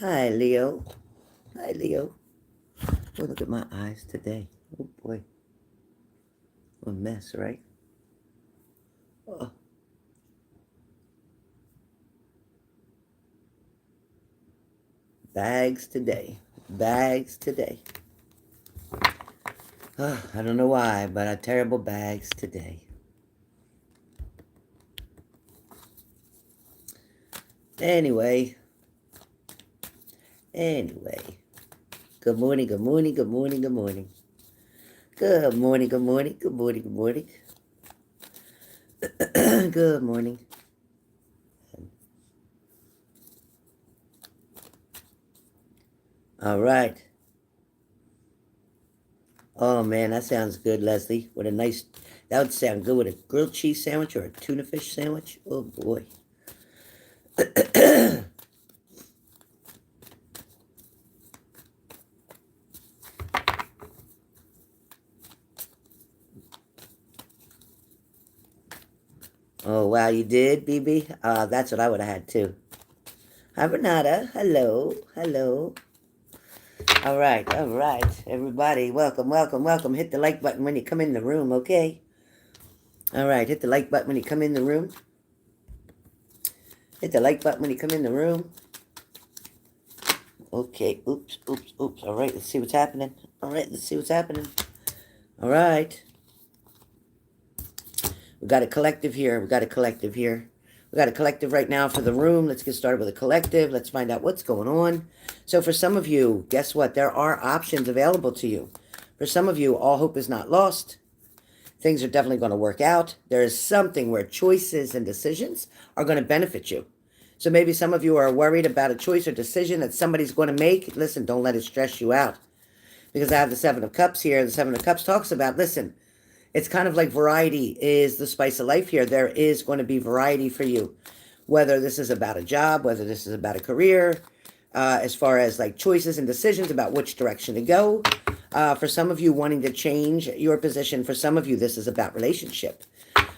Hi, Leo. Hi, Leo. Oh, look at my eyes today. Oh, boy. What a mess, right? Oh, bags today. Bags today. Oh, I don't know why, but I terrible bags today. Anyway. Anyway. Good morning, good morning, good morning, good morning. Good morning, good morning, good morning, good morning. Good morning. All right. Oh, man, that sounds good, Leslie. What a nice... That would sound good with a grilled cheese sandwich or a tuna fish sandwich. Oh, boy. Oh, wow, you did, BB? That's what I would have had, too. Hi, Renata. Hello. Hello. All right. All right. Everybody, welcome, welcome, welcome. Hit the like button when you come in the room, okay? All right. Hit the like button when you come in the room. Hit the like button when you come in the room. Okay. Oops, oops, oops. All right. Let's see what's happening. All right. Let's see what's happening. All right. We got a collective here. We got a collective here. We got a collective right now for the room. Let's get started with a collective. Let's find out what's going on. So for some of you, guess what? There are options available to you. For some of you, all hope is not lost. Things are definitely going to work out. There is something where choices and decisions are going to benefit you. So maybe some of you are worried about a choice or decision that somebody's going to make. Listen, don't let it stress you out. Because I have the Seven of Cups here. The Seven of Cups talks about, listen, it's kind of like variety is the spice of life here. There is going to be variety for you. Whether this is about a job, whether this is about a career, as far as like choices and decisions about which direction to go. For some of you wanting to change your position, for some of you, this is about relationship.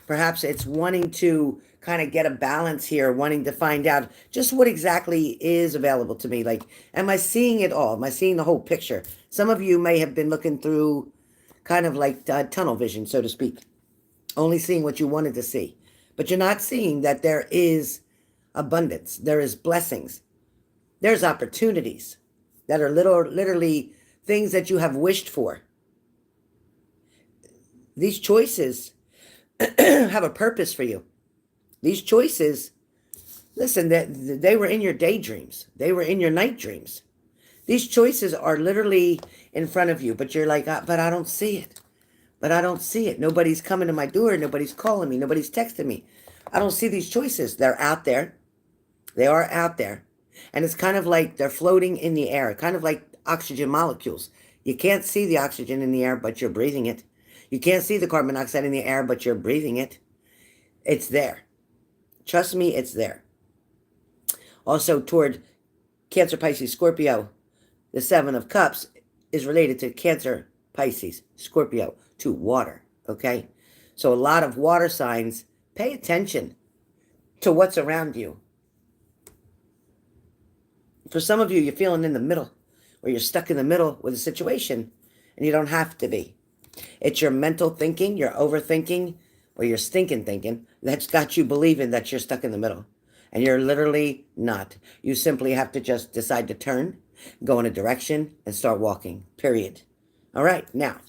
Perhaps it's wanting to kind of get a balance here, wanting to find out just what exactly is available to me. Like, am I seeing it all? Am I seeing the whole picture? Some of you may have been looking through kind of like tunnel vision, so to speak, only seeing what you wanted to see. But you're not seeing that there is abundance, there is blessings, there's opportunities that are literally things that you have wished for. These choices have a purpose for you. These choices, listen, they were in your daydreams. They were in your night dreams. These choices are literally in front of you, but you're like, but I don't see it. But I don't see it. Nobody's coming to my door. Nobody's calling me. Nobody's texting me. I don't see these choices. They're out there. They are out there. And it's kind of like they're floating in the air, kind of like oxygen molecules. You can't see the oxygen in the air, but you're breathing it. You can't see the carbon dioxide in the air, but you're breathing it. It's there. Trust me, it's there. Also, toward Cancer, Pisces, Scorpio, the Seven of Cups is related to Cancer, Pisces, Scorpio, to water, okay? So a lot of water signs, pay attention to what's around you. For some of you, you're feeling in the middle, or you're stuck in the middle with a situation, and you don't have to be. It's your mental thinking, your overthinking, or your stinking thinking that's got you believing that you're stuck in the middle. And you're literally not. You simply have to just decide to turn, go in a direction, and start walking, period. All right, now,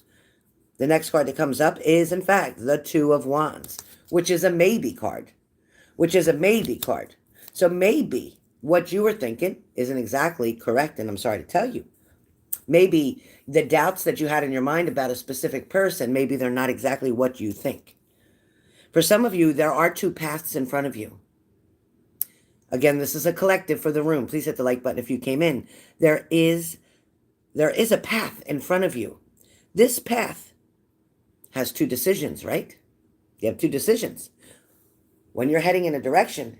the next card that comes up is, in fact, the Two of Wands, which is a maybe card, So maybe what you were thinking isn't exactly correct, and I'm sorry to tell you. Maybe the doubts that you had in your mind about a specific person, maybe they're not exactly what you think. For some of you, there are two paths in front of you. Again, this is a collective for the room. Please hit the like button if you came in. There is a path in front of you. This path has two decisions, right? You have two decisions. When you're heading in a direction,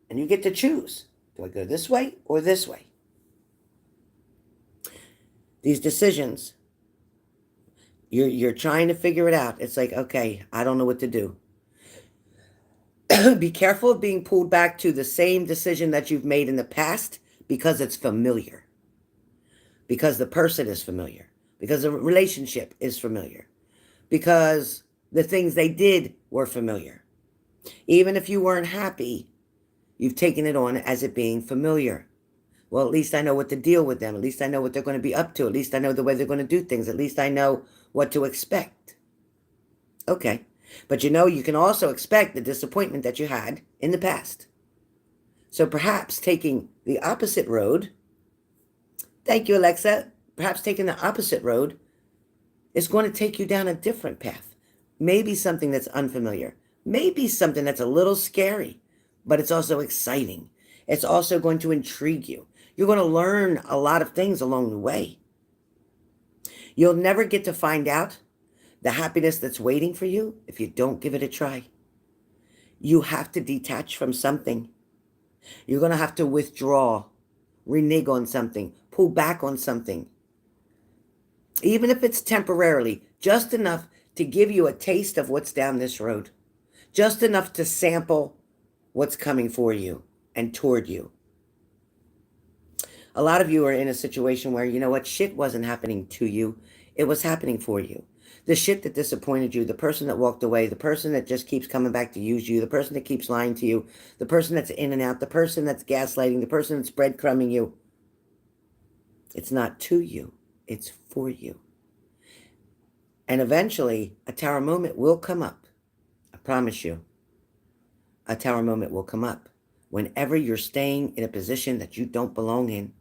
and you get to choose, do I go this way or this way? These decisions, you're trying to figure it out. It's like, okay, I don't know what to do. Be careful of being pulled back to the same decision that you've made in the past, because it's familiar, because the person is familiar, because the relationship is familiar, because the things they did were familiar. Even if you weren't happy, you've taken it on as it being familiar. Well, at least I know what to deal with them. At least I know what they're going to be up to. At least I know the way they're going to do things. At least I know what to expect. Okay. But you can also expect the disappointment that you had in the past. So perhaps taking the opposite road, thank you, Alexa, perhaps taking the opposite road is going to take you down a different path. Maybe something that's unfamiliar. Maybe something that's a little scary, but it's also exciting. It's also going to intrigue you. You're going to learn a lot of things along the way. You'll never get to find out the happiness that's waiting for you if you don't give it a try. You have to detach from something. You're going to have to withdraw, renege on something, pull back on something. Even if it's temporarily, just enough to give you a taste of what's down this road. Just enough to sample what's coming for you and toward you. A lot of you are in a situation where, you know what, shit wasn't happening to you. It was happening for you. The shit that disappointed you, the person that walked away, the person that just keeps coming back to use you, the person that keeps lying to you, the person that's in and out, the person that's gaslighting, the person that's breadcrumbing you. It's not to you. It's for you. And eventually, a tower moment will come up. I promise you. A tower moment will come up. Whenever you're staying in a position that you don't belong in,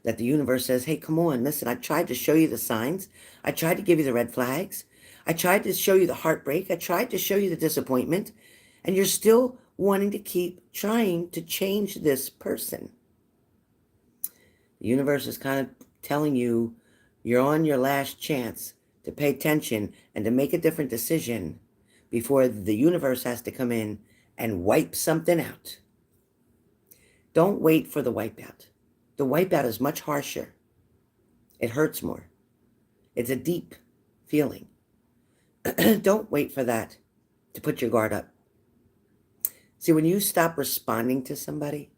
that the universe says, hey, come on, listen, I tried to show you the signs. I tried to give you the red flags. I tried to show you the heartbreak. I tried to show you the disappointment. And you're still wanting to keep trying to change this person. The universe is kind of telling you you're on your last chance to pay attention and to make a different decision before the universe has to come in and wipe something out. Don't wait for the wipeout. The wipeout is much harsher. It hurts more. It's a deep feeling. Don't wait for that to put your guard up. See, when you stop responding to somebody,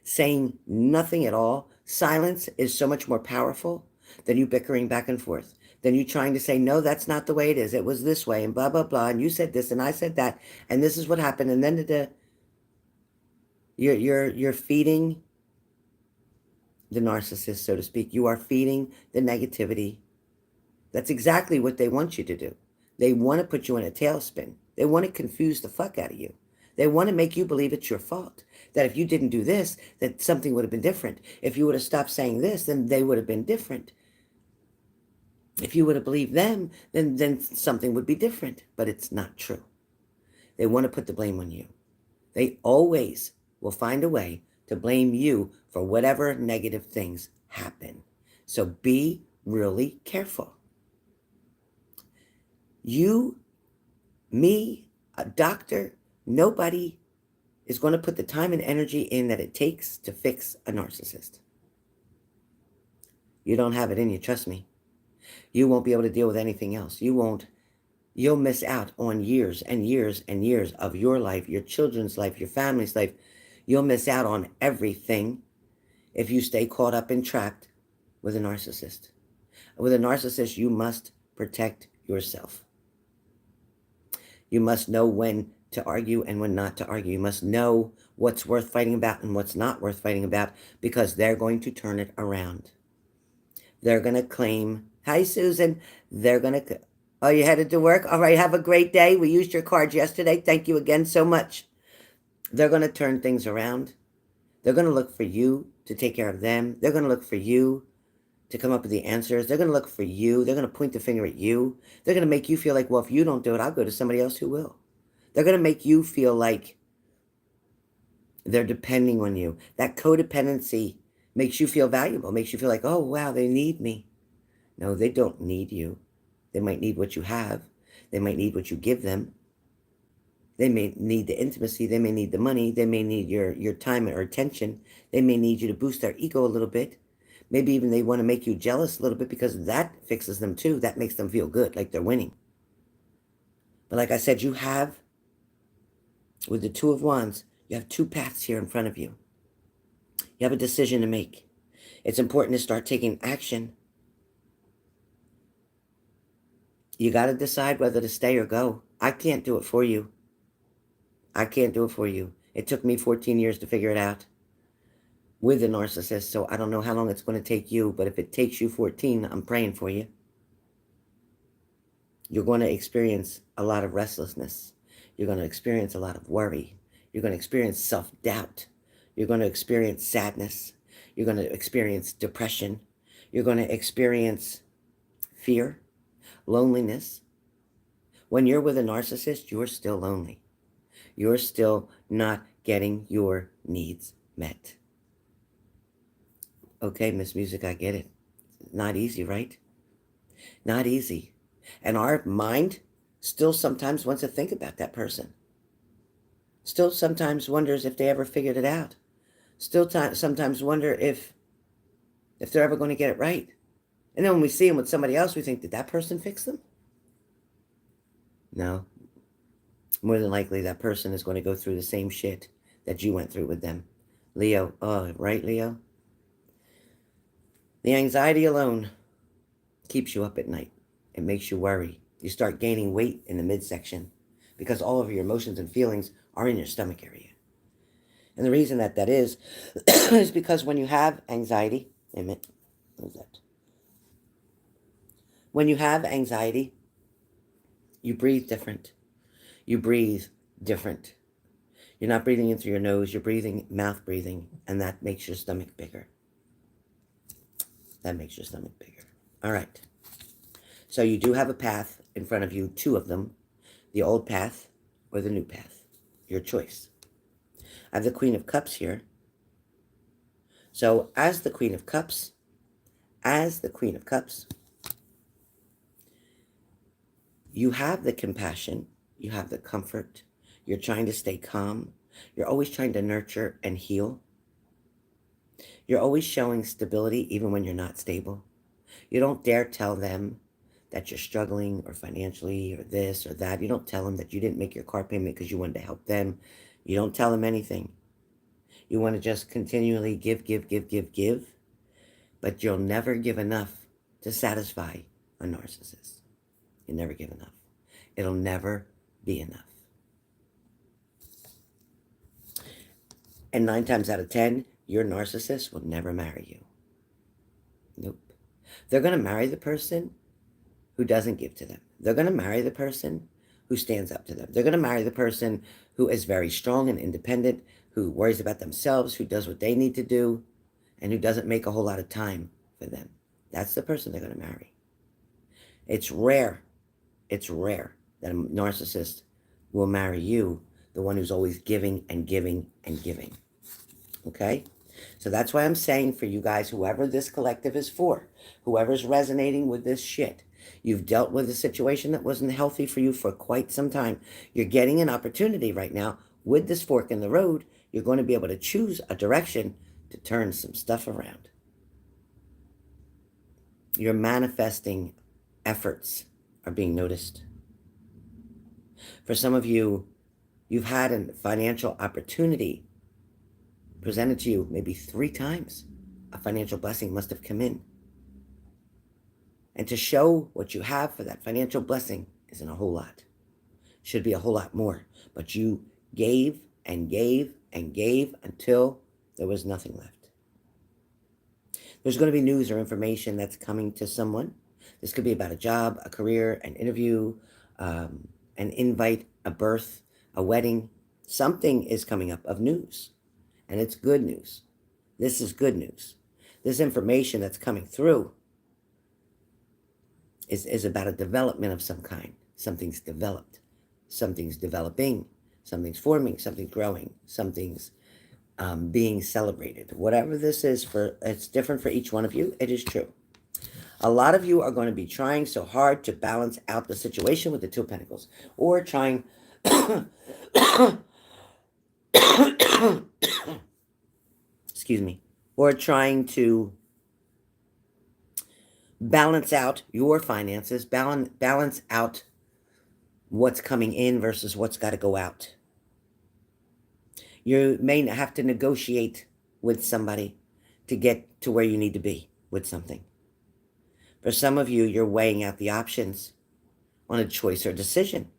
saying nothing at all, silence is so much more powerful than you bickering back and forth, than you trying to say, no, that's not the way it is. It was this way and blah, blah, blah. And you said this and I said that. And this is what happened. And then you're feeding the narcissist, so to speak. You are feeding the negativity. That's exactly what they want you to do. They want to put you in a tailspin. They want to confuse the fuck out of you. They want to make you believe it's your fault. That if you didn't do this, that something would have been different. If you would have stopped saying this, then they would have been different. If you would have believed them, then something would be different. But it's not true. They want to put the blame on you. They always will find a way to blame you for whatever negative things happen. So be really careful. You, me, a doctor, nobody is going to put the time and energy in that it takes to fix a narcissist. You don't have it in you, trust me. You won't be able to deal with anything else. You'll miss out on years and years and years of your life, your children's life, your family's life. You'll miss out on everything if you stay caught up and trapped with a narcissist. With a narcissist, you must protect yourself. You must know when to argue and when not to argue. You must know what's worth fighting about and what's not worth fighting about, because they're going to turn it around. They're going to claim, hi, Susan. They're going to, oh, you headed to work? All right, have a great day. We used your cards yesterday. Thank you again so much. They're going to turn things around. They're going to look for you to take care of them. They're going to look for you to come up with the answers. They're going to look for you. They're going to point the finger at you. They're going to make you feel like, well, if you don't do it, I'll go to somebody else who will. They're going to make you feel like they're depending on you. That codependency makes you feel valuable, makes you feel like, oh, wow, they need me. No, they don't need you. They might need what you have. They might need what you give them. They may need the intimacy. They may need the money. They may need your time or attention. They may need you to boost their ego a little bit. Maybe even they want to make you jealous a little bit, because that fixes them too. That makes them feel good, like they're winning. But like I said, you have, with the Two of Wands, you have two paths here in front of you. You have a decision to make. It's important to start taking action. You got to decide whether to stay or go. I can't do it for you. I can't do it for you. It took me 14 years to figure it out with the narcissist, so I don't know how long it's going to take you, but if it takes you 14, I'm praying for you. You're going to experience a lot of restlessness. You're going to experience a lot of worry. You're going to experience self-doubt. You're going to experience sadness. You're going to experience depression. You're going to experience fear, loneliness. When you're with a narcissist, you're still lonely. You're still not getting your needs met. Okay, Miss Music, I get it. Not easy, right? Not easy. And our mind still sometimes wants to think about that person. Still sometimes wonders if they ever figured it out. Still sometimes wonder if they're ever going to get it right. And then when we see them with somebody else, we think, did that person fix them? No. More than likely, that person is going to go through the same shit that you went through with them. Leo. Oh, right, Leo? The anxiety alone keeps you up at night. It makes you worry. You start gaining weight in the midsection because all of your emotions and feelings are in your stomach area. And the reason that is is because when you have anxiety, wait a minute, what was that? When you have anxiety, you breathe different. You breathe different. You're not breathing in through your nose, you're breathing, mouth breathing, and that makes your stomach bigger. That makes your stomach bigger. All right. So you do have a path in front of you, two of them, the old path or the new path, your choice. I have the Queen of Cups here. So as the Queen of Cups, you have the compassion, you have the comfort, you're trying to stay calm, you're always trying to nurture and heal. You're always showing stability even when you're not stable. You don't dare tell them that you're struggling or financially or this or that. You don't tell them that you didn't make your car payment because you wanted to help them. You don't tell them anything. You want to just continually give, but you'll never give enough to satisfy a narcissist. You never give enough. It'll never be enough. And 9 times out of 10, your narcissist will never marry you. Nope. They're going to marry the person who doesn't give to them. They're going to marry the person who stands up to them. They're going to marry the person who is very strong and independent, who worries about themselves, who does what they need to do, and who doesn't make a whole lot of time for them. That's the person they're going to marry. It's rare that a narcissist will marry you, the one who's always giving and giving and giving. Okay? So that's why I'm saying for you guys, whoever this collective is for, whoever's resonating with this shit, you've dealt with a situation that wasn't healthy for you for quite some time. You're getting an opportunity right now with this fork in the road. You're going to be able to choose a direction to turn some stuff around. Your manifesting efforts are being noticed. For some of you, you've had a financial opportunity presented to you maybe 3 times. A financial blessing must have come in. And to show what you have for that financial blessing isn't a whole lot. Should be a whole lot more. But you gave and gave and gave until there was nothing left. There's going to be news or information that's coming to someone. This could be about a job, a career, an interview, an invite, a birth, a wedding. Something is coming up of news. And it's good news. This is good news. This information that's coming through is about a development of some kind. Something's developed. Something's developing. Something's forming. Something's growing. Something's being celebrated. Whatever this is, it's different for each one of you. It is true. A lot of you are going to be trying so hard to balance out the situation with the 2 of Pentacles. Or trying... excuse me, or trying to balance out your finances, balance out what's coming in versus what's got to go out. You may have to negotiate with somebody to get to where you need to be with something. For some of you, you're weighing out the options on a choice or decision.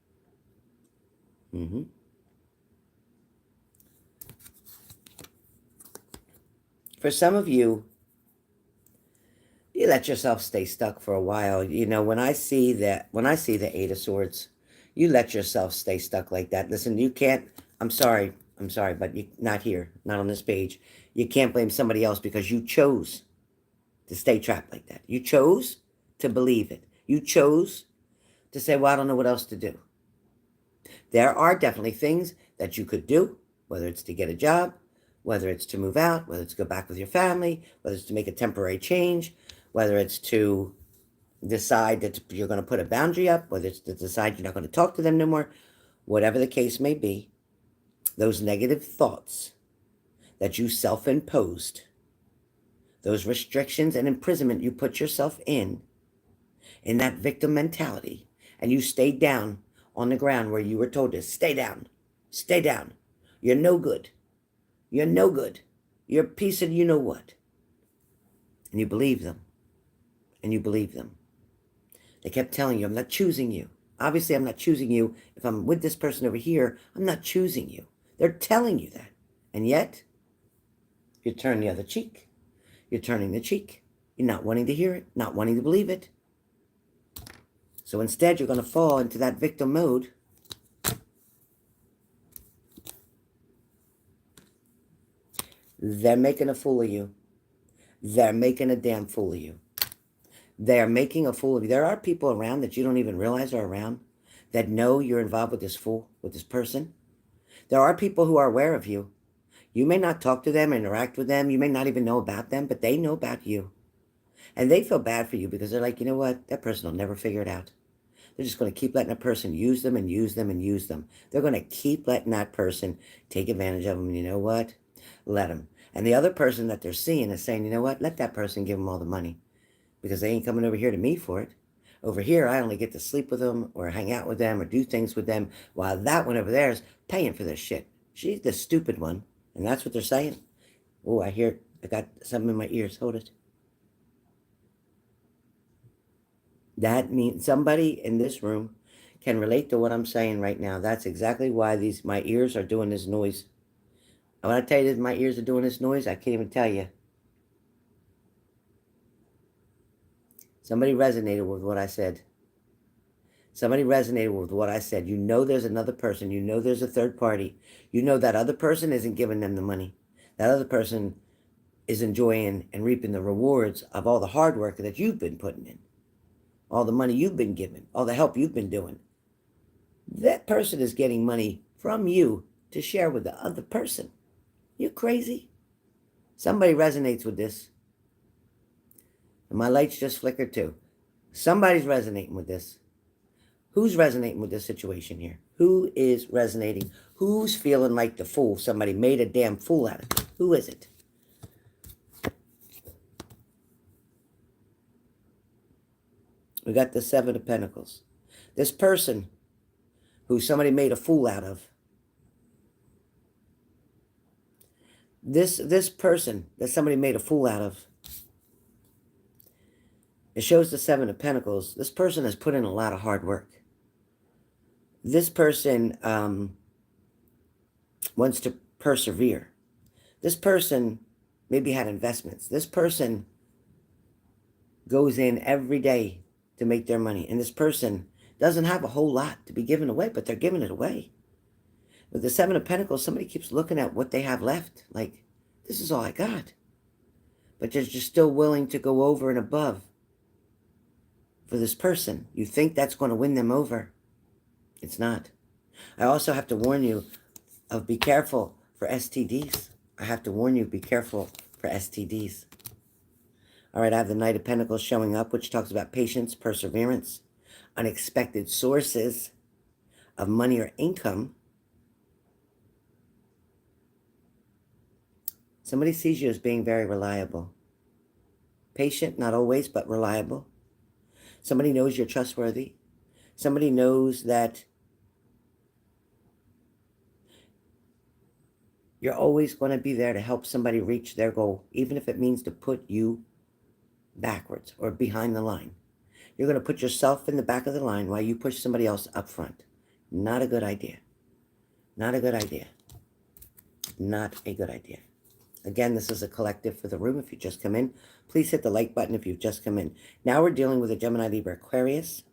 For some of you, you let yourself stay stuck for a while. You know, when I see the Eight of Swords, you let yourself stay stuck like that. Listen, you can't, I'm sorry, but you not here, not on this page. You can't blame somebody else because you chose to stay trapped like that. You chose to believe it. You chose to say, well, I don't know what else to do. There are definitely things that you could do, whether it's to get a job, whether it's to move out, whether it's to go back with your family, whether it's to make a temporary change, whether it's to decide that you're going to put a boundary up, whether it's to decide you're not going to talk to them no more, whatever the case may be, those negative thoughts that you self-imposed, those restrictions and imprisonment you put yourself in that victim mentality, and you stayed down on the ground where you were told to stay down, stay down. You're no good. You're no good. You're a piece of you-know-what. And you believe them. And you believe them. They kept telling you, I'm not choosing you. Obviously, I'm not choosing you. If I'm with this person over here, I'm not choosing you. They're telling you that. And yet, you turn the other cheek. You're turning the cheek. You're not wanting to hear it, not wanting to believe it. So instead, you're going to fall into that victim mode. They're making a fool of you. They're making a damn fool of you. They're making a fool of you. There are people around that you don't even realize are around that know you're involved with this fool, with this person. There are people who are aware of you. You may not talk to them, interact with them. You may not even know about them, but they know about you. And they feel bad for you because they're like, you know what? That person will never figure it out. They're just going to keep letting a person use them and use them and use them. They're going to keep letting that person take advantage of them. And you know what? Let them. And the other person that they're seeing is saying, you know what? Let that person give them all the money because they ain't coming over here to me for it. Over here, I only get to sleep with them or hang out with them or do things with them while that one over there is paying for this shit. She's the stupid one. And that's what they're saying. Oh, I got something in my ears. Hold it. That means somebody in this room can relate to what I'm saying right now. That's exactly why my ears are doing this noise. When I tell you that my ears are doing this noise, I can't even tell you. Somebody resonated with what I said. Somebody resonated with what I said. You know there's another person. You know there's a third party. You know that other person isn't giving them the money. That other person is enjoying and reaping the rewards of all the hard work that you've been putting in. All the money you've been given. All the help you've been doing. That person is getting money from you to share with the other person. You crazy? Somebody resonates with this. And my lights just flickered too. Somebody's resonating with this. Who's resonating with this situation here? Who is resonating? Who's feeling like the fool? Somebody made a damn fool out of it. Who is it? We got the Seven of Pentacles. This person who somebody made a fool out of. This person that somebody made a fool out of. It shows the Seven of Pentacles. This person has put in a lot of hard work. This person wants to persevere. This person maybe had investments. This person goes in every day to make their money. And this person doesn't have a whole lot to be given away, but they're giving it away. With the Seven of Pentacles, somebody keeps looking at what they have left. Like, this is all I got. But they're just still willing to go over and above for this person. You think that's going to win them over. It's not. I also have to warn you of be careful for STDs. I have to warn you, be careful for STDs. All right, I have the Knight of Pentacles showing up, which talks about patience, perseverance, unexpected sources of money or income. Somebody sees you as being very reliable. Patient, not always, but reliable. Somebody knows you're trustworthy. Somebody knows that You're always going to be there to help somebody reach their goal, even if it means to put you backwards or behind the line. You're going to put yourself in the back of the line while you push somebody else up front. Not a good idea. Not a good idea. Not a good idea. Again, this is a collective for the room. If you just come in, please hit the like button if you've just come in. Now we're dealing with a Gemini, Libra, Aquarius.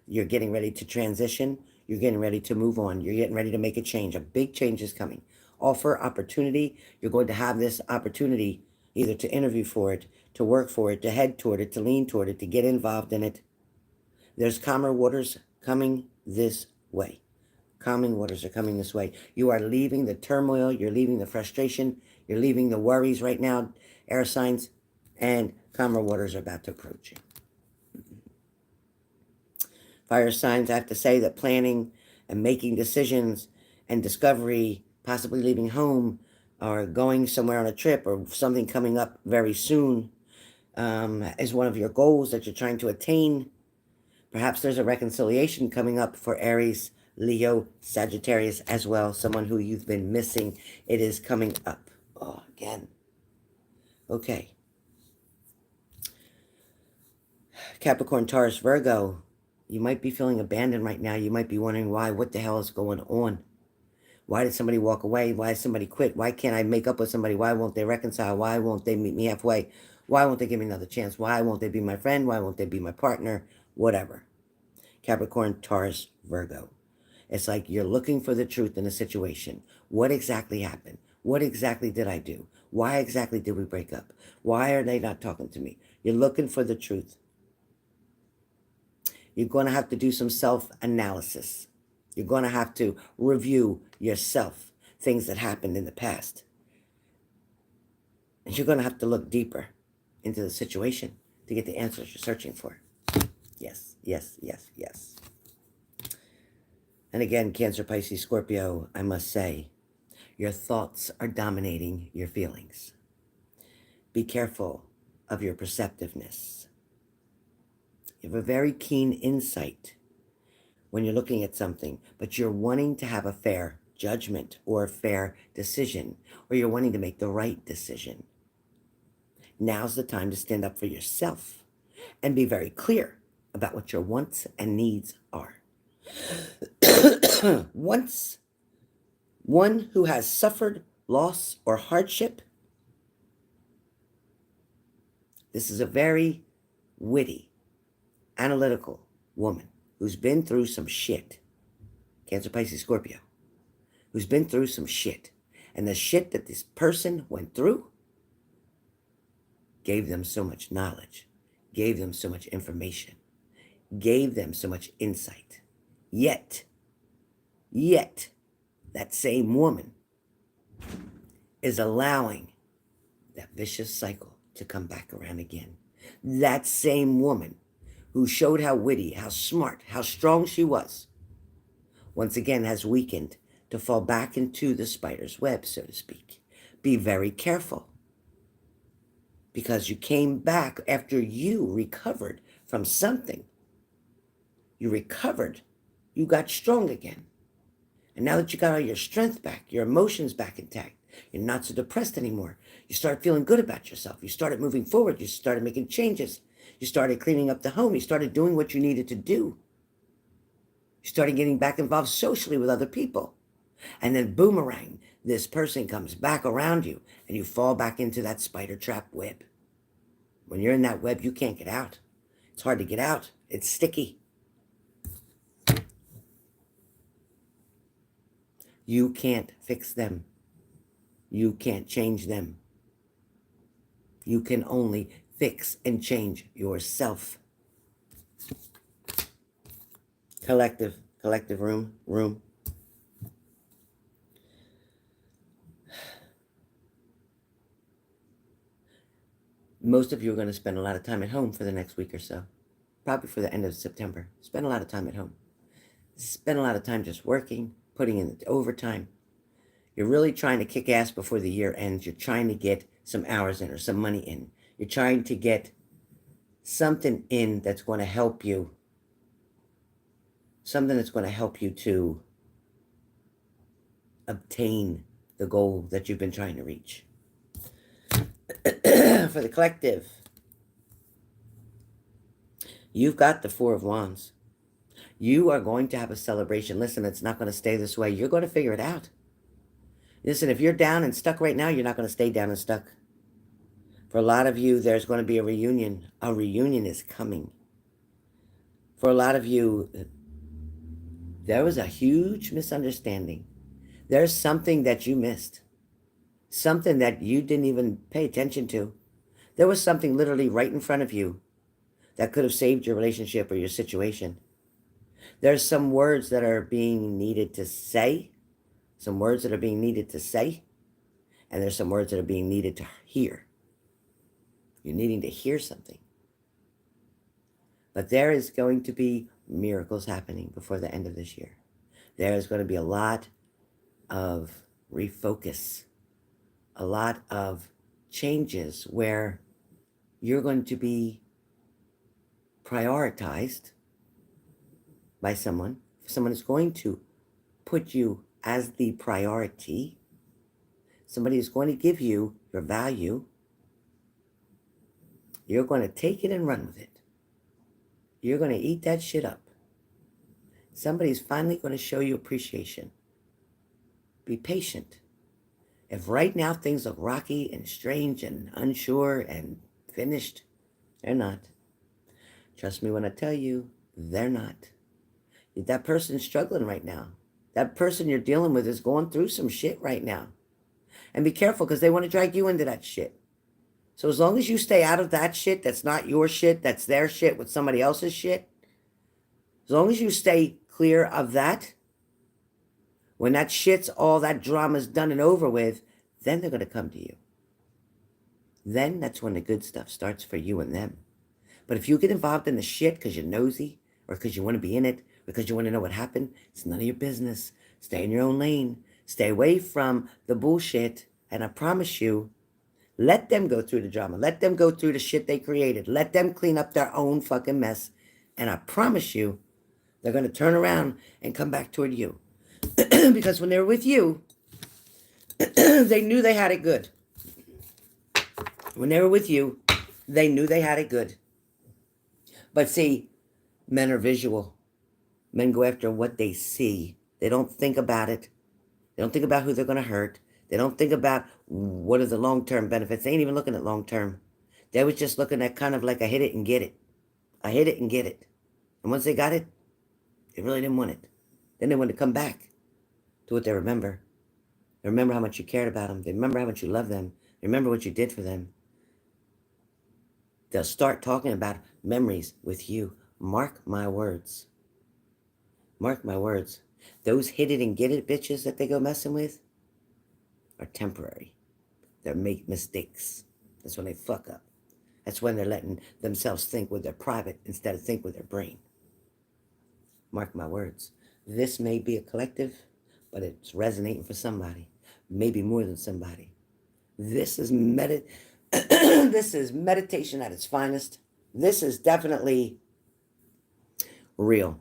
You're getting ready to transition. You're getting ready to move on. You're getting ready to make a change. A big change is coming. Offer, opportunity. You're going to have this opportunity either to interview for it, to work for it, to head toward it, to lean toward it, to get involved in it. There's calmer waters coming this way. Calming waters are coming this way. You are leaving the turmoil. You're leaving the frustration. You're leaving the worries right now, air signs, and calmer waters are about to approach you. Fire signs, I have to say that planning and making decisions and discovery, possibly leaving home or going somewhere on a trip or something coming up very soon is one of your goals that you're trying to attain. Perhaps there's a reconciliation coming up for Aries, Leo, Sagittarius as well. Someone who you've been missing. It is coming up. Oh, again. Okay. Capricorn, Taurus, Virgo. You might be feeling abandoned right now. You might be wondering why. What the hell is going on? Why did somebody walk away? Why did somebody quit? Why can't I make up with somebody? Why won't they reconcile? Why won't they meet me halfway? Why won't they give me another chance? Why won't they be my friend? Why won't they be my partner? Whatever. Capricorn, Taurus, Virgo. It's like you're looking for the truth in a situation. What exactly happened? What exactly did I do? Why exactly did we break up? Why are they not talking to me? You're looking for the truth. You're going to have to do some self-analysis. You're going to have to review yourself, things that happened in the past. And you're going to have to look deeper into the situation to get the answers you're searching for. Yes, yes, yes, yes. And again, Cancer, Pisces, Scorpio, I must say, your thoughts are dominating your feelings. Be careful of your perceptiveness. You have a very keen insight when you're looking at something, but you're wanting to have a fair judgment or a fair decision, or you're wanting to make the right decision. Now's the time to stand up for yourself and be very clear about what your wants and needs are. Once one who has suffered loss or hardship, this is a very witty, analytical woman who's been through some shit. Cancer, Pisces, Scorpio. Who's been through some shit. And the shit that this person went through gave them so much knowledge, gave them so much information, gave them so much insight. Yet, that same woman is allowing that vicious cycle to come back around again. That same woman who showed how witty, how smart, how strong she was, once again has weakened to fall back into the spider's web, so to speak. Be very careful, because you came back after you recovered from something. You recovered. You got strong again. And now that you got all your strength back, your emotions back intact, you're not so depressed anymore. You start feeling good about yourself. You started moving forward. You started making changes. You started cleaning up the home. You started doing what you needed to do. You started getting back involved socially with other people. And then boomerang, this person comes back around you and you fall back into that spider trap web. When you're in that web, you can't get out. It's hard to get out. It's sticky. You can't fix them. You can't change them. You can only fix and change yourself. Collective room. Most of you are going to spend a lot of time at home for the next week or so. Probably for the end of September. Spend a lot of time at home. Spend a lot of time just working, putting in the overtime. You're really trying to kick ass before the year ends. You're trying to get some hours in or some money in. You're trying to get something in that's going to help you. Something that's going to help you to obtain the goal that you've been trying to reach. For the collective, you've got the Four of Wands. You are going to have a celebration. Listen, it's not going to stay this way. You're going to figure it out. Listen, if you're down and stuck right now, you're not going to stay down and stuck. For a lot of you, there's going to be a reunion. A reunion is coming. For a lot of you, there was a huge misunderstanding. There's something that you missed. Something that you didn't even pay attention to. There was something literally right in front of you that could have saved your relationship or your situation. There's some words that are being needed to say. Some words that are being needed to say. And there's some words that are being needed to hear. You're needing to hear something. But there is going to be miracles happening before the end of this year. There is going to be a lot of refocus, a lot of changes where you're going to be prioritized by someone. Someone is going to put you as the priority. Somebody is going to give you your value. You're going to take it and run with it. You're going to eat that shit up. Somebody's finally going to show you appreciation. Be patient. If right now things look rocky and strange and unsure and finished, they're not. Trust me when I tell you, they're not. That person's struggling right now. That person you're dealing with is going through some shit right now. And be careful because they want to drag you into that shit. So as long as you stay out of that shit, that's not your shit, that's their shit with somebody else's shit. As long as you stay clear of that, when that shit's all that drama's done and over with, then they're going to come to you. Then that's when the good stuff starts for you and them. But if you get involved in the shit because you're nosy or because you want to be in it, because you want to know what happened, it's none of your business. Stay in your own lane. Stay away from the bullshit. And I promise you, let them go through the drama. Let them go through the shit they created. Let them clean up their own fucking mess. And I promise you, they're going to turn around and come back toward you. Because when they were with you, they knew they had it good. When they were with you, they knew they had it good. But see, men are visual. Men go after what they see. They don't think about it. They don't think about who they're going to hurt. They don't think about what are the long-term benefits. They ain't even looking at long-term. They was just looking at kind of like a hit it and get it. I hit it and get it. And once they got it, they really didn't want it. Then they wanted to come back to what they remember. They remember how much you cared about them. They remember how much you loved them. They remember what you did for them. They'll start talking about memories with you. Mark my words. Mark my words. Those hit it and get it bitches that they go messing with are temporary. They make mistakes. That's when they fuck up. That's when they're letting themselves think with their private instead of think with their brain. Mark my words. This may be a collective, but it's resonating for somebody. Maybe more than somebody. This is this is meditation at its finest. This is definitely real.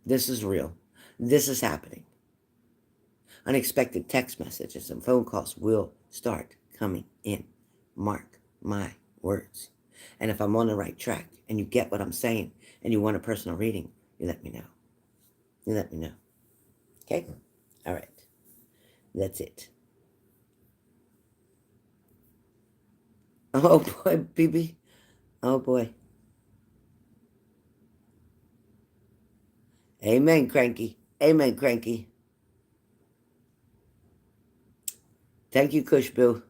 This is real. This is happening. Unexpected text messages and phone calls will start coming in. Mark my words. And if I'm on the right track and you get what I'm saying and you want a personal reading, you let me know. You let me know. Okay? All right. That's it. Oh boy, BB. Oh boy. Amen, Cranky. Amen, Cranky. Thank you, Kushboo.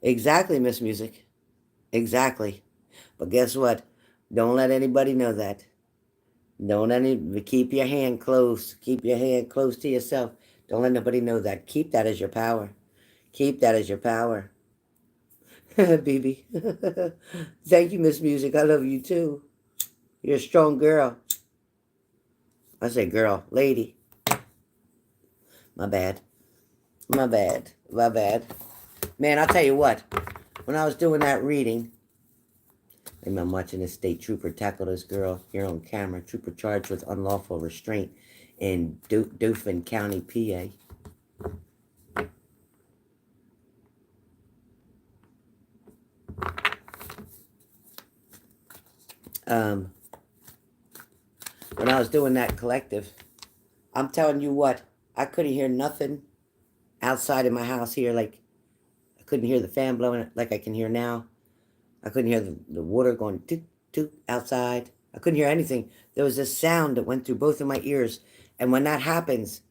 Exactly, Miss Music. Exactly. But guess what? Don't let anybody know that. Keep your hand close. Keep your hand close to yourself. Don't let nobody know that. Keep that as your power. Keep that as your power. BB. Thank you, Miss Music. I love you too. You're a strong girl. I say girl, lady. My bad. My bad. My bad. Man, I'll tell you what. When I was doing that reading, maybe I'm watching a state trooper tackle this girl here on camera. Trooper charged with unlawful restraint in Dauphin County, PA. When I was doing that collective, I'm telling you what, I couldn't hear nothing outside of my house here. Like, I couldn't hear the fan blowing like I can hear now. I couldn't hear the water going toot, toot outside. I couldn't hear anything. There was this sound that went through both of my ears. And when that happens,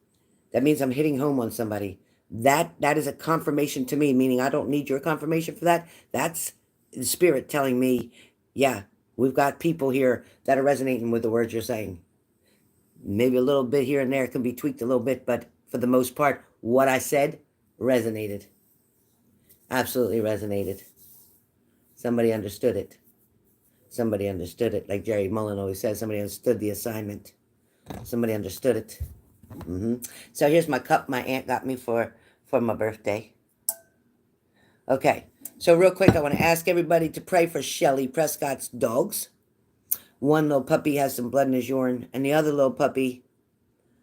that means I'm hitting home on somebody. That is a confirmation to me, meaning I don't need your confirmation for that. That's the spirit telling me, yeah, we've got people here that are resonating with the words you're saying. Maybe a little bit here and there can be tweaked a little bit, but for the most part, what I said resonated. Absolutely resonated. Somebody understood it. Somebody understood it. Like Jerry Mullen always says, somebody understood the assignment. Somebody understood it. So here's my cup my aunt got me for my birthday. Okay, so real quick, I want to ask everybody to pray for Shelly Prescott's dogs. One little puppy has some blood in his urine, and the other little puppy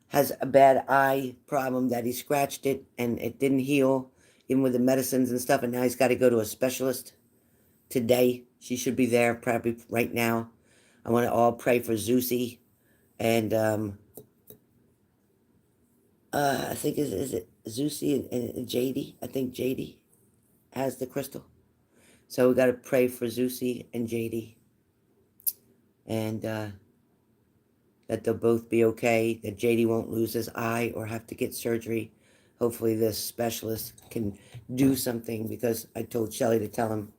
has a bad eye problem that he scratched it, and it didn't heal, even with the medicines and stuff, and now he's got to go to a specialist today. She should be there probably right now. I want to all pray for Zeusy, and I think is it Zeusy and JD? I think JD has the crystal. So we got to pray for Zeusy and JD. And that they'll both be okay, that JD won't lose his eye or have to get surgery. Hopefully this specialist can do something, because I told Shelly to tell him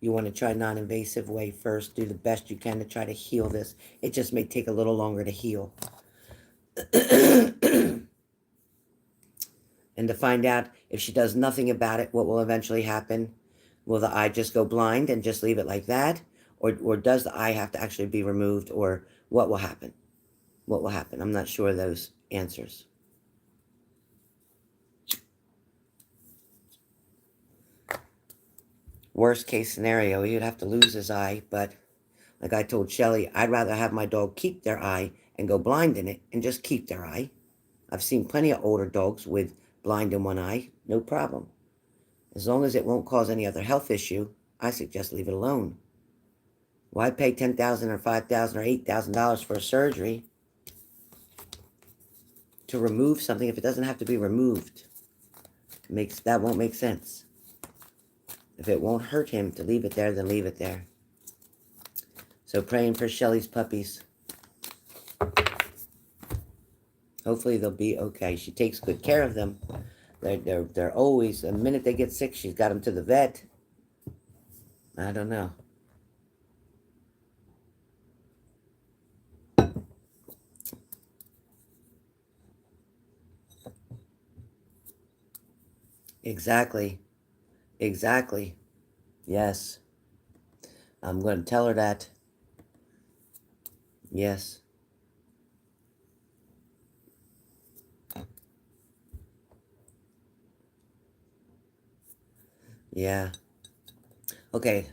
you want to try non-invasive way first, do the best you can to try to heal this. It just may take a little longer to heal. And to find out if she does nothing about it, what will eventually happen. Will the eye just go blind and just leave it like that? Or does the eye have to actually be removed? Or what will happen? What will happen? I'm not sure of those answers. Worst case scenario, he'd have to lose his eye, but like I told Shelly, I'd rather have my dog keep their eye and go blind in it and just keep their eye. I've seen plenty of older dogs with blind in one eye, no problem. As long as it won't cause any other health issue, I suggest leave it alone. Why pay $10,000 or $5,000 or $8,000 for a surgery to remove something if it doesn't have to be removed? That won't make sense. If it won't hurt him to leave it there, then leave it there. So praying for Shelly's puppies. Hopefully they'll be okay. She takes good care of them. They're always, the minute they get sick, she's got them to the vet. I don't know. Exactly. Exactly. Yes. I'm going to tell her that. Yes. Yeah. Okay.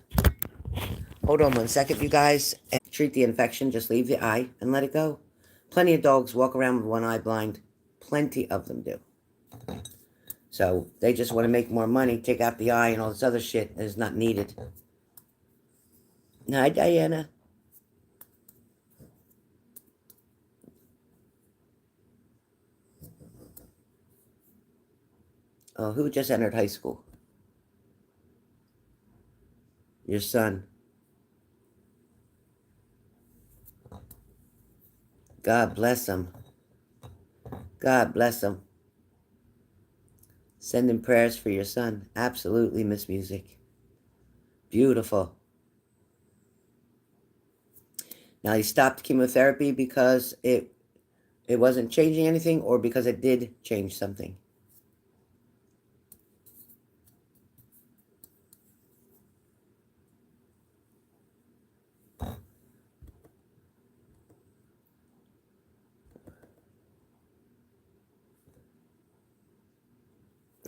Hold on 1 second, you guys. Treat the infection. Just leave the eye and let it go. Plenty of dogs walk around with one eye blind. Plenty of them do. So they just want to make more money, take out the eye and all this other shit that is not needed. Hi, Diana. Oh, who just entered high school? Your son. God bless him. God bless him. Sending prayers for your son. Absolutely, Miss Music. Beautiful. Now, he stopped chemotherapy because it wasn't changing anything, or because it did change something?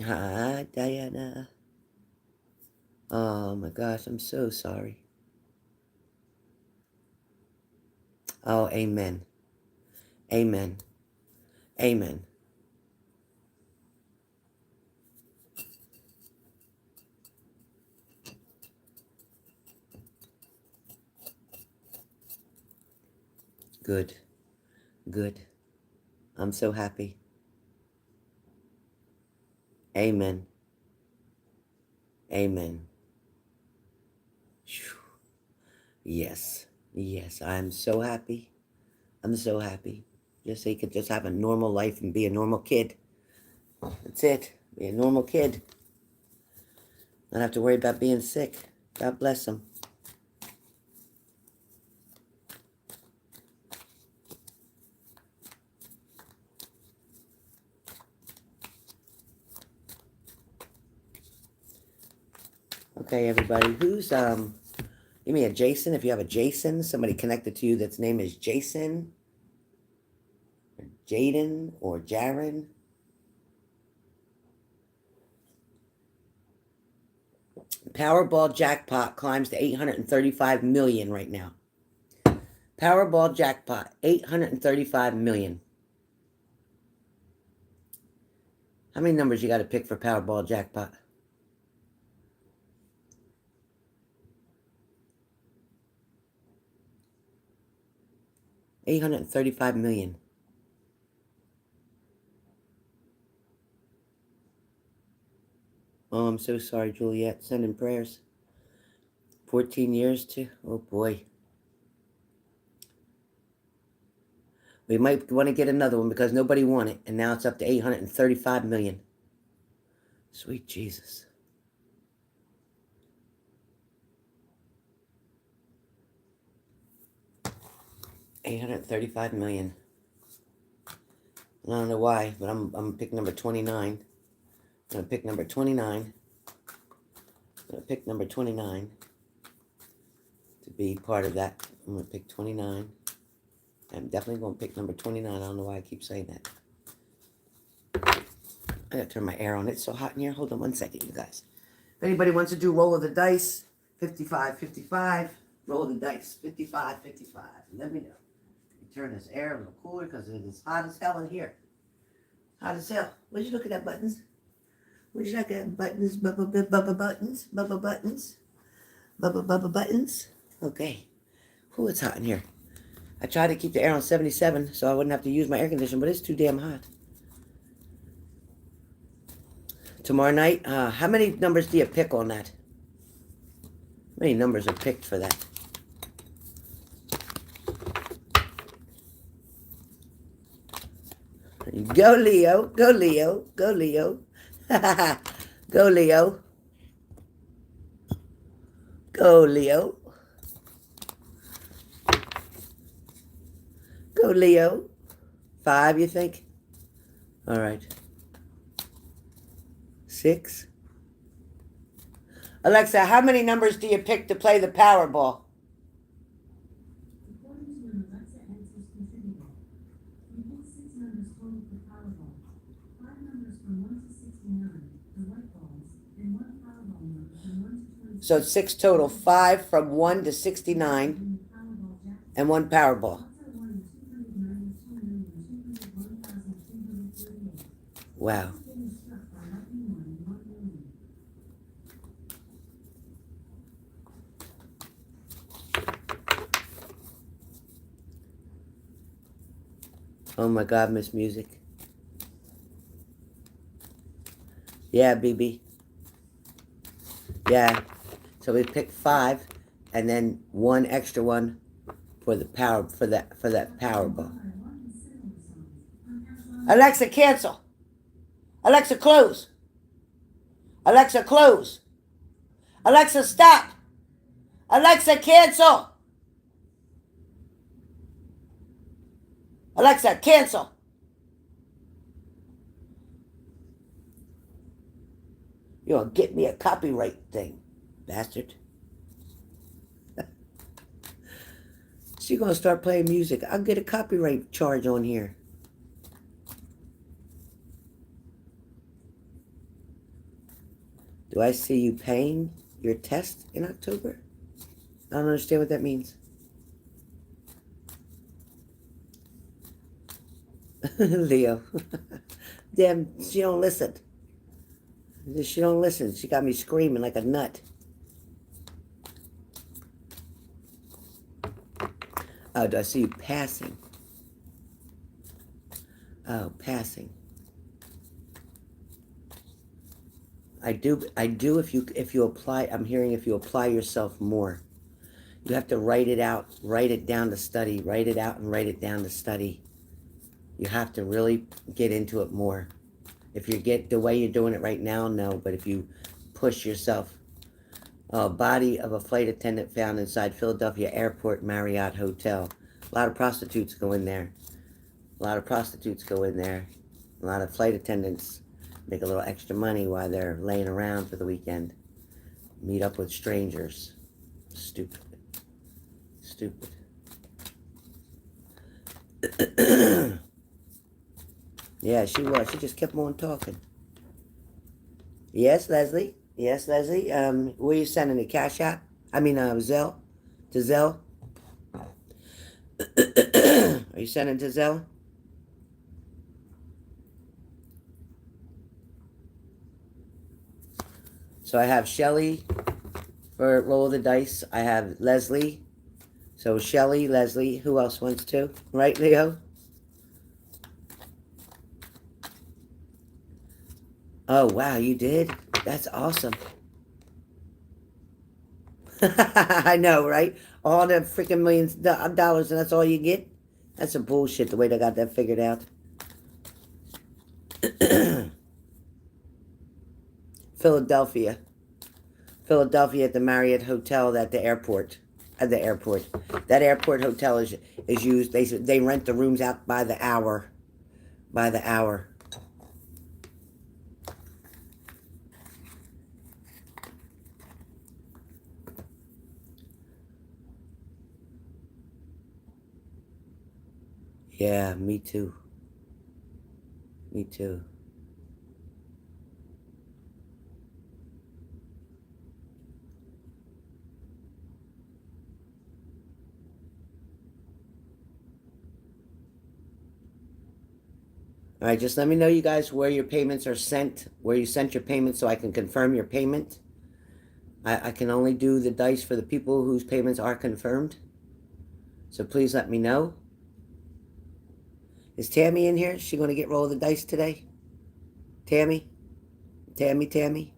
Hi, Diana. Oh my gosh, I'm so sorry. Oh, amen. Amen. Amen. Good. Good. I'm so happy. Amen. Amen. Phew. Yes. Yes. I'm so happy. I'm so happy. Just so you could just have a normal life and be a normal kid. That's it. Be a normal kid. Not have to worry about being sick. God bless them. Okay, everybody. Who's give me a Jason if you have a Jason, somebody connected to you that's name is Jason, or Jaden, or Jaren. Powerball jackpot climbs to 835 million right now. Powerball jackpot, 835 million. How many numbers you got to pick for Powerball jackpot? $835 million. Oh, I'm so sorry, Juliet. Sending prayers. 14 years too. Oh boy. We might want to get another one because nobody won it, and now it's up to 835 million. Sweet Jesus. $835 million. I don't know why, but I'm gonna pick number 29. I'm gonna pick number 29. I'm gonna pick number 29 to be part of that. I'm gonna pick 29. I'm definitely gonna pick number 29. I don't know why I keep saying that. I gotta turn my air on. It's so hot in here. Hold on one second, you guys. If anybody wants to do roll of the dice, 55, 55. Roll of the dice, 55, 55. Let me know. Turn this air a little cooler because it is hot as hell in here. Hot as hell. Would you look at that buttons? Would you like at buttons? Bubba buttons? Bubba buttons? Bubba buttons? Okay. Ooh, it's hot in here. I tried to keep the air on 77 so I wouldn't have to use my air conditioner, but it's too damn hot. Tomorrow night, how many numbers do you pick on that? How many numbers are picked for that? Go Leo, go Leo, go Leo. Go Leo. Go Leo. Go Leo. 5, you think? All right. 6. Alexa, how many numbers do you pick to play the Powerball? So it's 6 total. 5 from 1 to 69 and 1 Powerball. Wow. Oh my God, Miss Music. Yeah, BB. Yeah. So we picked 5 and then 1 extra one for the power for that Powerball. Alexa, cancel. Alexa, close. Alexa, close. Alexa, stop. Alexa, cancel. Alexa, cancel. You're gonna get me a copyright thing, bastard. She's gonna start playing music. I'll get a copyright charge on here. Do I see you paying your test in October? I don't understand what that means. Leo. Damn, she don't listen. She don't listen. She got me screaming like a nut. Oh, do I see you passing? Oh, passing. I do if you apply, I'm hearing if you apply yourself more. You have to write it out, write it down to study, write it out and write it down to study. You have to really get into it more. If you get the way you're doing it right now, no, but if you push yourself. Body of a flight attendant found inside Philadelphia Airport Marriott Hotel. A lot of prostitutes go in there. A lot of prostitutes go in there. A lot of flight attendants make a little extra money while they're laying around for the weekend. Meet up with strangers. Stupid. Stupid. Yeah, she was. She just kept on talking. Yes, Leslie. Yes, Leslie. Where are you sending it? Cash App? I mean, Zelle? To Zelle? Are you sending to Zelle? So I have Shelly for roll of the dice. I have Leslie. So Shelly, Leslie. Who else wants to? Right, Leo? Oh, wow, you did? That's awesome. I know, right? All the freaking millions of dollars and that's all you get? That's some bullshit the way they got that figured out. Philadelphia. Philadelphia at the Marriott Hotel at the airport. At the airport. That airport hotel is used, they rent the rooms out by the hour. By the hour. Yeah, me too. Me too. All right, just let me know, you guys, where your payments are sent, where you sent your payment so I can confirm your payment. I can only do the dice for the people whose payments are confirmed. So please let me know. Is Tammy in here? Is she going to get roll of the dice today? Tammy? Tammy?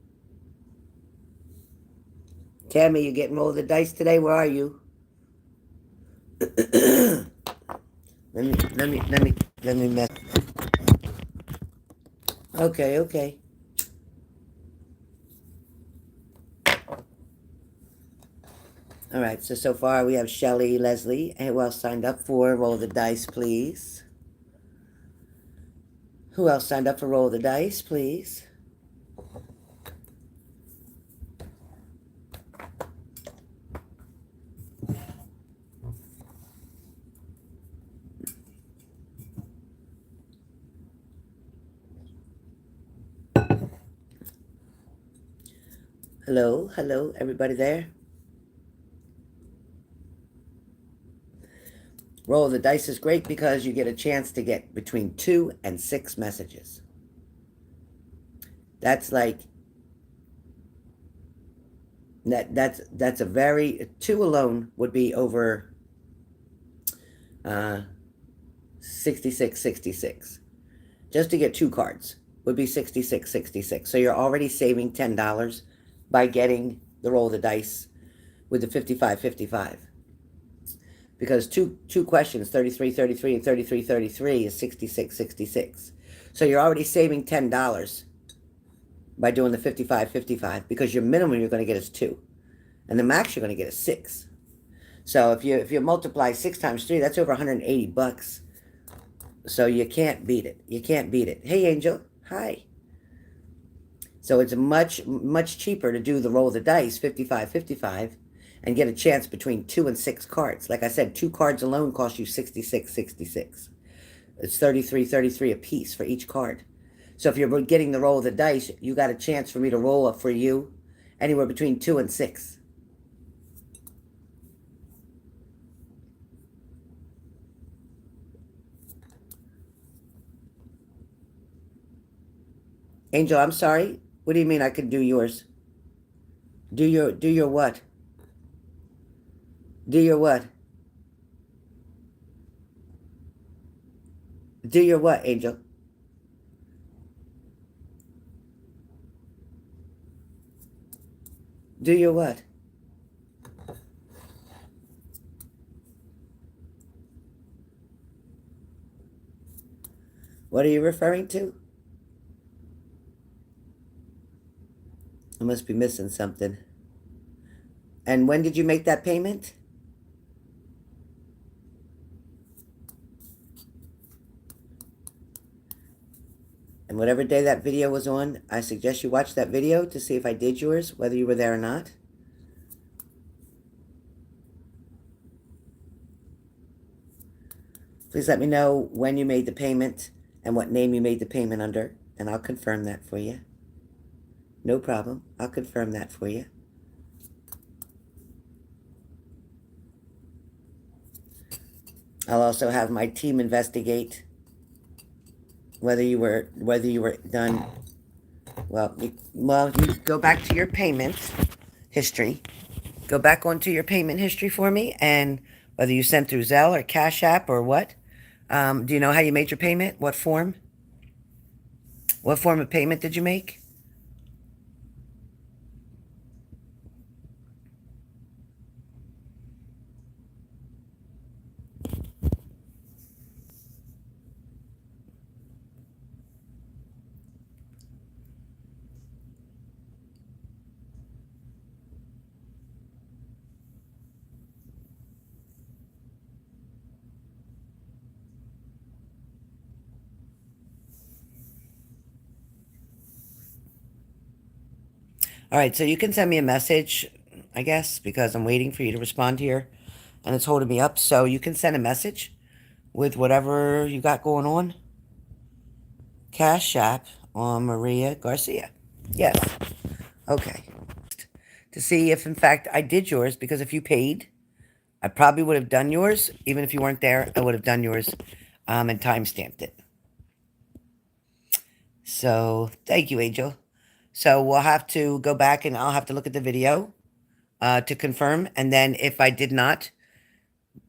Tammy, you getting roll of the dice today? Where are you? let me mess. Okay. All right, so far we have Shelly, Leslie. Who else signed up for roll the dice, please? Who else signed up for roll the dice, please? Hello, everybody there? Roll the dice is great because you get a chance to get between 2 and 6 messages. That's like that's a very 2 alone would be over 66. Just to get 2 cards would be 66. So you're already saving $10 by getting the roll of the dice with the 55. Because two questions, 33, and 33 is 66. So you're already saving $10 by doing the 55 because your minimum you're going to get is 2. And the max you're going to get is 6. So if you multiply 6 times 3, that's over 180 bucks. So you can't beat it. Hey, Angel. Hi. So it's much cheaper to do the roll of the dice, 55, and get a chance between 2 and 6 cards. Like I said, 2 cards alone cost you 66. It's 33 a piece for each card. So if you're getting the roll of the dice, you got a chance for me to roll up for you anywhere between 2 and 6. Angel, I'm sorry. What do you mean I can do yours? Do your what? Do your what? Do your what, Angel? Do your what? What are you referring to? I must be missing something. And when did you make that payment? And whatever day that video was on, I suggest you watch that video to see if I did yours, whether you were there or not. Please let me know when you made the payment and what name you made the payment under, and I'll confirm that for you. No problem. I'll confirm that for you. I'll also have my team investigate whether you were done. You go back to your payment history. Go back onto your payment history for me, and whether you sent through Zelle or Cash App or what. Do you know how you made your payment? What form? What form of payment did you make? All right, so you can send me a message, I guess, because I'm waiting for you to respond here, and it's holding me up. So you can send a message with whatever you got going on. Cash App on Maria Garcia. Yes. Okay. To see if, in fact, I did yours, because if you paid, I probably would have done yours. Even if you weren't there, I would have done yours and time-stamped it. So, thank you, Angel. So, we'll have to go back and I'll have to look at the video to confirm. And then if I did not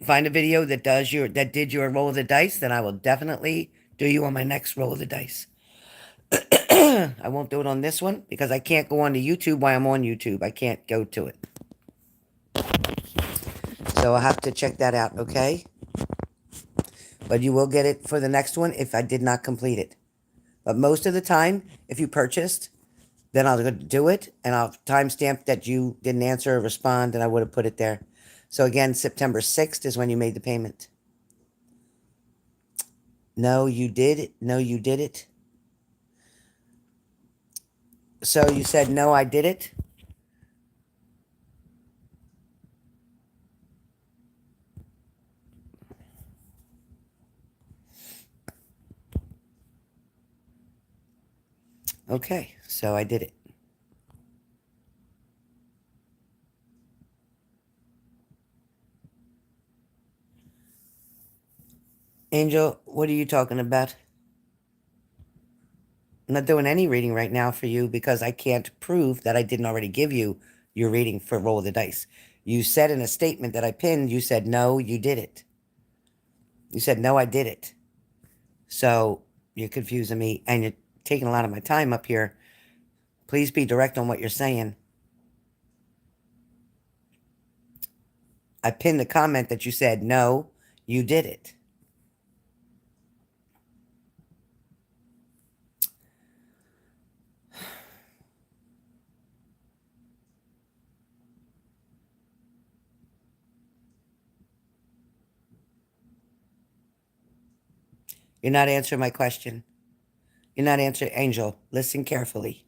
find a video that did your roll of the dice, then I will definitely do you on my next roll of the dice. I won't do it on this one because I can't go on to YouTube while I'm on YouTube. I can't go to it. So I'll have to check that out, okay? But you will get it for the next one if I did not complete it. But most of the time, if you purchased, then I'll do it, and I'll timestamp that you didn't answer or respond, and I would have put it there. So again, September 6th is when you made the payment. No, you did it. No, you did it. So you said, no, I did it? Okay, so I did it. Angel, what are you talking about? I'm not doing any reading right now for you because I can't prove that I didn't already give you your reading for Roll of the Dice. You said in a statement that I pinned, you said, no, you did it. You said, no, I did it. So you're confusing me and you're taking a lot of my time up here. Please be direct on what you're saying. I pinned the comment that you said, no, you did it. You're not answering my question. You're not answering, Angel. Listen carefully.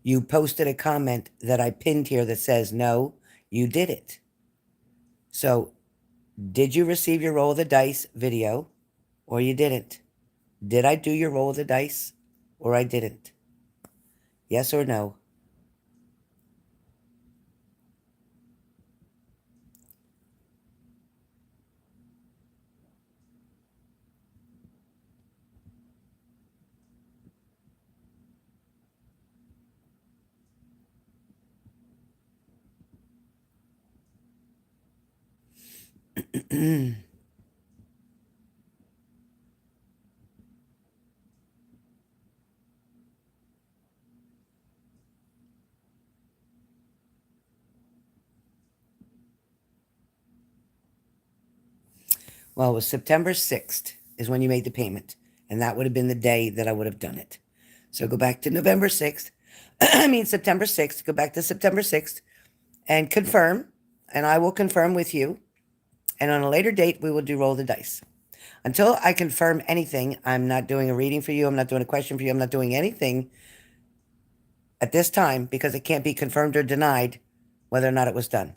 You posted a comment that I pinned here that says, no, you did it. So, did you receive your roll of the dice video or you didn't? Did I do your roll of the dice or I didn't? Yes or no? Well, it was September 6th is when you made the payment. And that would have been the day that I would have done it. So go back to November 6th. I mean, September 6th. Go back to September 6th and confirm. And I will confirm with you. And on a later date, we will do roll the dice. Until I confirm anything, I'm not doing a reading for you. I'm not doing a question for you. I'm not doing anything at this time because it can't be confirmed or denied whether or not it was done.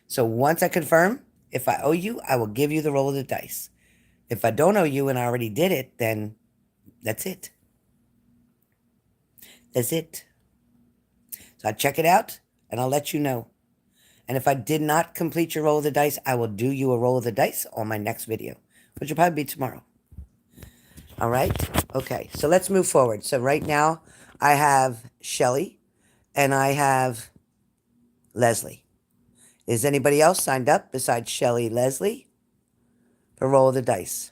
So once I confirm, if I owe you, I will give you the roll of the dice. If I don't owe you and I already did it, then that's it. That's it. So I'll check it out and I'll let you know. And if I did not complete your roll of the dice, I will do you a roll of the dice on my next video, which will probably be tomorrow. All right? Okay, so let's move forward. So right now, I have Shelly and I have Leslie. Is anybody else signed up besides Shelly, Leslie for roll of the dice?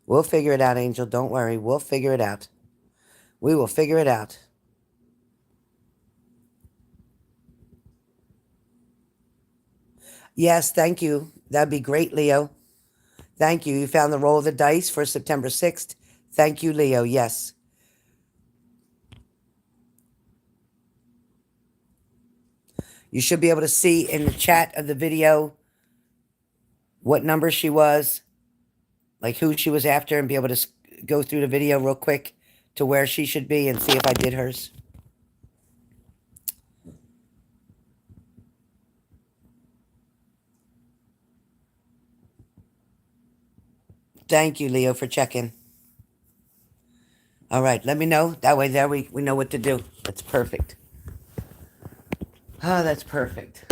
We'll figure it out, Angel. Don't worry. We'll figure it out. We will figure it out. Yes, thank you. That'd be great, Leo. Thank you. You found the roll of the dice for September 6th. Thank you, Leo. Yes. You should be able to see in the chat of the video what number she was, like who she was after, and be able to go through the video real quick to where she should be and see if I did hers. Thank you, Leo, for checking. All right, let me know. That way there we know what to do. That's perfect. Oh, that's perfect.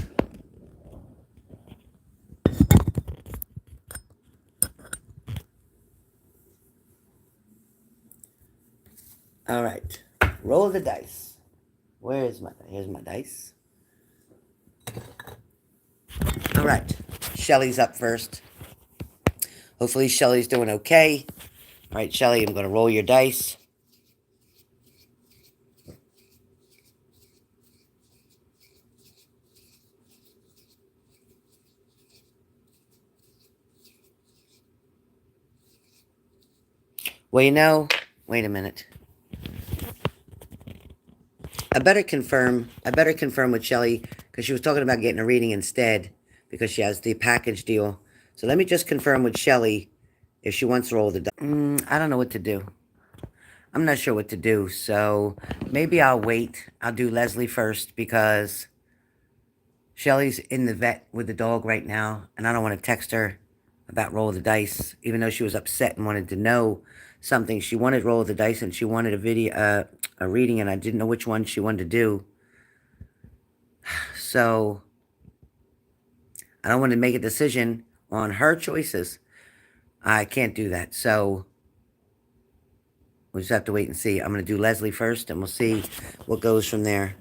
All right. Roll the dice. Where is my... Here's my dice. All right. Shelly's up first. Hopefully Shelly's doing okay. All right, Shelly, I'm going to roll your dice. Well, you know, wait a minute. I better confirm with Shelly because she was talking about getting a reading instead because she has the package deal. So let me just confirm with Shelly if she wants to roll the dice. I don't know what to do. I'm not sure what to do. So maybe I'll wait. I'll do Leslie first because Shelly's in the vet with the dog right now. And I don't want to text her about roll the dice, even though she was upset and wanted to know something. She wanted roll the dice and she wanted a video, a reading, and I didn't know which one she wanted to do. So I don't want to make a decision on her choices. I can't do that. So we'll just have to wait and see. I'm going to do Leslie first and we'll see what goes from there.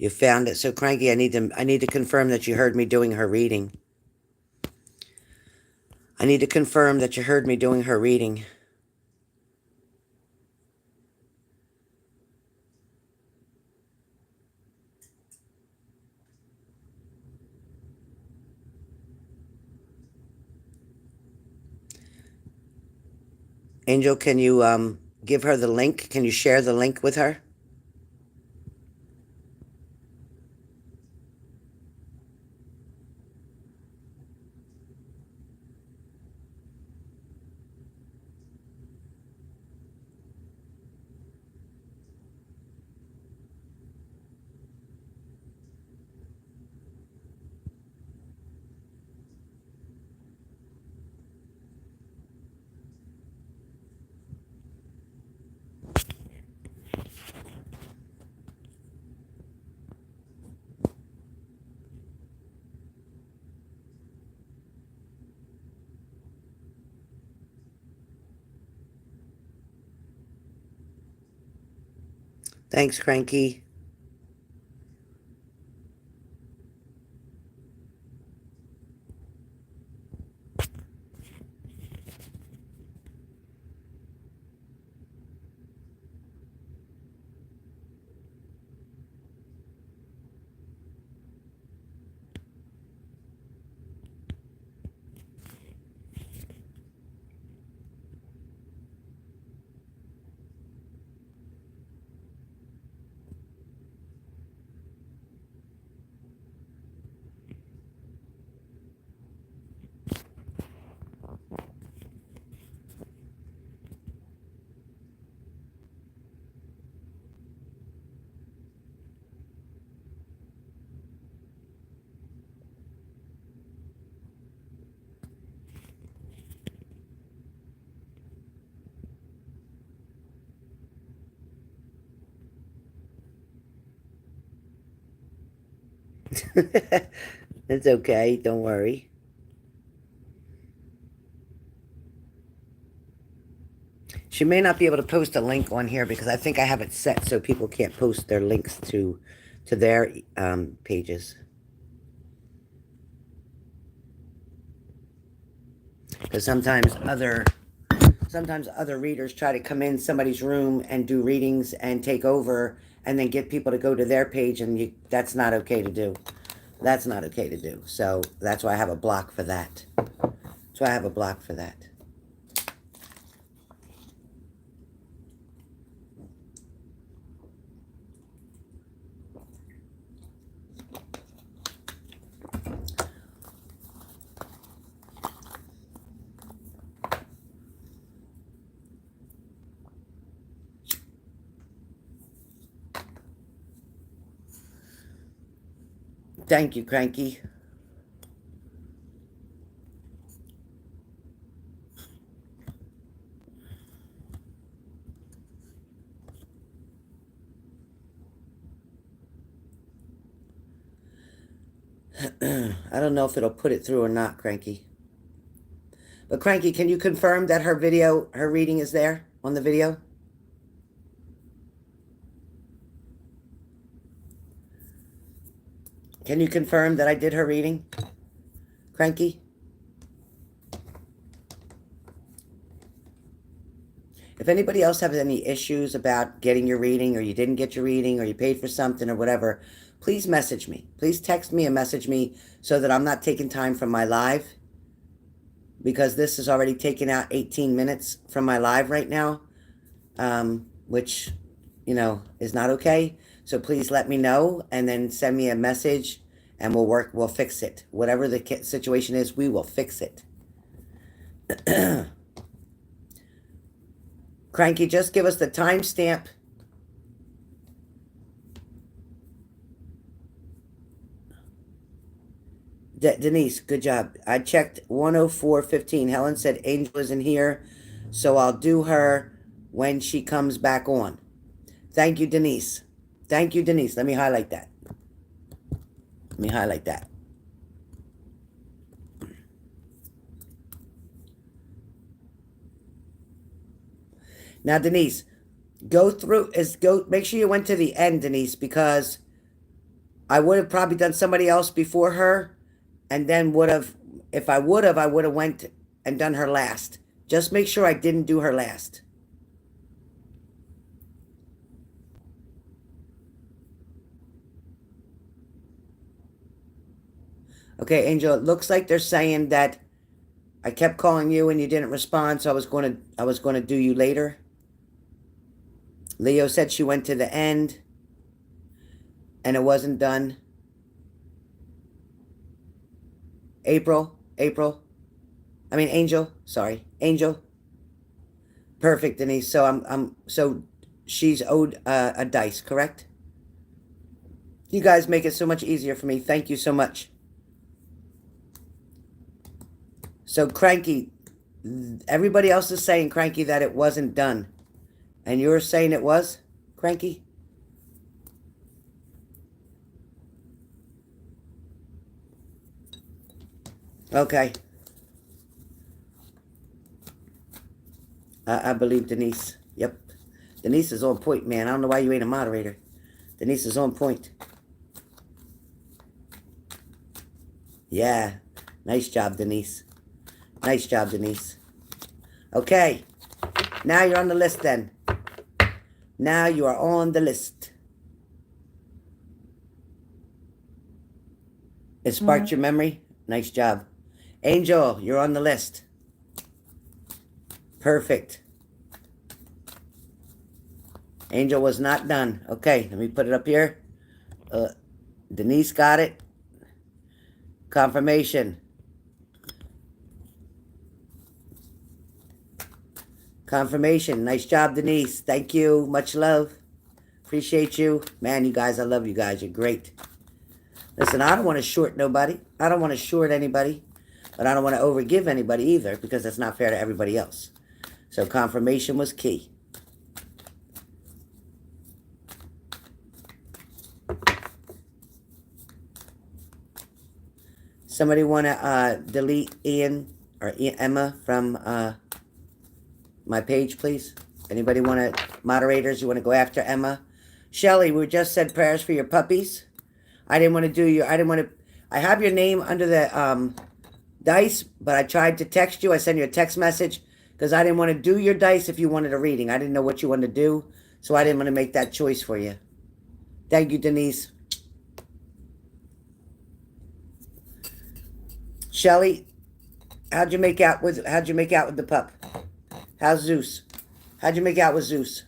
You found it. So Cranky, I need to confirm that you heard me doing her reading. I need to confirm that you heard me doing her reading. Angel, can you give her the link? Can you share the link with her? Thanks, Cranky. It's okay. Don't worry. She may not be able to post a link on here because I think I have it set so people can't post their links to their pages. Because sometimes other readers try to come in somebody's room and do readings and take over and then get people to go to their page, and that's not okay to do. That's not okay to do. So that's why I have a block for that. That's why I have a block for that. Thank you, Cranky. I don't know if it'll put it through or not, Cranky. But Cranky, can you confirm that her reading is there on the video? Can you confirm that I did her reading? Cranky? If anybody else has any issues about getting your reading, or you didn't get your reading, or you paid for something or whatever, please message me. Please text me and message me so that I'm not taking time from my live, because this is already taking out 18 minutes from my live right now, which, is not okay. So please let me know and then send me a message and we'll fix it. Whatever the situation is, we will fix it. Cranky, just give us the timestamp. Denise, good job. I checked 104:15. Helen said Angel isn't here, so I'll do her when she comes back on. Thank you, Denise. Thank you, Denise. Let me highlight that. Let me highlight that. Now, Denise, make sure you went to the end, Denise, because I would have probably done somebody else before her, and then if I would have went and done her last. Just make sure I didn't do her last. Okay, Angel, it looks like they're saying that I kept calling you and you didn't respond, so I was going to do you later. Leo said she went to the end and it wasn't done. Angel, sorry. Angel. Perfect, Denise. So she's owed a dice, correct? You guys make it so much easier for me. Thank you so much. So Cranky, everybody else is saying, Cranky, that it wasn't done. And you're saying it was, Cranky? Okay. I believe Denise. Yep. Denise is on point, man. I don't know why you ain't a moderator. Denise is on point. Yeah. Nice job, Denise. Nice job, Denise. Okay. Now you're on the list then. Now you are on the list. It sparked your memory? Nice job. Angel, you're on the list. Perfect. Angel was not done. Okay, let me put it up here. Denise got it. Confirmation. Confirmation. Nice job, Denise. Thank you. Much love. Appreciate you. Man, you guys, I love you guys. You're great. Listen, I don't want to short nobody. I don't want to short anybody. But I don't want to overgive anybody either, because that's not fair to everybody else. So confirmation was key. Somebody want to delete Ian or Emma from my page, please? Anybody want to, moderators, you want to go after Emma? Shelly, we just said prayers for your puppies. I didn't want to do your, I have your name under the dice, but I tried to text you. I sent you a text message because I didn't want to do your dice if you wanted a reading. I didn't know what you wanted to do, so I didn't want to make that choice for you. Thank you, Denise. Shelly, how'd you make out with the pup? How's Zeus? How'd you make out with Zeus?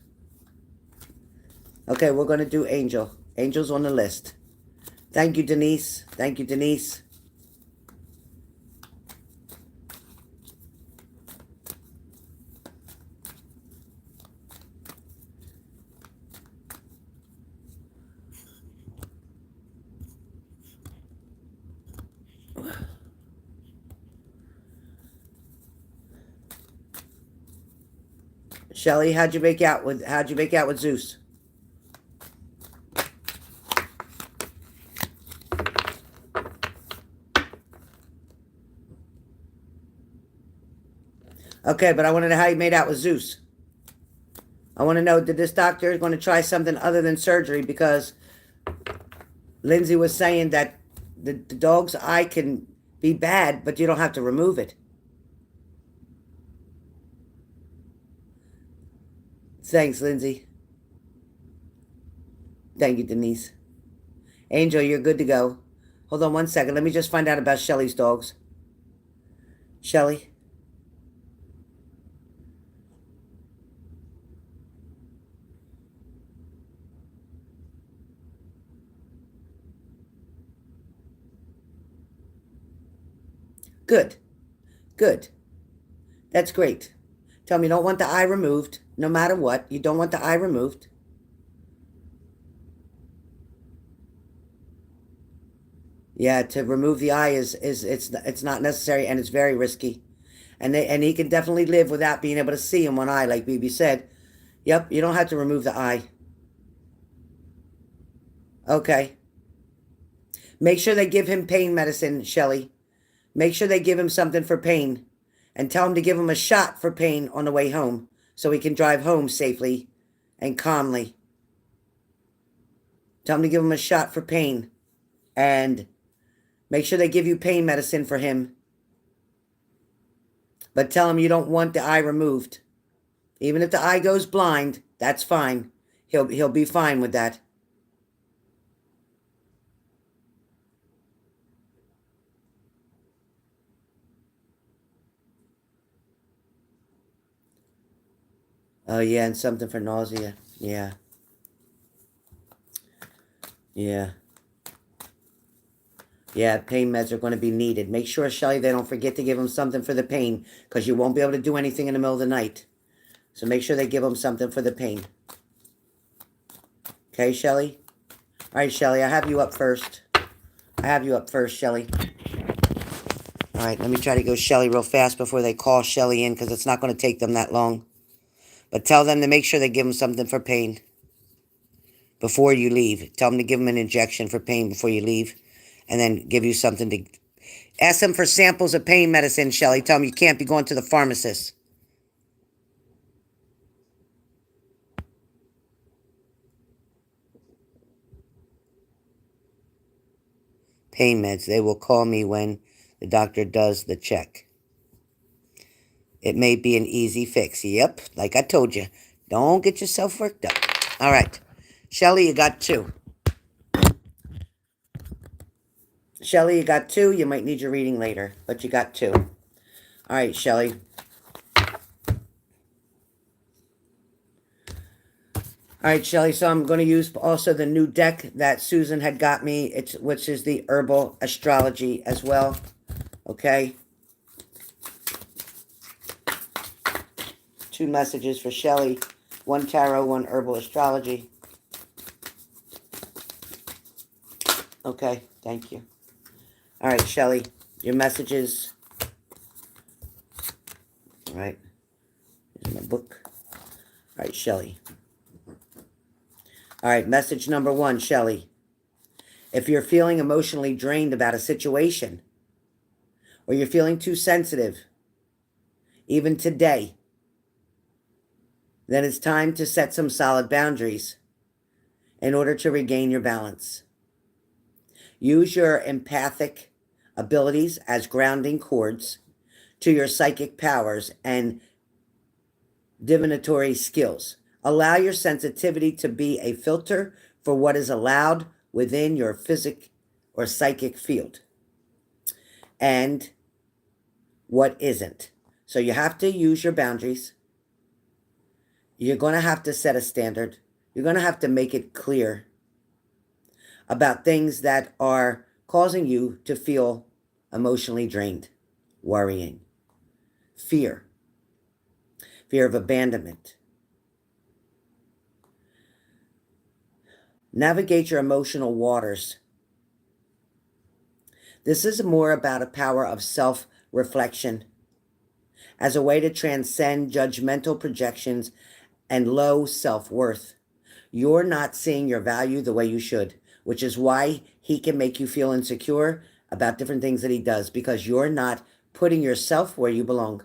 Okay, we're going to do Angel. Angel's on the list. Thank you, Denise. Thank you, Denise. Shelly, how'd you make out with Zeus? Okay, but I want to know how you made out with Zeus. I want to know, did this doctor going to try something other than surgery? Because Lindsay was saying that the dog's eye can be bad, but you don't have to remove it. Thanks, Lindsay. Thank you, Denise. Angel, you're good to go. Hold on one second. Let me just find out about Shelly's dogs. Shelly. Good. Good. That's great. Tell me you don't want the eye removed, no matter what. You don't want the eye removed. Yeah, to remove the eye it's not necessary, and it's very risky. And he can definitely live without being able to see in one eye, like BB said. Yep, you don't have to remove the eye. Okay. Make sure they give him pain medicine, Shelly. Make sure they give him something for pain. And tell him to give him a shot for pain on the way home, so he can drive home safely and calmly. Tell him to give him a shot for pain. And make sure they give you pain medicine for him. But tell him you don't want the eye removed. Even if the eye goes blind, that's fine. He'll be fine with that. Oh, yeah, and something for nausea. Yeah. Yeah. Yeah, pain meds are going to be needed. Make sure, Shelly, they don't forget to give him something for the pain, because you won't be able to do anything in the middle of the night. So make sure they give him something for the pain. Okay, Shelly? All right, Shelly, I have you up first. Shelly. All right, let me try to go Shelly real fast before they call Shelly in, because it's not going to take them that long. But tell them to make sure they give him something for pain before you leave. Tell them to give him an injection for pain before you leave, and then give you something to... Ask them for samples of pain medicine, Shelly. Tell them you can't be going to the pharmacist. pain meds. They will call me when the doctor does the check. It may be an easy fix. Yep, like I told you. Don't get yourself worked up. All right. Shelly, you got 2. Shelly, you got 2. You might need your reading later, but you got 2. All right, Shelly. All right, Shelly, so I'm going to use also the new deck that Susan had got me, which is the Herbal Astrology as well, okay? 2 messages for Shelly, 1 tarot, 1 Herbal Astrology. Okay, thank you. All right, Shelly, your messages. All right, here's my book. All right, Shelly. All right, message number 1, Shelly. If you're feeling emotionally drained about a situation, or you're feeling too sensitive, even today, then it's time to set some solid boundaries in order to regain your balance. Use your empathic abilities as grounding cords to your psychic powers and divinatory skills. Allow your sensitivity to be a filter for what is allowed within your physic or psychic field and what isn't. So you have to use your boundaries. You're going to have to set a standard. You're going to have to make it clear about things that are causing you to feel emotionally drained, worrying, fear of abandonment. Navigate your emotional waters. This is more about a power of self-reflection as a way to transcend judgmental projections and low self-worth. You're not seeing your value the way you should, which is why he can make you feel insecure about different things that he does, because you're not putting yourself where you belong.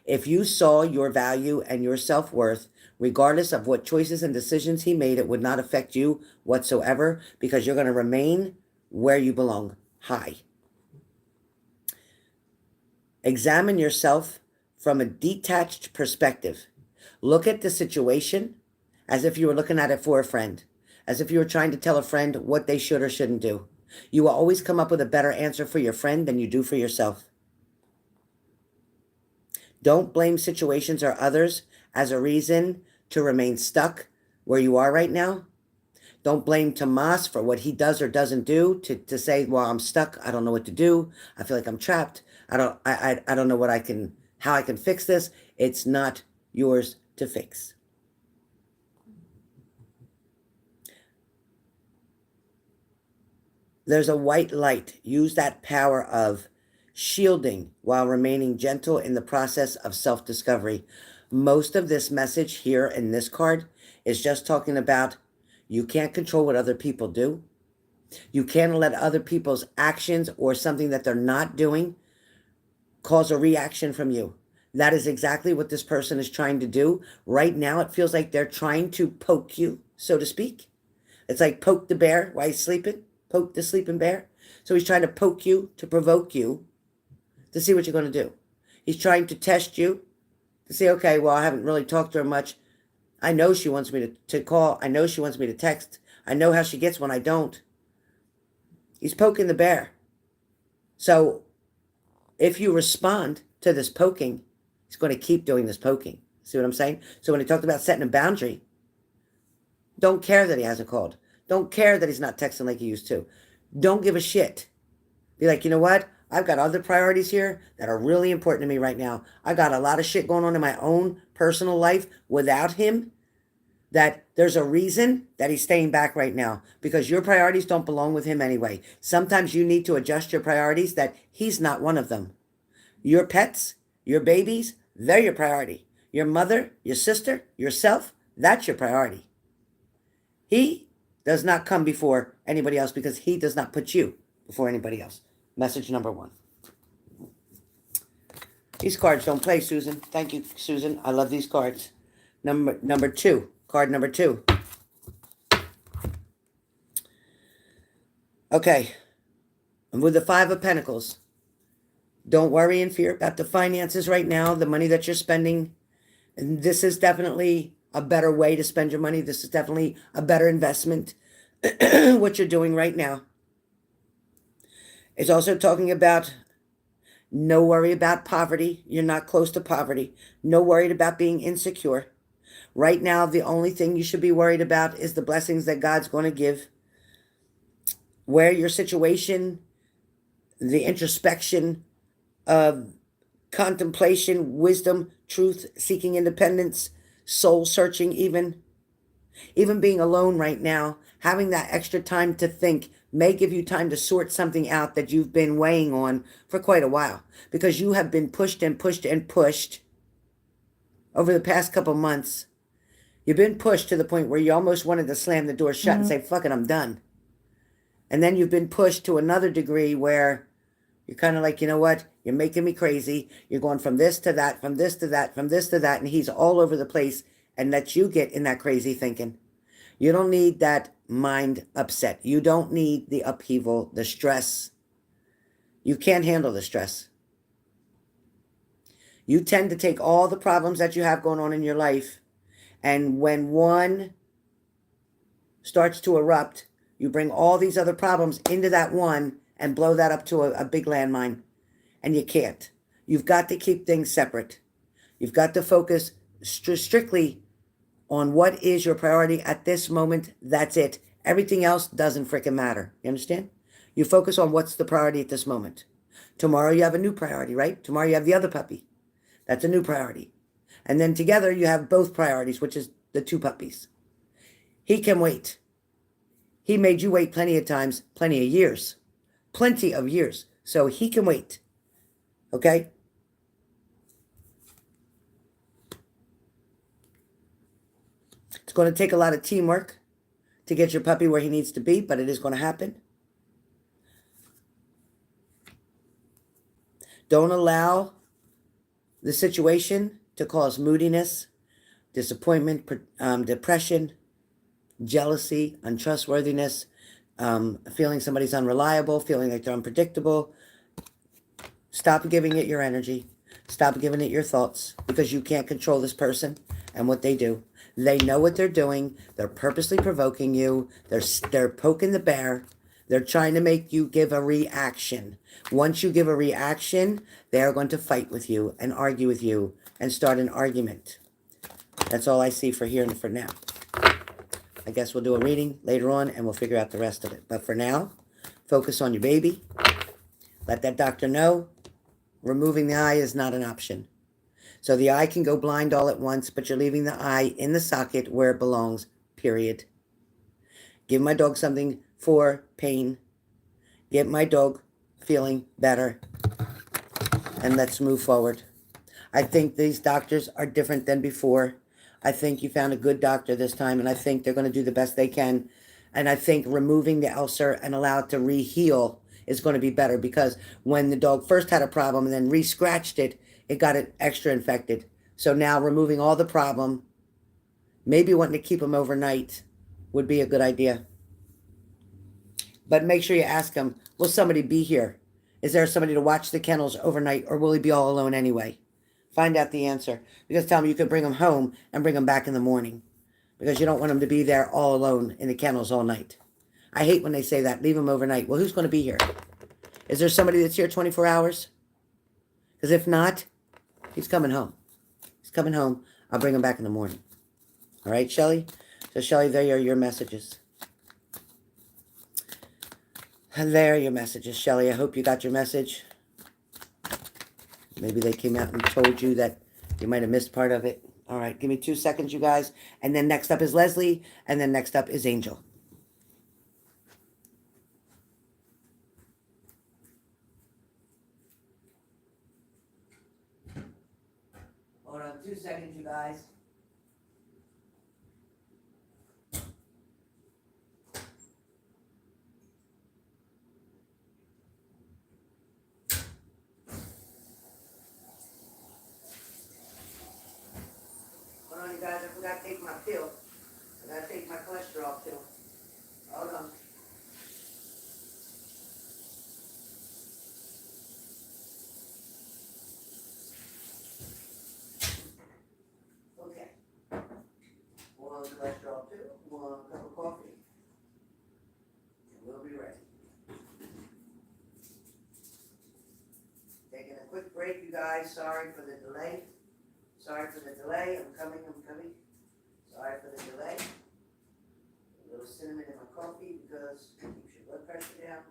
If you saw your value and your self-worth, regardless of what choices and decisions he made, it would not affect you whatsoever, because you're going to remain where you belong, high. Examine yourself from a detached perspective. Look at the situation as if you were looking at it for a friend, as if you were trying to tell a friend what they should or shouldn't do. You will always come up with a better answer for your friend than you do for yourself. Don't blame situations or others as a reason to remain stuck where you are right now. Don't blame Tomas for what he does or doesn't do to say, well, I'm stuck. I don't know what to do. I feel like I'm trapped. I don't know how I can fix this. It's not yours to fix. There's a white light. Use that power of shielding while remaining gentle in the process of self-discovery. Most of this message here in this card is just talking about you can't control what other people do. You can't let other people's actions or something that they're not doing cause a reaction from you. That is exactly what this person is trying to do. Right now, it feels like they're trying to poke you, so to speak. It's like poke the bear while he's sleeping. Poke the sleeping bear. So he's trying to poke you, to provoke you, to see what you're going to do. He's trying to test you, to say, okay, well, I haven't really talked to her much. I know she wants me to call. I know she wants me to text. I know how she gets when I don't. He's poking the bear. So if you respond to this poking, he's going to keep doing this poking. See what I'm saying? So when he talked about setting a boundary, don't care that he hasn't called. Don't care that he's not texting like he used to. Don't give a shit. Be like, you know what? I've got other priorities here that are really important to me right now. I got a lot of shit going on in my own personal life without him, that there's a reason that he's staying back right now, because your priorities don't belong with him anyway. Sometimes you need to adjust your priorities, that he's not one of them. Your pets, your babies, they're your priority. Your mother, your sister, yourself, that's your priority. He does not come before anybody else, because he does not put you before anybody else. Message number 1. These cards don't play, Susan. Thank you, Susan. I love these cards. Number 2. Card number 2. Okay. And with the Five of Pentacles, don't worry and fear about the finances right now, the money that you're spending. And this is definitely a better way to spend your money. This is definitely a better investment, what you're doing right now. It's also talking about no worry about poverty. You're not close to poverty. No worried about being insecure. Right now, the only thing you should be worried about is the blessings that God's going to give. Where your situation, the introspection of contemplation, wisdom, truth, seeking independence, soul searching, even being alone right now, having that extra time to think may give you time to sort something out that you've been weighing on for quite a while, because you have been pushed and pushed and pushed over the past couple months. You've been pushed to the point where you almost wanted to slam the door shut and say, fuck it, I'm done. And then you've been pushed to another degree where you're kind of like, you know what? You're making me crazy. You're going from this to that, from this to that, from this to that. And he's all over the place and lets you get in that crazy thinking. You don't need that mind upset. You don't need the upheaval, the stress. You can't handle the stress. You tend to take all the problems that you have going on in your life, and when one starts to erupt, you bring all these other problems into that one and blow that up to a big landmine. And you can't. You've got to keep things separate. You've got to focus strictly on what is your priority at this moment. That's it. Everything else doesn't freaking matter. You understand? You focus on what's the priority at this moment. Tomorrow you have a new priority, right? Tomorrow you have the other puppy. That's a new priority. And then together you have both priorities, which is the two puppies. He can wait. He made you wait plenty of times, plenty of years. Plenty of years. So he can wait. Okay? It's going to take a lot of teamwork to get your puppy where he needs to be, but it is going to happen. Don't allow the situation to cause moodiness, disappointment, depression, jealousy, untrustworthiness, feeling somebody's unreliable, feeling like they're unpredictable. Stop giving it your energy. Stop giving it your thoughts, because you can't control this person and what they do. They know what they're doing. They're purposely provoking you. They're poking the bear. They're trying to make you give a reaction. Once you give a reaction, they are going to fight with you and argue with you and start an argument. That's all I see for here and for now. I guess we'll do a reading later on and we'll figure out the rest of it. But for now, focus on your baby. Let that doctor know removing the eye is not an option. So the eye can go blind all at once, but you're leaving the eye in the socket where it belongs, period. Give my dog something for pain. Get my dog feeling better. And let's move forward. I think these doctors are different than before. I think you found a good doctor this time, and I think they're going to do the best they can. And I think removing the ulcer and allow it to re-heal is going to be better, because when the dog first had a problem and then re-scratched it, it got it extra infected. So now removing all the problem, maybe wanting to keep him overnight would be a good idea. But make sure you ask him, will somebody be here? Is there somebody to watch the kennels overnight, or will he be all alone anyway? Find out the answer. Because tell him you can bring him home and bring him back in the morning. Because you don't want him to be there all alone in the kennels all night. I hate when they say that. Leave him overnight. Well, who's going to be here? Is there somebody that's here 24 hours? Because if not, he's coming home. He's coming home. I'll bring him back in the morning. All right, Shelly? So, Shelly, there are your messages. And there are your messages, Shelly. I hope you got your message. Maybe they came out and told you that you might have missed part of it. All right, give me 2 seconds, you guys. And then next up is Leslie. And then next up is Angel. Hold on 2 seconds, you guys. Hold on, you guys. I forgot to take my pill. I gotta take my cholesterol pill. Hold on. break, you guys. Sorry for the delay. Sorry for the delay. I'm coming. Sorry for the delay. A little cinnamon in my coffee because it keeps your blood pressure down.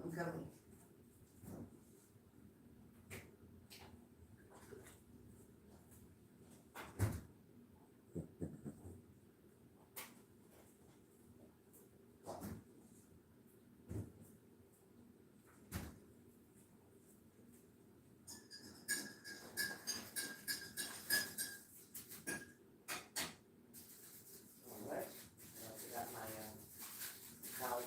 I'm coming. All right. I forgot my collagen.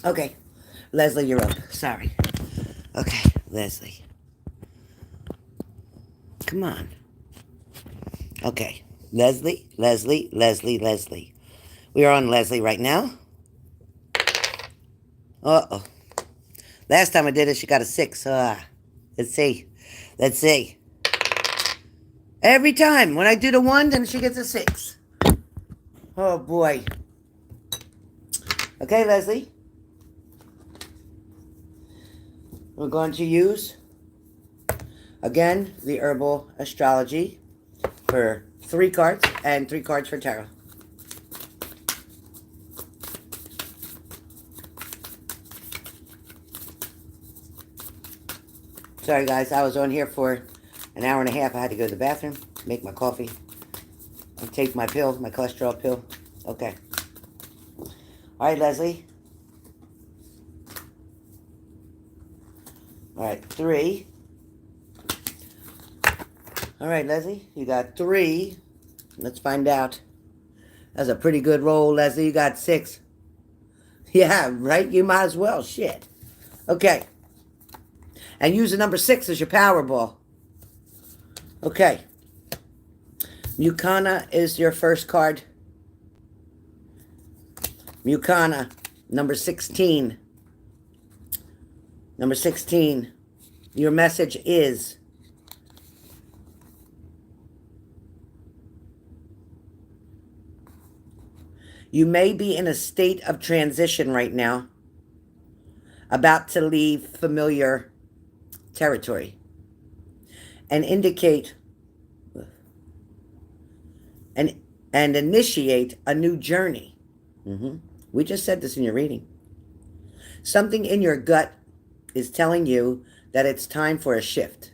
Okay, Leslie, you're up. Sorry. Okay, Leslie. Come on. Okay, Leslie. We are on Leslie right now. Uh-oh. Last time I did it, she got a 6. Let's see. Every time. When I do the 1, then she gets a 6. Oh, boy. Okay, Leslie. We're going to use, again, the Herbal Astrology for 3 cards and 3 cards for Tarot. Sorry, guys. I was on here for an hour and a half. I had to go to the bathroom, make my coffee, and take my pill, my cholesterol pill. Okay. All right, Leslie. All right, 3. All right, Leslie, you got 3. Let's find out. That's a pretty good roll, Leslie. You got 6. Yeah, right? You might as well. Shit. Okay. And use the number 6 as your Powerball. Okay. Mukana is your first card. Mukana, number 16. Number 16. Your message is you may be in a state of transition right now, about to leave familiar territory, and indicate and initiate a new journey. We just said this in your reading. Something in your gut is telling you that it's time for a shift.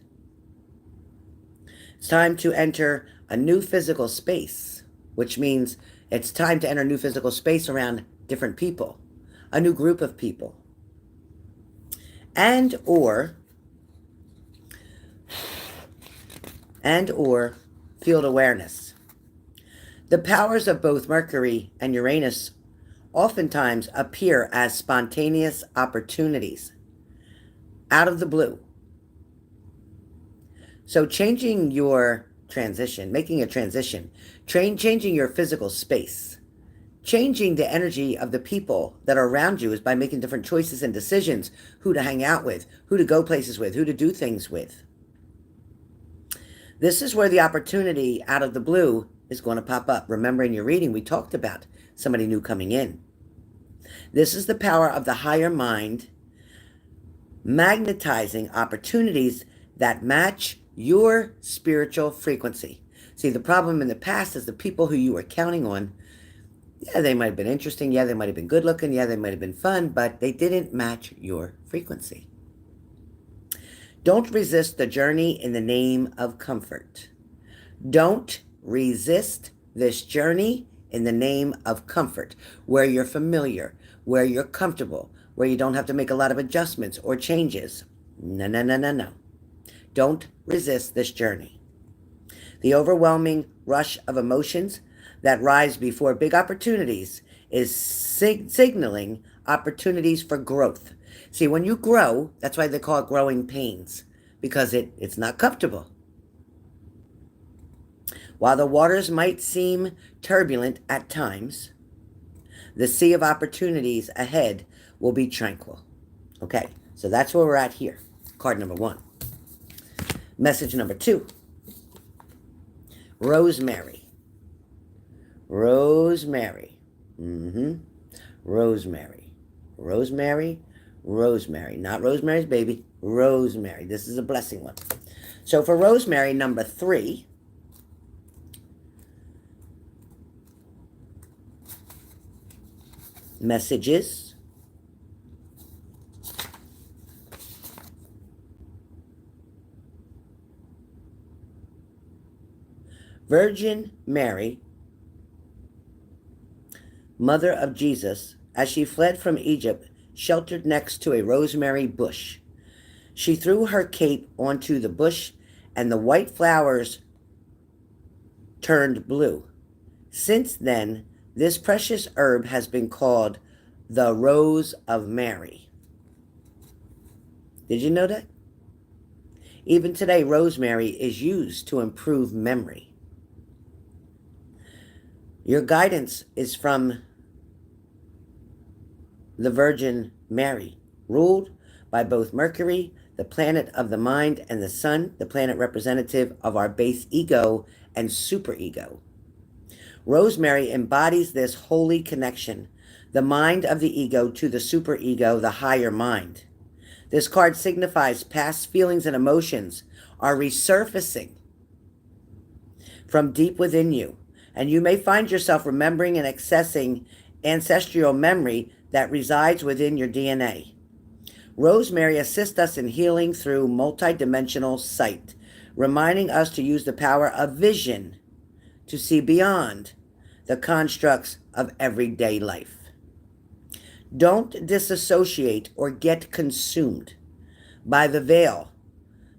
It's time to enter a new physical space, which means it's time to enter a new physical space around different people, a new group of people, and or field awareness. The powers of both Mercury and Uranus oftentimes appear as spontaneous opportunities out of the blue. So changing your transition, making a transition, changing your physical space, changing the energy of the people that are around you is by making different choices and decisions, who to hang out with, who to go places with, who to do things with. This is where the opportunity out of the blue is going to pop up. Remember in your reading, we talked about somebody new coming in. This is the power of the higher mind magnetizing opportunities that match your spiritual frequency. See, the problem in the past is the people who you were counting on, yeah, they might have been interesting, yeah, they might have been good looking, yeah, they might have been fun, but they didn't match your frequency. Don't resist the journey in the name of comfort. Don't resist this journey in the name of comfort, where you're familiar, where you're comfortable, where you don't have to make a lot of adjustments or changes. No, no, no, no, no. Don't resist this journey. The overwhelming rush of emotions that rise before big opportunities is signaling opportunities for growth. See, when you grow, that's why they call it growing pains, because it's not comfortable. While the waters might seem turbulent at times, the sea of opportunities ahead will be tranquil. Okay, so that's where we're at here. Card number 1. Message number 2. Rosemary. Rosemary. Rosemary. Rosemary. Rosemary. Not Rosemary's Baby. Rosemary. This is a blessing one. So for Rosemary, number 3. Messages. Virgin Mary, mother of Jesus, as she fled from Egypt, sheltered next to a rosemary bush. She threw her cape onto the bush, and the white flowers turned blue. Since then, this precious herb has been called the Rose of Mary. Did you know that? Even today, rosemary is used to improve memory. Your guidance is from the Virgin Mary, ruled by both Mercury, the planet of the mind, and the Sun, the planet representative of our base ego and superego. Rosemary embodies this holy connection, the mind of the ego to the superego, the higher mind. This card signifies past feelings and emotions are resurfacing from deep within you, and you may find yourself remembering and accessing ancestral memory that resides within your DNA. Rosemary assists us in healing through multidimensional sight, reminding us to use the power of vision to see beyond the constructs of everyday life. Don't disassociate or get consumed by the veil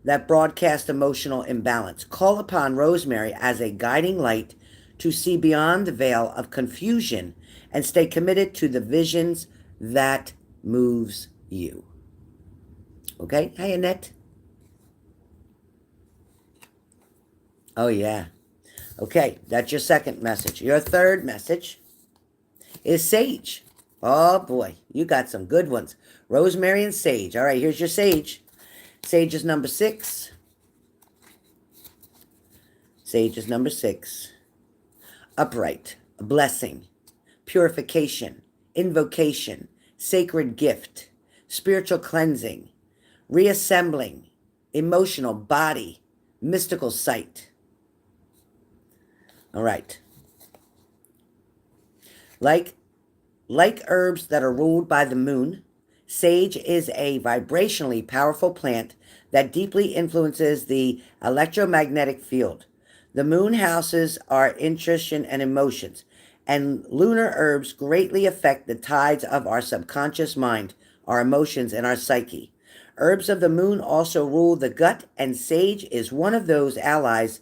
that broadcast emotional imbalance. Call upon Rosemary as a guiding light to see beyond the veil of confusion and stay committed to the visions that moves you. Okay? Hi, Annette. Oh, yeah. Okay, that's your second message. Your third message is sage. Oh, boy, you got some good ones. Rosemary and sage. All right, here's your sage. Sage is number 6. Sage is number 6. Upright, blessing, purification, invocation, sacred gift, spiritual cleansing, reassembling, emotional body, mystical sight. All right. Like herbs that are ruled by the moon, sage is a vibrationally powerful plant that deeply influences the electromagnetic field. The moon houses our intuition and emotions, and lunar herbs greatly affect the tides of our subconscious mind, our emotions, and our psyche. Herbs of the moon also rule the gut, and sage is one of those allies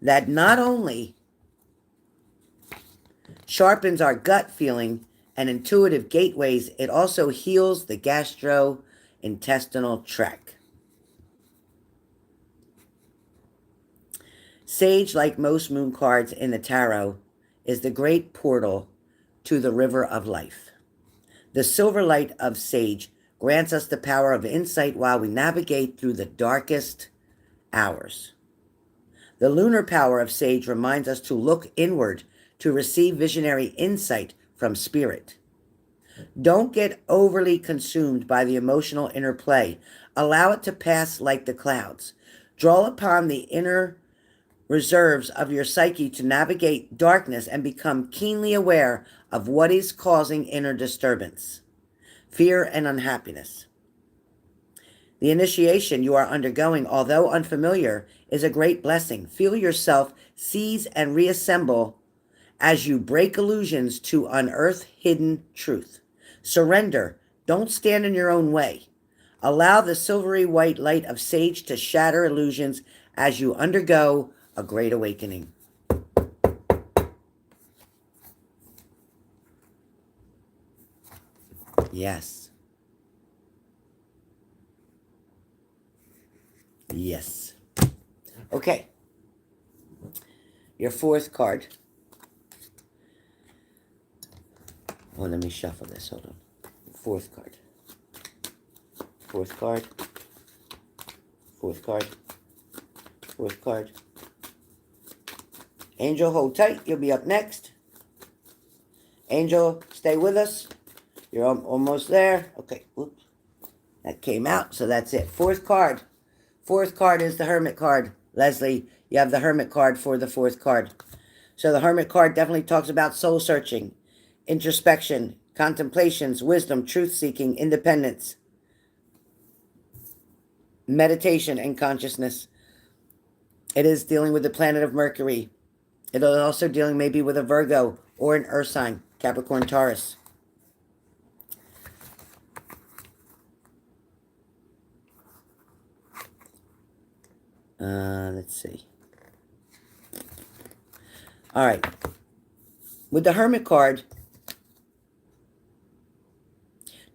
that not only sharpens our gut feeling and intuitive gateways, it also heals the gastrointestinal tract. Sage, like most moon cards in the tarot, is the great portal to the river of life. The silver light of sage grants us the power of insight while we navigate through the darkest hours. The lunar power of sage reminds us to look inward to receive visionary insight from spirit. Don't get overly consumed by the emotional interplay. Allow it to pass like the clouds. Draw upon the inner reserves of your psyche to navigate darkness and become keenly aware of what is causing inner disturbance, fear, and unhappiness. The initiation you are undergoing, although unfamiliar, is a great blessing. Feel yourself seize and reassemble as you break illusions to unearth hidden truth. Surrender. Don't stand in your own way. Allow the silvery white light of sage to shatter illusions as you undergo a great awakening. Yes. Yes. Okay. Your fourth card. Oh, let me shuffle this. Hold on. Fourth card. Fourth card. Fourth card. Fourth card. Angel, hold tight. You'll be up next. Angel, stay with us. You're almost there. Okay. Oops. That came out, so that's it. Fourth card. Fourth card is the Hermit card. Leslie, you have the Hermit card for the fourth card. So the Hermit card definitely talks about soul searching, introspection, contemplations, wisdom, truth-seeking, independence, meditation, and consciousness. It is dealing with the planet of Mercury. It is also dealing maybe with a Virgo or an Earth sign, Capricorn, Taurus. Let's see. All right. With the Hermit card,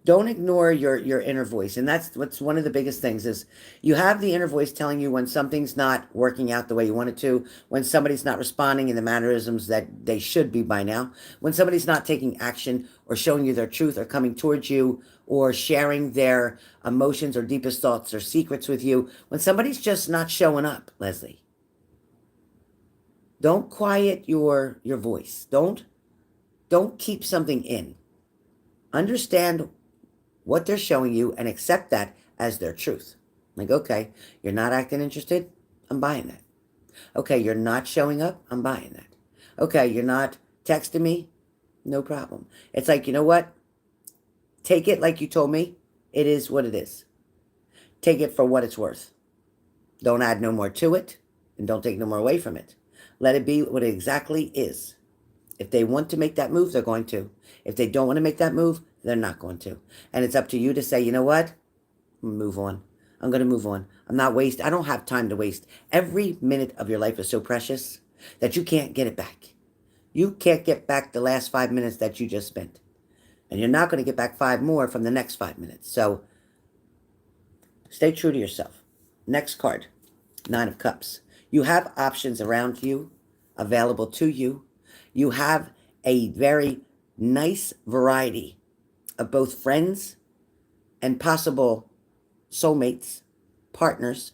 don't ignore your inner voice. And that's what's one of the biggest things is you have the inner voice telling you when something's not working out the way you want it to, when somebody's not responding in the mannerisms that they should be by now, when somebody's not taking action or showing you their truth or coming towards you or sharing their emotions or deepest thoughts or secrets with you, when somebody's just not showing up, Leslie. Don't quiet your voice. Don't keep something in. Understand what they're showing you and accept that as their truth. Like, okay, you're not acting interested? I'm buying that. Okay, you're not showing up? I'm buying that. Okay, you're not texting me? No problem. It's like, you know what? Take it like you told me. It is what it is. Take it for what it's worth. Don't add no more to it, and don't take no more away from it. Let it be what it exactly is. If they want to make that move, they're going to. If they don't want to make that move, they're not going to. And it's up to you to say, you know what? Move on. I'm going to move on. I don't have time to waste. Every minute of your life is so precious that you can't get it back. You can't get back the last 5 minutes that you just spent. And you're not going to get back 5 more from the next 5 minutes. So stay true to yourself. Next card, 9 of Cups. You have options around you, available to you. You have a very nice variety of both friends and possible soulmates, partners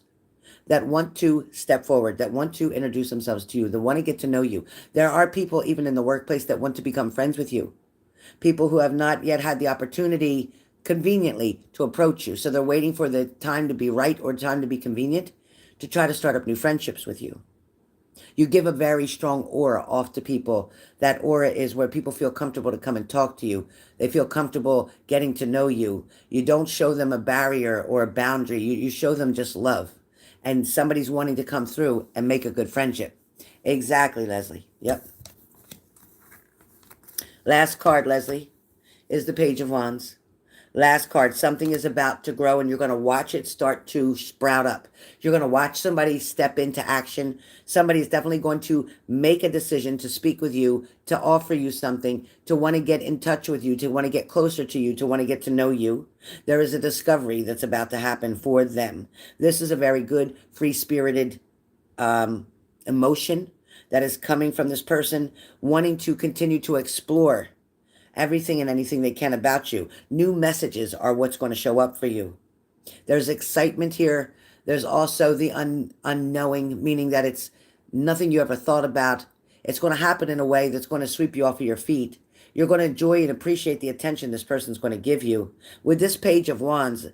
that want to step forward, that want to introduce themselves to you, that want to get to know you. There are people even in the workplace that want to become friends with you. People who have not yet had the opportunity conveniently to approach you. So they're waiting for the time to be right or time to be convenient to try to start up new friendships with you. You give a very strong aura off to people. That aura is where people feel comfortable to come and talk to you. They feel comfortable getting to know you. You don't show them a barrier or a boundary. You show them just love. And somebody's wanting to come through and make a good friendship. Exactly, Leslie. Yep. Last card, Leslie, is the Page of Wands. Last card, something is about to grow and you're going to watch it start to sprout up. You're going to watch somebody step into action. Somebody's definitely going to make a decision to speak with you, to offer you something, to want to get in touch with you, to want to get closer to you, to want to get to know you. There is a discovery that's about to happen for them. This is a very good, free-spirited emotion that is coming from this person wanting to continue to explore everything and anything they can about you. New messages are what's going to show up for you. There's excitement here. There's also the unknowing, meaning that it's nothing you ever thought about. It's going to happen in a way that's going to sweep you off of your feet. You're going to enjoy and appreciate the attention this person's going to give you. With this Page of Wands,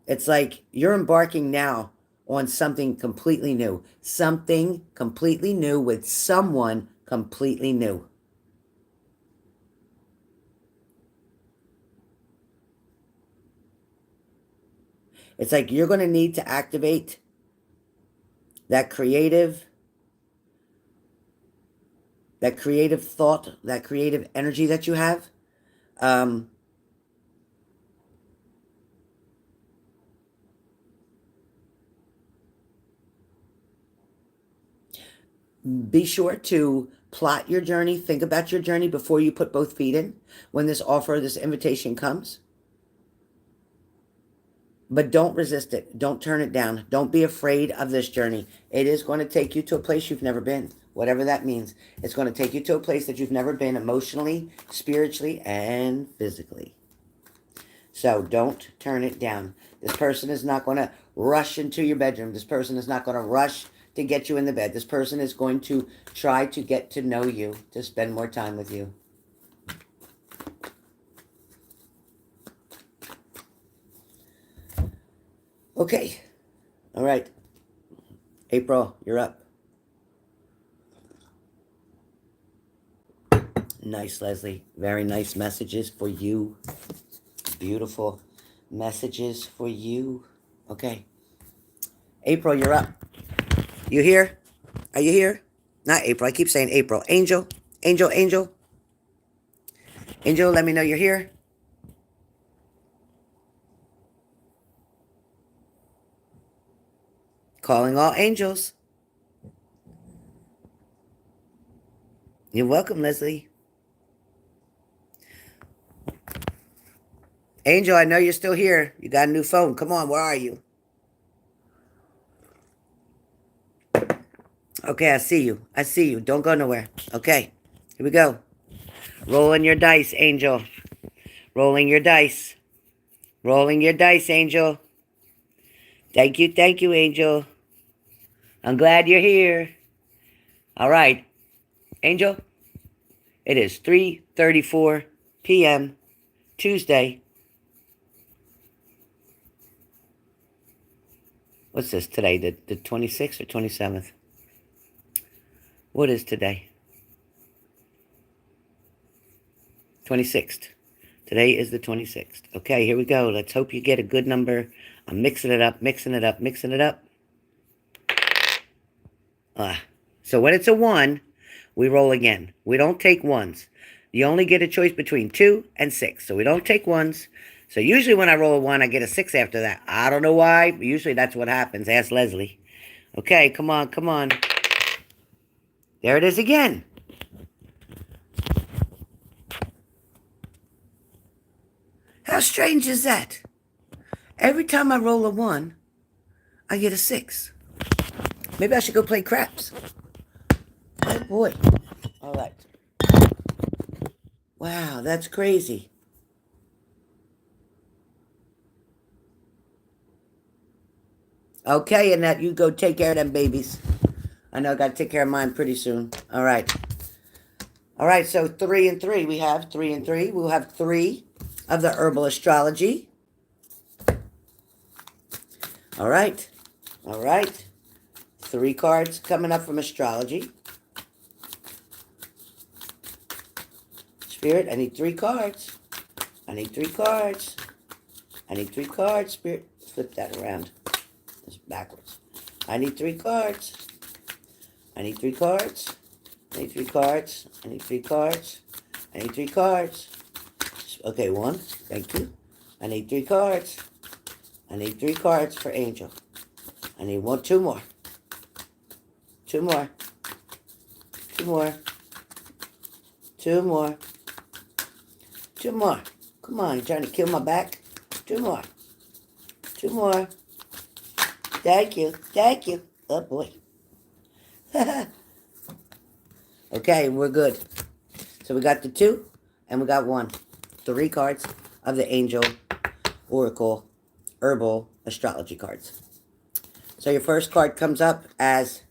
it's like you're embarking now on something completely new. Something completely new with someone completely new. It's like you're going to need to activate that creative thought, that creative energy that you have. Be sure to plot your journey. Think about your journey before you put both feet in when this offer, this invitation comes. But don't resist it. Don't turn it down. Don't be afraid of this journey. It is going to take you to a place you've never been, whatever that means. It's going to take you to a place that you've never been emotionally, spiritually, and physically. So don't turn it down. This person is not going to rush into your bedroom. This person is not going to rush to get you in the bed. This person is going to try to get to know you, to spend more time with you. Okay. All right. April, you're up. Nice, Leslie. Very nice messages for you. Beautiful messages for you. Okay. April, you're up. You here? Are you here? Not April. I keep saying April. Angel. Angel, Angel. Angel, let me know you're here. Calling all angels. You're welcome, Leslie. Angel, I know you're still here. You got a new phone. Come on, where are you? Okay, I see you. I see you. Don't go nowhere. Okay, here we go. Rolling your dice, Angel. Rolling your dice. Rolling your dice, Angel. Thank you, Angel. I'm glad you're here. All right, Angel. It is 3:34 p.m. Tuesday. What's this today? The 26th or 27th? What is today? 26th. Today is the 26th. Okay, here we go. Let's hope you get a good number. I'm mixing it up, mixing it up, mixing it up. So when it's a 1, we roll again. We don't take 1s. You only get a choice between 2 and 6. So we don't take 1s. So usually when I roll a 1, I get a 6 after that. I don't know why, but usually that's what happens. Ask Leslie. Okay, come on, come on. There it is again. How strange is that? Every time I roll a 1, I get a 6. Maybe I should go play craps. Oh boy. All right. Wow, that's crazy. Okay, Annette, you go take care of them babies. I know I got to take care of mine pretty soon. All right. All right, so 3 and 3. We have 3 and 3. We'll have 3 of the herbal astrology. All right. All right. 3 cards coming up from astrology. Spirit, I need 3 cards. I need 3 cards. I need 3 cards. Spirit, flip that around. It's backwards. I need 3 cards. I need 3 cards. I need 3 cards. I need 3 cards. I need 3 cards. Okay, 1. Thank you. I need 3 cards. I need 3 cards for Angel. I need 2 more. 2 more. 2 more. 2 more. 2 more. Come on, you're trying to kill my back? 2 more. 2 more. Thank you. Thank you. Oh, boy. Okay, we're good. So we got the 2, and we got 1. 3 cards of the Angel Oracle Herbal Astrology cards. So your first card comes up as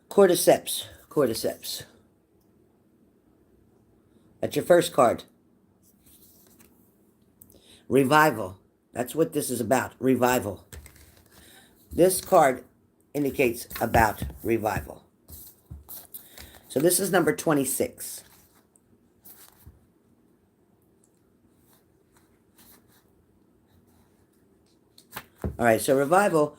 Cordyceps. Cordyceps. That's your first card. Revival. That's what this is about. Revival. This card indicates about revival. So this is number 26. All right, so revival.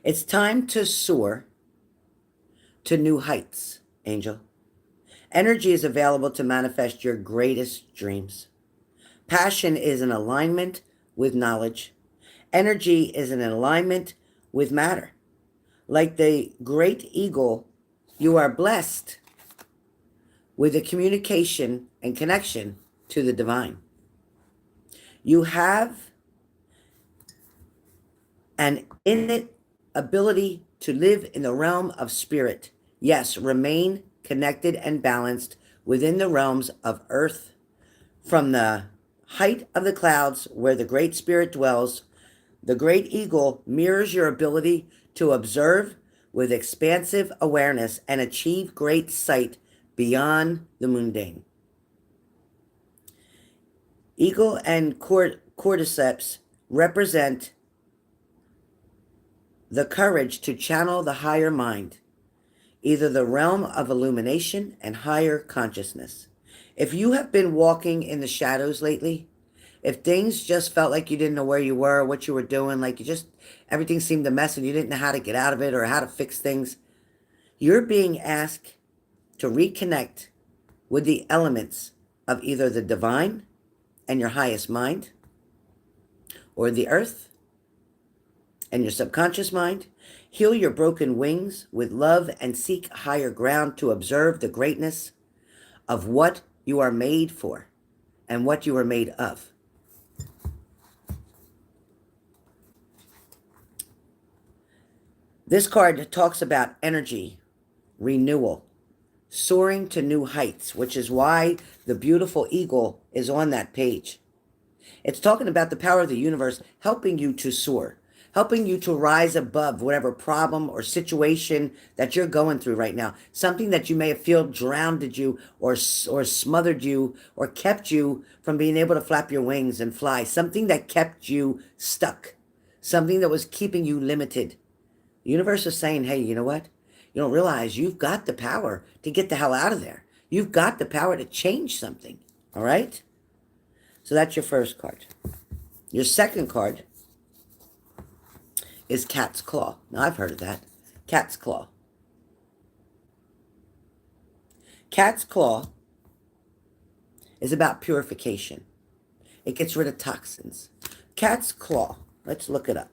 It's time to soar to new heights, Angel. Energy is available to manifest your greatest dreams. Passion is in alignment with knowledge. Energy is in alignment with matter. Like the great eagle, you are blessed with a communication and connection to the divine. You have an innate ability to live in the realm of spirit. Yes, remain connected and balanced within the realms of earth. From the height of the clouds where the great spirit dwells, the great eagle mirrors your ability to observe with expansive awareness and achieve great sight beyond the mundane. Eagle and cordyceps represent the courage to channel the higher mind, either the realm of illumination and higher consciousness. If you have been walking in the shadows lately, if things just felt like you didn't know where you were, what you were doing, like everything seemed a mess and you didn't know how to get out of it or how to fix things, you're being asked to reconnect with the elements of either the divine and your highest mind, or the earth and your subconscious mind. Heal your broken wings with love and seek higher ground to observe the greatness of what you are made for and what you are made of. This card talks about energy, renewal, soaring to new heights, which is why the beautiful eagle is on that page. It's talking about the power of the universe helping you to soar, helping you to rise above whatever problem or situation that you're going through right now. Something that you may have felt drowned you or smothered you or kept you from being able to flap your wings and fly. Something that kept you stuck. Something that was keeping you limited. The universe is saying, hey, you know what? You don't realize you've got the power to get the hell out of there. You've got the power to change something. All right? So that's your first card. Your second card is cat's claw. Now, I've heard of that. Cat's claw. Cat's claw is about purification. It gets rid of toxins. Cat's claw, let's look it up.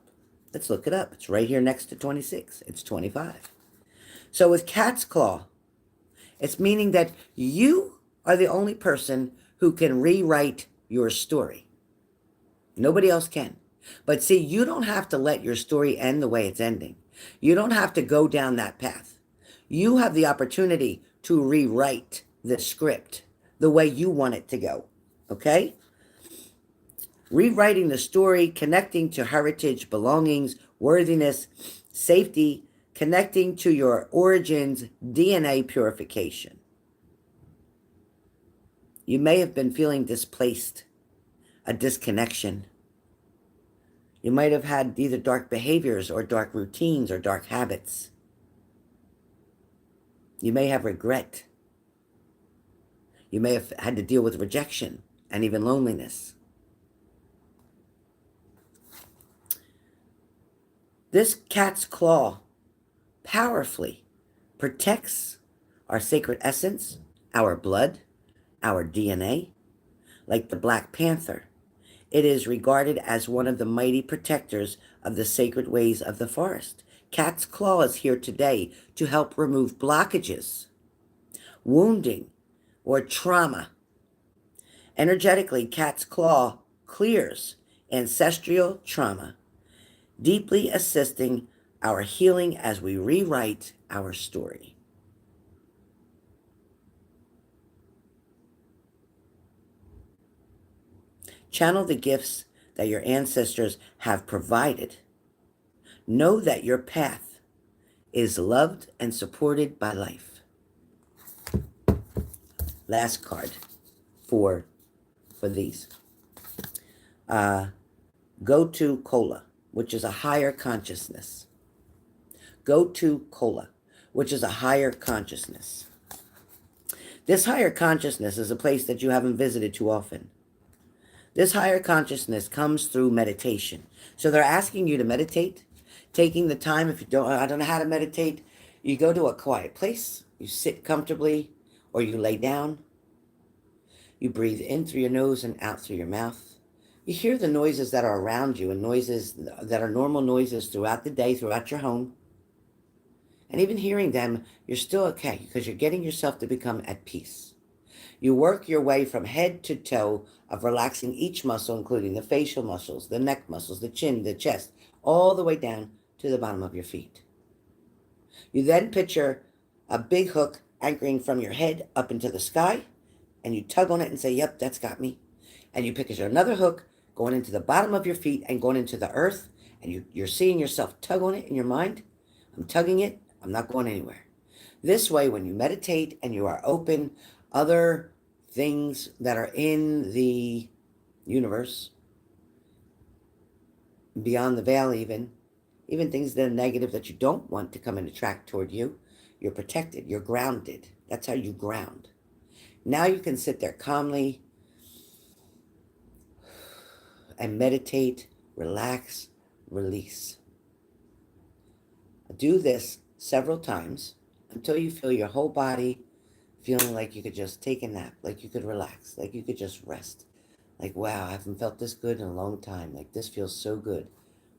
Let's look it up. It's right here next to 26. It's 25. So with cat's claw, it's meaning that you are the only person who can rewrite your story. Nobody else can. But see, you don't have to let your story end the way it's ending. You don't have to go down that path. You have the opportunity to rewrite the script the way you want it to go. Okay? Rewriting the story, connecting to heritage, belongings, worthiness, safety, connecting to your origins, DNA purification. You may have been feeling displaced, a disconnection. You might have had either dark behaviors or dark routines or dark habits. You may have regret. You may have had to deal with rejection and even loneliness. This cat's claw powerfully protects our sacred essence, our blood, our DNA. Like the Black Panther, it is regarded as one of the mighty protectors of the sacred ways of the forest. Cat's claw is here today to help remove blockages, wounding, or trauma. Energetically, cat's claw clears ancestral trauma, deeply assisting our healing as we rewrite our story. Channel the gifts that your ancestors have provided. Know that your path is loved and supported by life. Last card for these. Gotu Kola, which is a higher consciousness. Gotu Kola, which is a higher consciousness. This higher consciousness is a place that you haven't visited too often. This higher consciousness comes through meditation. So they're asking you to meditate, taking the time. If you I don't know how to meditate, you go to a quiet place, you sit comfortably, or you lay down. You breathe in through your nose and out through your mouth. You hear the noises that are around you and noises that are normal noises throughout the day, throughout your home. And even hearing them, you're still okay because you're getting yourself to become at peace. You work your way from head to toe of relaxing each muscle, including the facial muscles, the neck muscles, the chin, the chest, all the way down to the bottom of your feet. You then picture a big hook anchoring from your head up into the sky, and you tug on it and say, yep, that's got me. And you picture another hook going into the bottom of your feet and going into the earth, and you're seeing yourself tug on it in your mind. I'm tugging it. I'm not going anywhere. This way, when you meditate and you are open, other things that are in the universe, beyond the veil even things that are negative that you don't want to come and attract toward you, you're protected, you're grounded. That's how you ground. Now you can sit there calmly and meditate, relax, release. Do this several times until you feel your whole body feeling like you could just take a nap, like you could relax, like you could just rest. Like, wow, I haven't felt this good in a long time. Like, this feels so good.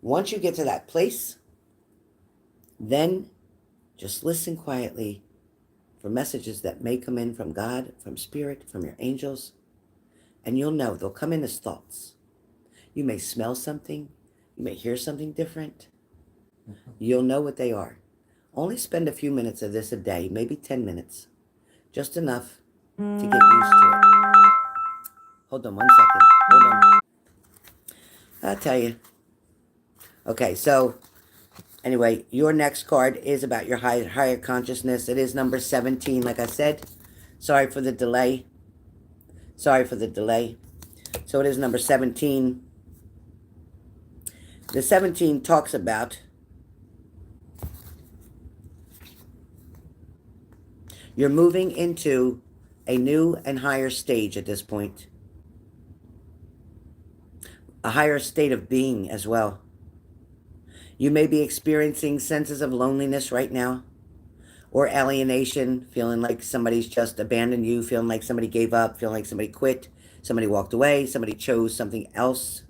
Once you get to that place, then just listen quietly for messages that may come in from God, from Spirit, from your angels, and you'll know they'll come in as thoughts. You may smell something. You may hear something different. You'll know what they are. Only spend a few minutes of this a day, maybe 10 minutes. Just enough to get used to it. Hold on 1 second. Hold on. I'll tell you. Okay, so anyway, your next card is about your higher consciousness. It is number 17, like I said. Sorry for the delay. So it is number 17. The 17 talks about you're moving into a new and higher stage at this point. A higher state of being as well. You may be experiencing senses of loneliness right now, or alienation, feeling like somebody's just abandoned you, feeling like somebody gave up, feeling like somebody quit, somebody walked away, somebody chose something else.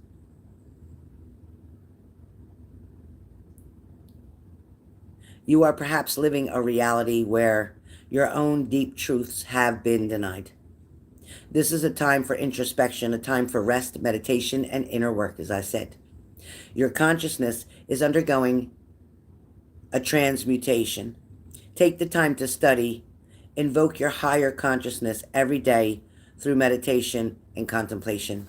You are perhaps living a reality where your own deep truths have been denied. This is a time for introspection, a time for rest, meditation, and inner work, as I said. Your consciousness is undergoing a transmutation. Take the time to study, invoke your higher consciousness every day through meditation and contemplation.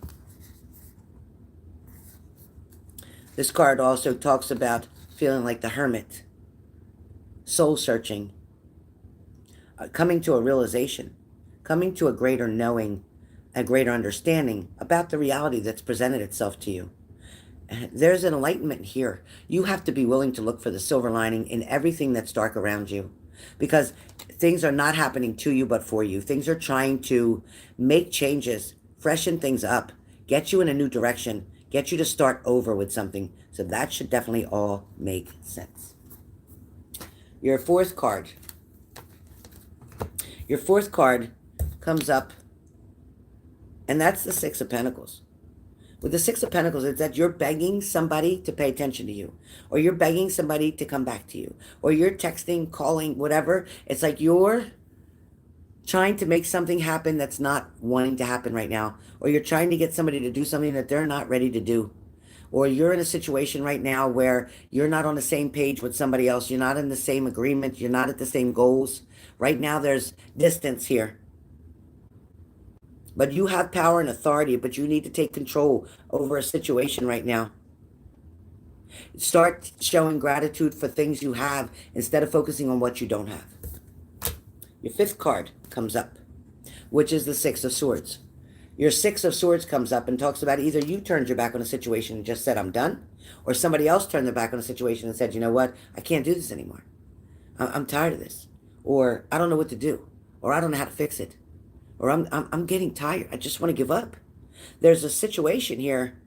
This card also talks about feeling like the hermit, soul searching, coming to a realization, coming to a greater knowing, a greater understanding about the reality that's presented itself to you. There's an enlightenment here. You have to be willing to look for the silver lining in everything that's dark around you, because things are not happening to you but for you. Things are trying to make changes, freshen things up, get you in a new direction, get you to start over with something. So that should definitely all make sense. Your fourth card. Your fourth card comes up, and that's the Six of Pentacles. With the Six of Pentacles, it's that you're begging somebody to pay attention to you, or you're begging somebody to come back to you, or you're texting, calling, whatever. It's like you're trying to make something happen that's not wanting to happen right now, or you're trying to get somebody to do something that they're not ready to do, or you're in a situation right now where you're not on the same page with somebody else, you're not in the same agreement, you're not at the same goals. Right now there's distance here. But you have power and authority, but you need to take control over a situation right now. Start showing gratitude for things you have instead of focusing on what you don't have. Your fifth card comes up, which is the Six of Swords. Your Six of Swords comes up and talks about either you turned your back on a situation and just said, I'm done, or somebody else turned their back on a situation and said, you know what, I can't do this anymore. I'm tired of this. Or I don't know what to do. Or I don't know how to fix it. Or I'm getting tired. I just want to give up. There's a situation here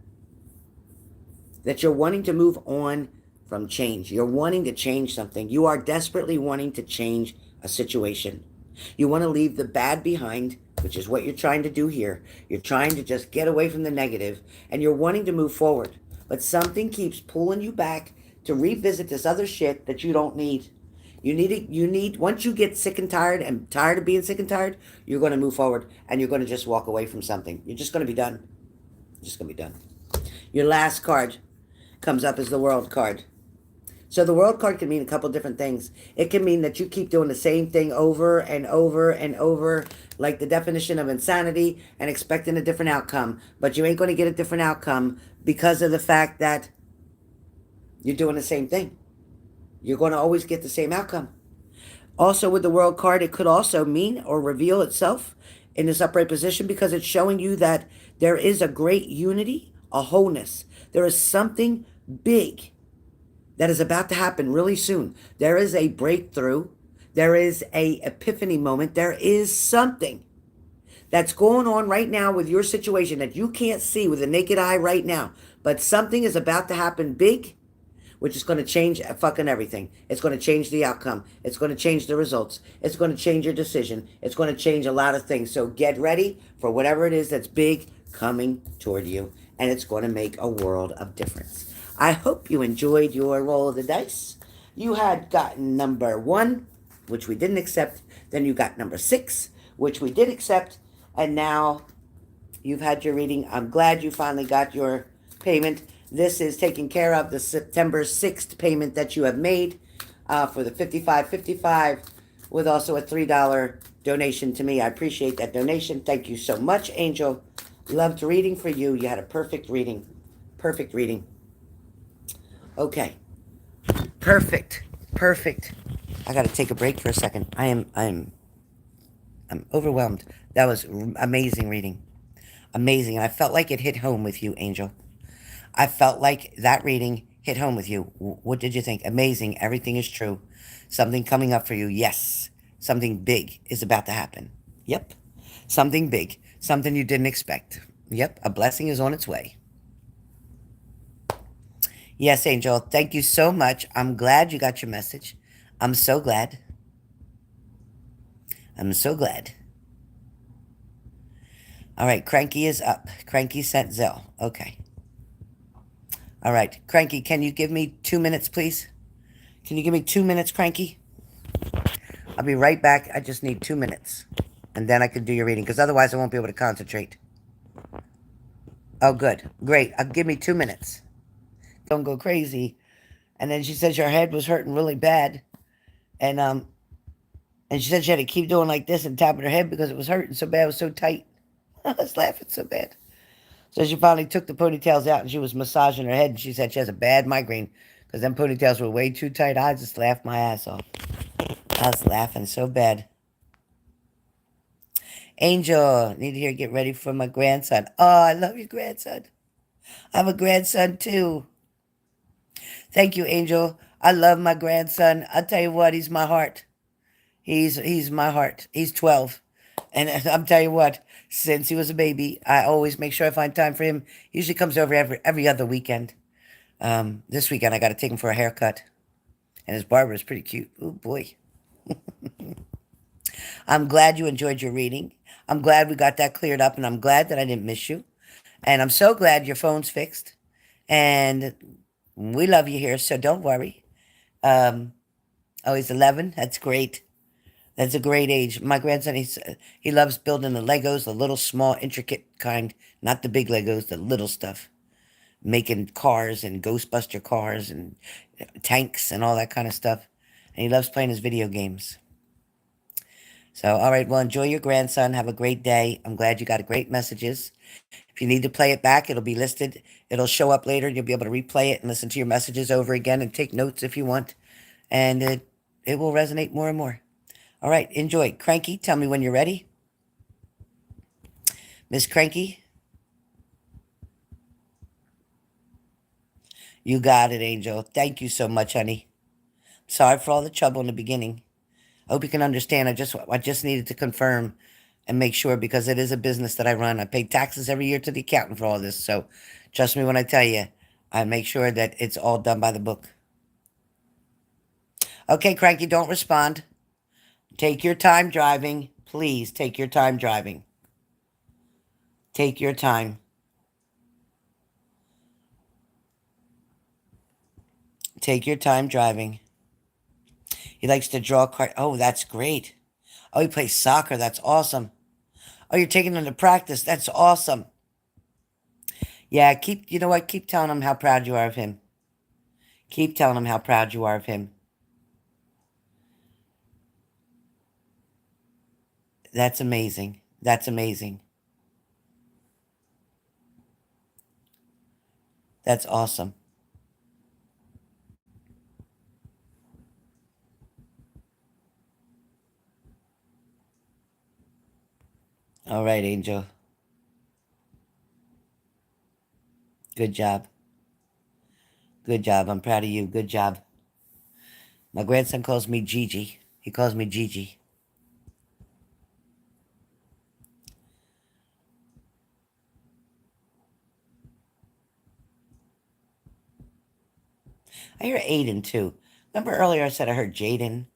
that you're wanting to move on from change. You're wanting to change something. You are desperately wanting to change a situation. You want to leave the bad behind, which is what you're trying to do here. You're trying to just get away from the negative, and you're wanting to move forward. But something keeps pulling you back to revisit this other shit that you don't need. You need, once you get sick and tired of being sick and tired, you're going to move forward, and you're going to just walk away from something. You're just going to be done. You're just going to be done. Your last card comes up as the World card. So the World card can mean a couple different things. It can mean that you keep doing the same thing over and over and over, like the definition of insanity, and expecting a different outcome. But you ain't going to get a different outcome because of the fact that you're doing the same thing. You're going to always get the same outcome. Also, with the World card, it could also mean or reveal itself in this upright position because it's showing you that there is a great unity, a wholeness. There is something big that is about to happen really soon. There is a breakthrough. There is a epiphany moment. There is something that's going on right now with your situation that you can't see with the naked eye right now. But something is about to happen big, which is going to change fucking everything. It's going to change the outcome. It's going to change the results. It's going to change your decision. It's going to change a lot of things. So get ready for whatever it is that's big coming toward you. And it's going to make a world of difference. I hope you enjoyed your roll of the dice. You had gotten number 1, which we didn't accept. Then you got number 6, which we did accept. And now you've had your reading. I'm glad you finally got your payment. This is taking care of the September 6th payment that you have made for the $55.55 with also a $3 donation to me. I appreciate that donation. Thank you so much, Angel. Loved reading for you. You had a perfect reading. Perfect reading. Okay. Perfect. Perfect. I got to take a break for a second. I'm overwhelmed. That was amazing reading. Amazing. I felt like it hit home with you, Angel. I felt like that reading hit home with you. What did you think? Amazing. Everything is true. Something coming up for you. Yes. Something big is about to happen. Yep. Something big. Something you didn't expect. Yep. A blessing is on its way. Yes, Angel. Thank you so much. I'm glad you got your message. I'm so glad. I'm so glad. All right, Cranky is up. Cranky sent Zell. Okay. All right, Cranky, can you give me 2 minutes, please? Can you give me 2 minutes, Cranky? I'll be right back. I just need 2 minutes. And then I can do your reading, because otherwise I won't be able to concentrate. Oh, good. Great. Give me 2 minutes. Don't go crazy. And then she says your head was hurting really bad. And she said she had to keep doing like this and tapping her head because it was hurting so bad. It was so tight. I was laughing so bad. So she finally took the ponytails out and she was massaging her head. And she said she has a bad migraine because them ponytails were way too tight. I just laughed my ass off. I was laughing so bad. Angel, need to hear get ready for my grandson. Oh, I love your grandson. I have a grandson too. Thank you, Angel. I love my grandson. I'll tell you what, he's my heart. He's my heart. He's 12. And I'm telling you what, since he was a baby, I always make sure I find time for him. He usually comes over every other weekend. This weekend I got to take him for a haircut. And his barber is pretty cute. Oh boy. I'm glad you enjoyed your reading. I'm glad we got that cleared up, and I'm glad that I didn't miss you. And I'm so glad your phone's fixed. And we love you here, so don't worry. Oh, he's 11? That's great. That's a great age. My grandson, he loves building the Legos, the little, small, intricate kind, not the big Legos, the little stuff. Making cars and Ghostbuster cars and tanks and all that kind of stuff. And he loves playing his video games. So, all right, well, enjoy your grandson. Have a great day. I'm glad you got great messages. If you need to play it back, it'll be listed. It'll show up later. You'll be able to replay it and listen to your messages over again and take notes if you want. And it will resonate more and more. All right, enjoy. Cranky, tell me when you're ready. Miss Cranky? You got it, Angel. Thank you so much, honey. Sorry for all the trouble in the beginning. I hope you can understand. I just needed to confirm and make sure because it is a business that I run. I pay taxes every year to the accountant for all this. So trust me when I tell you, I make sure that it's all done by the book. Okay, Cranky, don't respond. Take your time driving. Please take your time driving. Take your time. Take your time driving. He likes to draw cards. Oh, that's great. Oh, he plays soccer. That's awesome. Oh, you're taking him to practice. That's awesome. Yeah, you know what? Keep telling him how proud you are of him. Keep telling him how proud you are of him. That's amazing. That's amazing. That's awesome. All right, Angel. Good job. Good job. I'm proud of you. Good job. My grandson calls me Gigi. He calls me Gigi. I hear Aiden, too. Remember earlier I said I heard Jaden?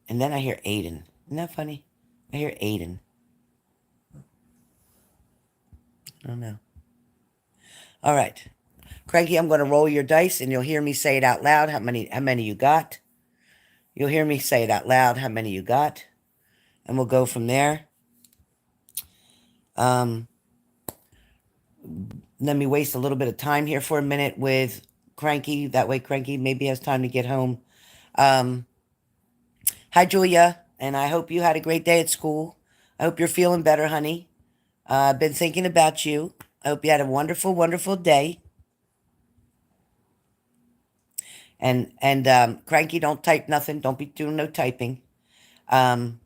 And then I hear Aiden. Isn't that funny? I hear Aiden. I don't know. All right. Cranky, I'm going to roll your dice, and you'll hear me say it out loud how many you got. You'll hear me say it out loud how many you got. And we'll go from there. Let me waste a little bit of time here for a minute with Cranky. That way Cranky maybe has time to get home. Hi, Julia. And I hope you had a great day at school. I hope you're feeling better, honey. I've been thinking about you. I hope you had a wonderful, wonderful day. And Cranky, don't type nothing. Don't be doing no typing. So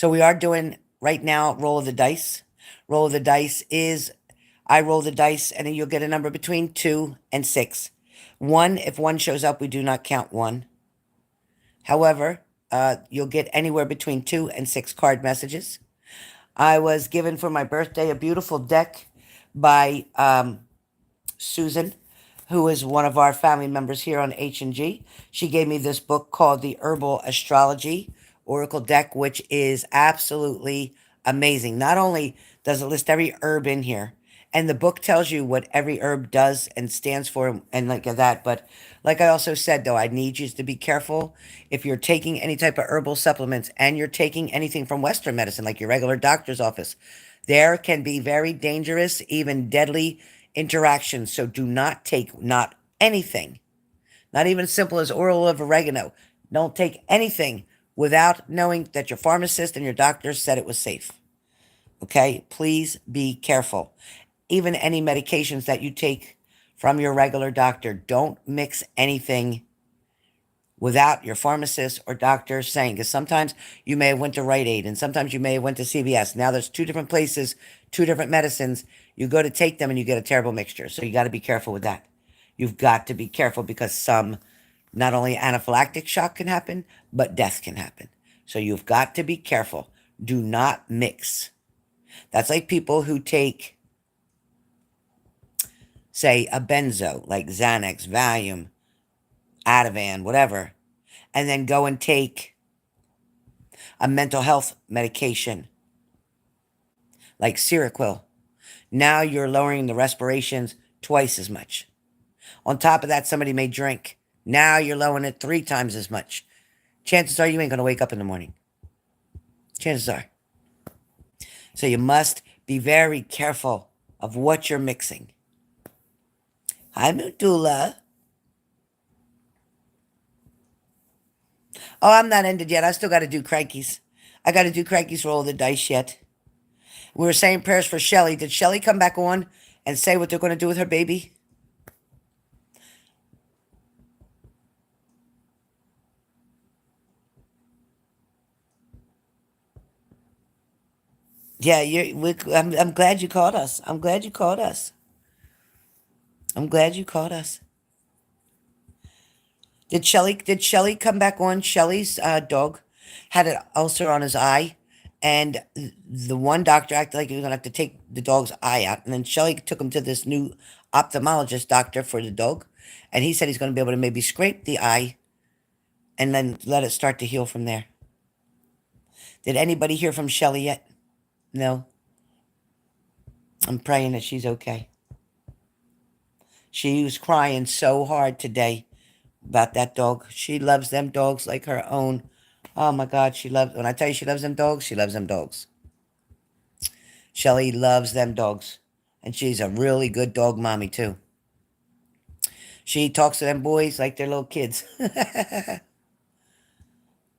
we are doing right now roll of the dice. Roll of the dice is I roll the dice and then you'll get a number between 2 and 6. 1, if 1 shows up, we do not count 1. However, you'll get anywhere between 2 and 6 card messages. I was given for my birthday a beautiful deck by Susan, who is one of our family members here on H&G. She gave me this book called The Herbal Astrology Oracle Deck, which is absolutely amazing. Not only does it list every herb in here, and the book tells you what every herb does and stands for and like that, but like I also said, though, I need you to be careful if you're taking any type of herbal supplements and you're taking anything from Western medicine, like your regular doctor's office. There can be very dangerous, even deadly interactions. So do not take not anything, not even simple as oil of oregano. Don't take anything without knowing that your pharmacist and your doctor said it was safe. Okay? Please be careful. Even any medications that you take from your regular doctor, don't mix anything without your pharmacist or doctor saying, because sometimes you may have went to Rite Aid and sometimes you may have went to CVS. Now there's two different places, two different medicines. You go to take them and you get a terrible mixture. So you got to be careful with that. You've got to be careful because some, not only anaphylactic shock can happen, but death can happen. So you've got to be careful. Do not mix. That's like people who take, say, a benzo, like Xanax, Valium, Ativan, whatever, and then go and take a mental health medication like Seroquel. Now you're lowering the respirations twice as much. On top of that, somebody may drink. Now you're lowering it 3 times as much. Chances are you ain't going to wake up in the morning. Chances are. So you must be very careful of what you're mixing. Hi, Mutula. Oh, I'm not ended yet. I still got to do crankies. I got to do crankies roll the dice yet. We were saying prayers for Shelly. Did Shelly come back on and say what they're going to do with her baby? Yeah, I'm glad you called us. I'm glad you called us. I'm glad you called us. Did Shelly come back on? Shelly's dog had an ulcer on his eye, and the one doctor acted like he was gonna have to take the dog's eye out. And then Shelly took him to this new ophthalmologist doctor for the dog, and he said he's gonna be able to maybe scrape the eye and then let it start to heal from there. Did anybody hear from Shelly yet? No. I'm praying that she's okay. She was crying so hard today about that dog. She loves them dogs like her own. Oh my God, when I tell you she loves them dogs, she loves them dogs. Shelly loves them dogs. And she's a really good dog mommy too. She talks to them boys like they're little kids.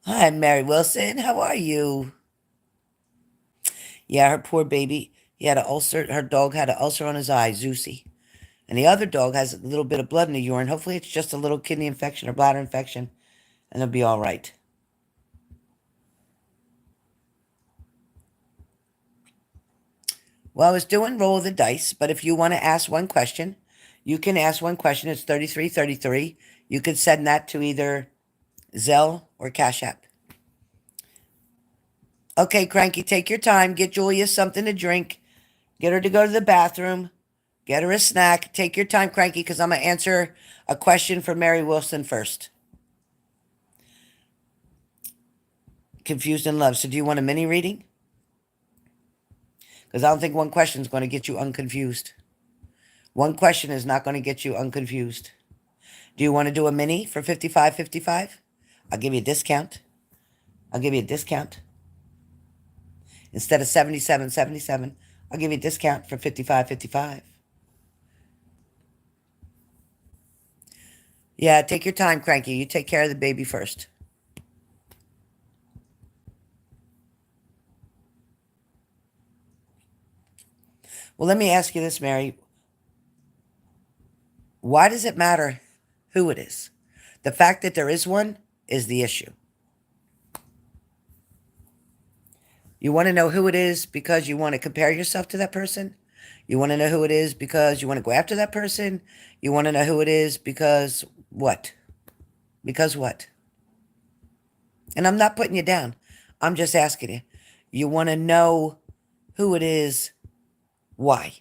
Hi, Mary Wilson. How are you? Yeah, her poor baby. He had an ulcer. Her dog had an ulcer on his eye, Zeusy. And the other dog has a little bit of blood in the urine. Hopefully it's just a little kidney infection or bladder infection. And it'll be all right. Well, I was doing roll of the dice, but if you want to ask one question, you can ask one question. It's 3333. You can send that to either Zelle or Cash App. Okay, Cranky, take your time. Get Julia something to drink. Get her to go to the bathroom. Get her a snack. Take your time, Cranky, because I'm going to answer a question for Mary Wilson first. Confused in love. So do you want a mini reading? Because I don't think one question is going to get you unconfused. One question is not going to get you unconfused. Do you want to do a mini for $55.55? I'll give you a discount. I'll give you a discount. Instead of $77.77, I'll give you a discount for $55.55. Yeah, take your time, Cranky. You take care of the baby first. Well, let me ask you this, Mary. Why does it matter who it is? The fact that there is one is the issue. You want to know who it is because you want to compare yourself to that person? You want to know who it is because you want to go after that person? You want to know who it is because what? Because what? And I'm not putting you down. I'm just asking you. You want to know who it is. Why?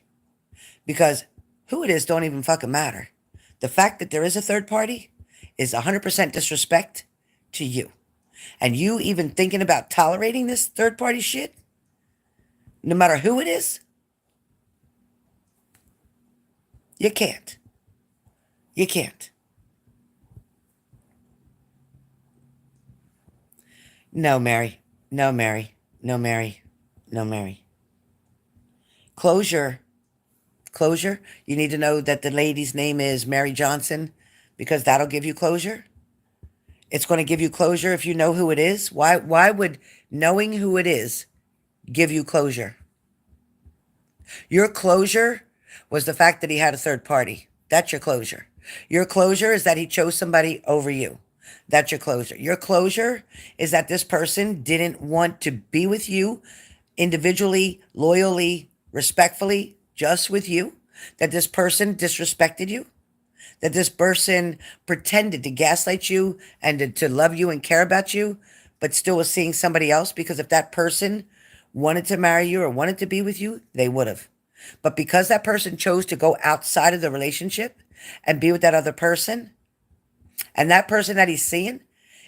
Because Who it is don't even fucking matter. The fact that there is a third party is 100% disrespect to you. And you even thinking about tolerating this third party shit, no matter who it is, you can't. You can't. No, Mary. No, Mary. No, Mary. No, Mary. Closure. Closure. You need to know that the lady's name is Mary Johnson because that'll give you closure. It's going to give you closure if you know who it is. Why would knowing who it is give you closure? Your closure was the fact that he had a third party. That's your closure. Your closure is that he chose somebody over you. That's your closure. Your closure is that this person didn't want to be with you individually, loyally, respectfully, just with you. That this person disrespected you. That this person pretended to gaslight you and to love you and care about you, but still was seeing somebody else, because if that person wanted to marry you or wanted to be with you, they would have. But because that person chose to go outside of the relationship and be with that other person, and that person that he's seeing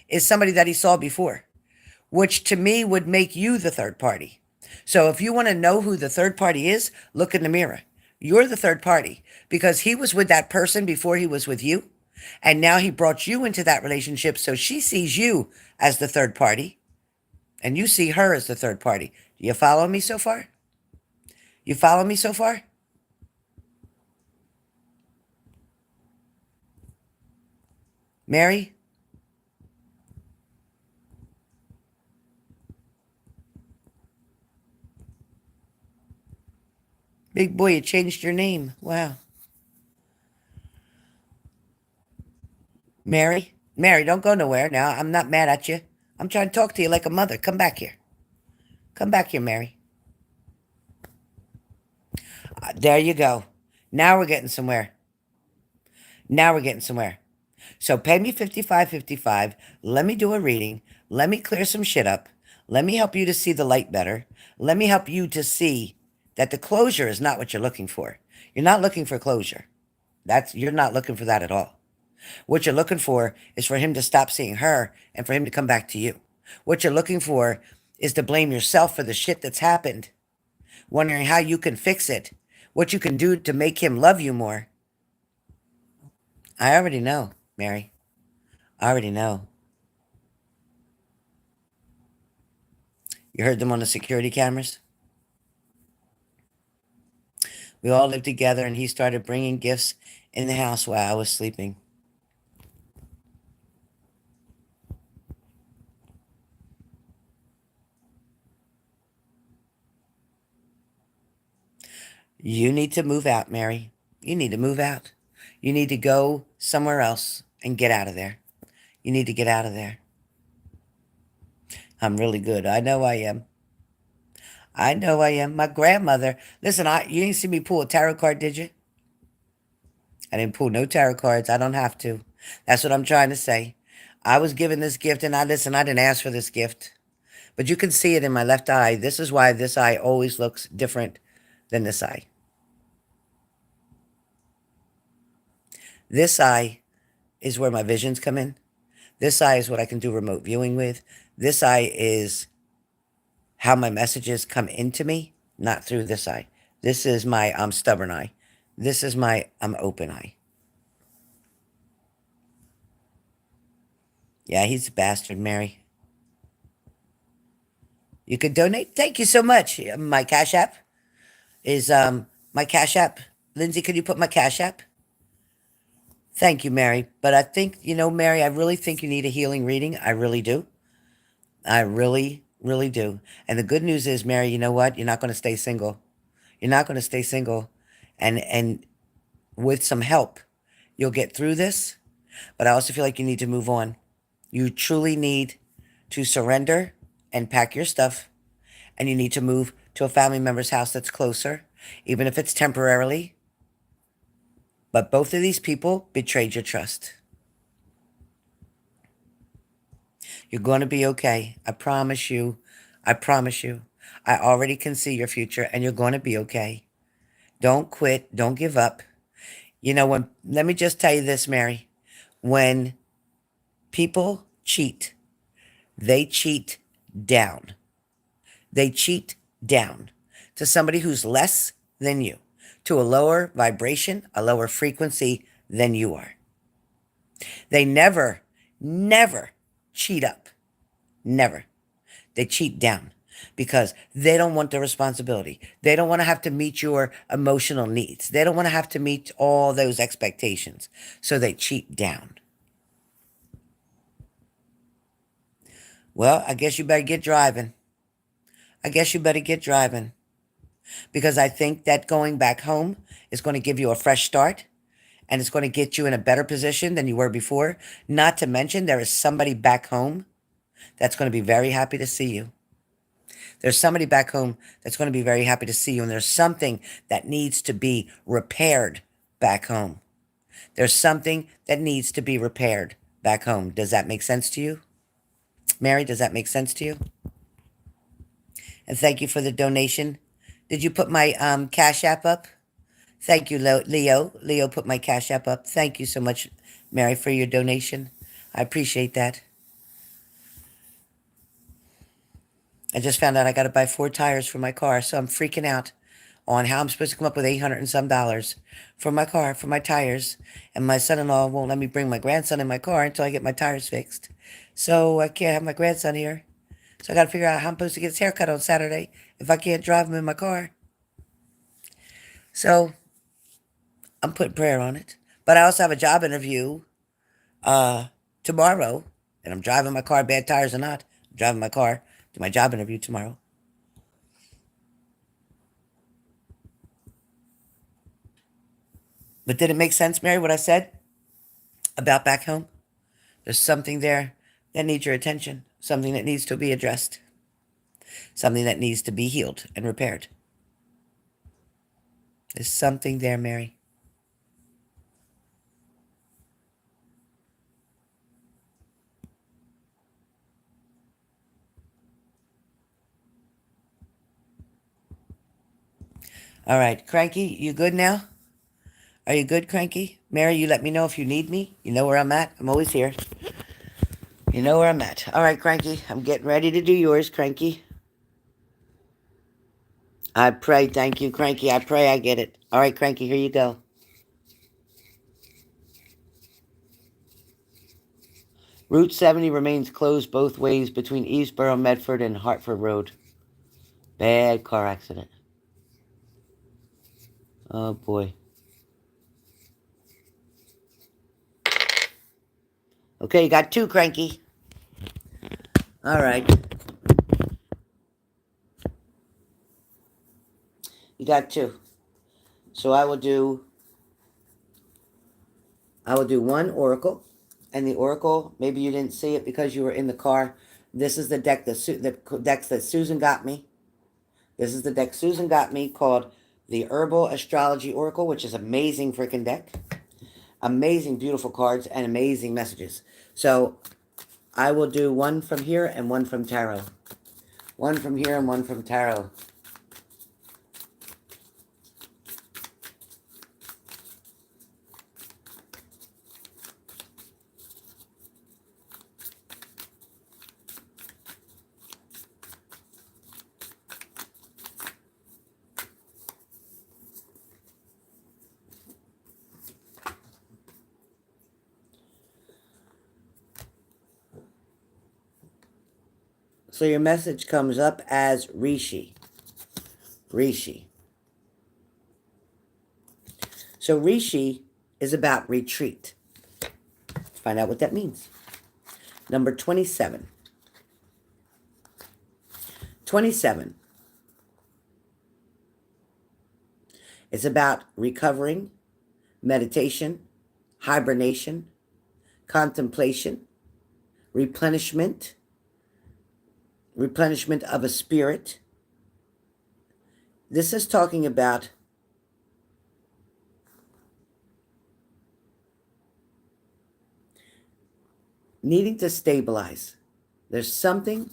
is somebody that he saw before, which to me would make you the third party. So if you want to know who the third party is, look in the mirror. You're the third party because he was with that person before he was with you. And now he brought you into that relationship. So she sees you as the third party and you see her as the third party. Do you follow me so far? You follow me so far? Mary? Big boy, you changed your name. Wow. Mary? Mary, don't go nowhere now. I'm not mad at you. I'm trying to talk to you like a mother. Come back here. Come back here, Mary. There you go. Now we're getting somewhere. Now we're getting somewhere. So pay me 55.55. Let me do a reading. Let me clear some shit up. Let me help you to see the light better. Let me help you to see that the closure is not what you're looking for. You're not looking for closure. You're not looking for that at all. What you're looking for is for him to stop seeing her and for him to come back to you. What you're looking for is to blame yourself for the shit that's happened, wondering how you can fix it, what you can do to make him love you more. I already know, Mary. I already know. You heard them on the security cameras? We all lived together and he started bringing gifts in the house while I was sleeping. You need to move out, Mary. You need to move out. You need to go somewhere else and get out of there. You need to get out of there. I'm really good. I know I am. I know I am. My grandmother. Listen, you didn't see me pull a tarot card, did you? I didn't pull no tarot cards. I don't have to. That's what I'm trying to say. I was given this gift, and I didn't ask for this gift. But you can see it in my left eye. This is why this eye always looks different than this eye. This eye is where my visions come in. This eye is what I can do remote viewing with. This eye is how my messages come into me, not through this eye. This is my stubborn eye. This is my open eye. Yeah, he's a bastard, Mary. You could donate. Thank you so much. My Cash App is my Cash App. Lindsay, could you put my Cash App? Thank you, Mary. But I think, Mary, I really think you need a healing reading. I really do. I really, really do. And the good news is, Mary, you know what? You're not going to stay single. You're not going to stay single. And with some help, you'll get through this. But I also feel like you need to move on. You truly need to surrender and pack your stuff. And you need to move to a family member's house that's closer, even if it's temporarily. But both of these people betrayed your trust. You're going to be okay. I promise you. I promise you. I already can see your future, and you're going to be okay. Don't quit. Don't give up. let me just tell you this, Mary. When people cheat, they cheat down. They cheat down to somebody who's less than you, to a lower vibration, a lower frequency than you are. They never, never cheat up. Never. They cheat down because they don't want the responsibility. They don't want to have to meet your emotional needs. They don't want to have to meet all those expectations. So they cheat down. Well, I guess you better get driving. I guess you better get driving because I think that going back home is going to give you a fresh start and it's going to get you in a better position than you were before. Not to mention, there is somebody back home that's going to be very happy to see you. There's somebody back home that's going to be very happy to see you, and there's something that needs to be repaired back home. There's something that needs to be repaired back home. Does that make sense to you? Mary, does that make sense to you? And thank you for the donation. Did you put my Cash App up? Thank you, Leo. Leo put my Cash App up. Thank you so much, Mary, for your donation. I appreciate that. I just found out I got to buy 4 tires for my car, so I'm freaking out on how I'm supposed to come up with $800 and some for my car, for my tires. And my son-in-law won't let me bring my grandson in my car until I get my tires fixed. So I can't have my grandson here. So I got to figure out how I'm supposed to get his haircut on Saturday if I can't drive him in my car. So I'm putting prayer on it. But I also have a job interview tomorrow, and I'm driving my car, bad tires or not. I'm driving my car to my job interview tomorrow. But did it make sense, Mary, what I said about back home? There's something there that needs your attention, something that needs to be addressed, something that needs to be healed and repaired. There's something there, Mary. All right, Cranky, you good now? Are you good, Cranky? Mary, you let me know if you need me. You know where I'm at. I'm always here. You know where I'm at. All right, Cranky, I'm getting ready to do yours, Cranky. I pray, thank you, Cranky. I pray I get it. All right, Cranky, here you go. Route 70 remains closed both ways between Eastboro, Medford, and Hartford Road. Bad car accident. Oh, boy. Okay, you got 2, Cranky. All right. You got 2. So I will do 1 oracle. And the oracle, maybe you didn't see it because you were in the car. This is the deck that Susan got me. This is the deck Susan got me called the Herbal Astrology Oracle, which is amazing freaking deck. Amazing, beautiful cards and amazing messages. So I will do 1 from here and 1 from tarot. 1 from here and 1 from tarot. So your message comes up as Rishi. Rishi. So Rishi is about retreat. Let's find out what that means. Number 27. 27. It's about recovering, meditation, hibernation, contemplation, replenishment of a spirit. This is talking about needing to stabilize. There's something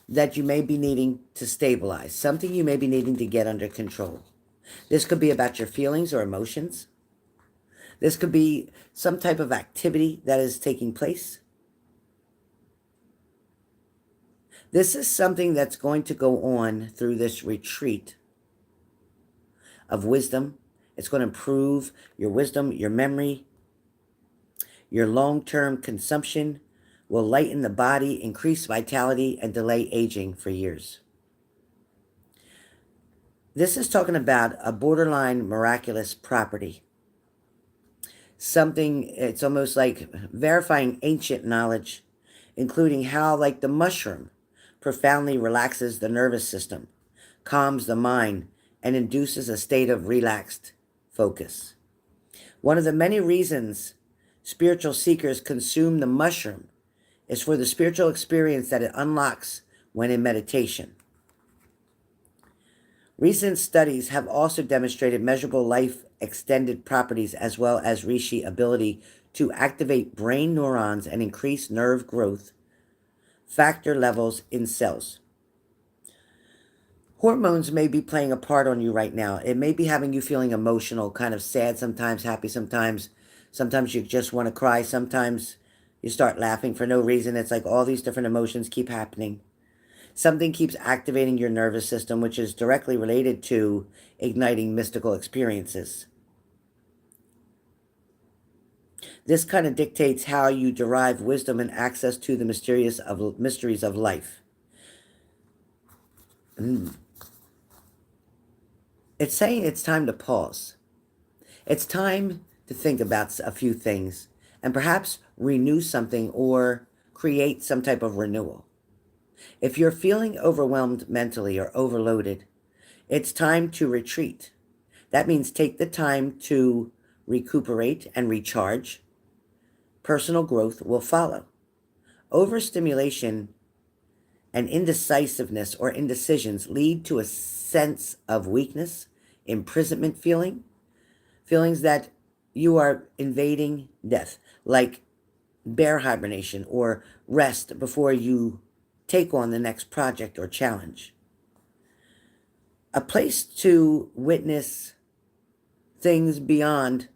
that you may be needing to stabilize, something you may be needing to get under control. This could be about your feelings or emotions. This could be some type of activity that is taking place. This is something that's going to go on through this retreat of wisdom. It's going to improve your wisdom, your memory, your long-term consumption, will lighten the body, increase vitality, and delay aging for years. This is talking about a borderline miraculous property. Something, it's almost like verifying ancient knowledge, including how, like the mushroom, profoundly relaxes the nervous system, calms the mind, and induces a state of relaxed focus. One of the many reasons spiritual seekers consume the mushroom is for the spiritual experience that it unlocks when in meditation. Recent studies have also demonstrated measurable life extended properties as well as reishi ability to activate brain neurons and increase nerve growth factor levels in cells. Hormones may be playing a part on you right now. It may be having you feeling emotional, kind of sad sometimes, happy sometimes. Sometimes you just want to cry. Sometimes you start laughing for no reason. It's like all these different emotions keep happening. Something keeps activating your nervous system, which is directly related to igniting mystical experiences. This kind of dictates how you derive wisdom and access to the mysteries of life. It's saying it's time to pause. It's time to think about a few things and perhaps renew something or create some type of renewal. If you're feeling overwhelmed mentally or overloaded, it's time to retreat. That means take the time to recuperate and recharge. Personal growth will follow. Overstimulation and indecisiveness or indecisions lead to a sense of weakness, imprisonment feelings that you are invading death, like bear hibernation or rest before you take on the next project or challenge. A place to witness things beyond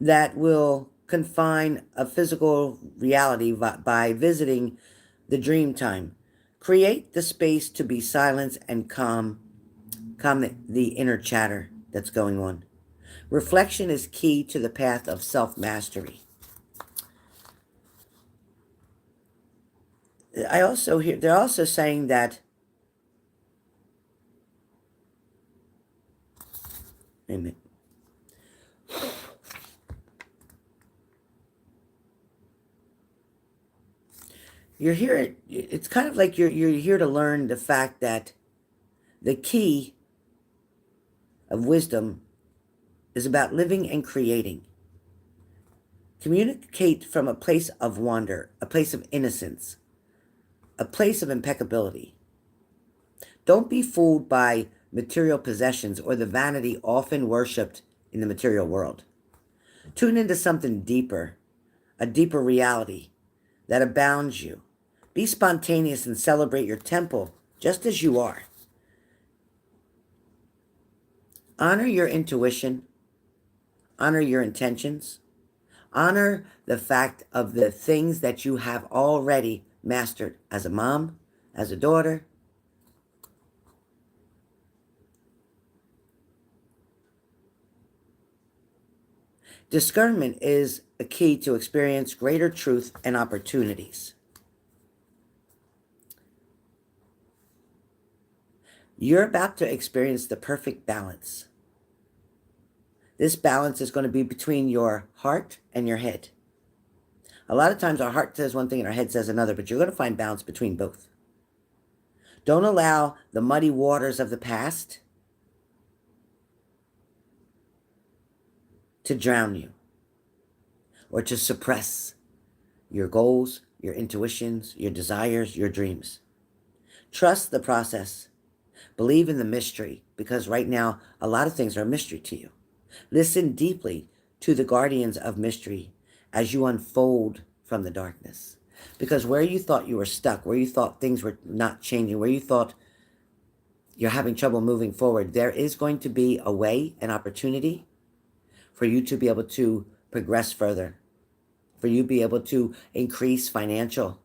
that will confine a physical reality by visiting the dream time. Create the space to be silent and calm the inner chatter that's going on. Reflection is key to the path of self-mastery. I also hear they're also saying that wait a minute. You're here, it's kind of like you're here to learn the fact that the key of wisdom is about living and creating. Communicate from a place of wonder, a place of innocence, a place of impeccability. Don't be fooled by material possessions or the vanity often worshipped in the material world. Tune into something deeper, a deeper reality that abounds you. Be spontaneous and celebrate your temple just as you are. Honor your intuition. Honor your intentions. Honor the fact of the things that you have already mastered as a mom, as a daughter. Discernment is a key to experience greater truth and opportunities. You're about to experience the perfect balance. This balance is going to be between your heart and your head. A lot of times our heart says one thing and our head says another, but you're going to find balance between both. Don't allow the muddy waters of the past to drown you or to suppress your goals, your intuitions, your desires, your dreams. Trust the process. Believe in the mystery, because right now a lot of things are a mystery to you. Listen deeply to the guardians of mystery as you unfold from the darkness. Because where you thought you were stuck, where you thought things were not changing, where you thought you're having trouble moving forward, there is going to be a way, an opportunity for you to be able to progress further, for you to be able to increase financial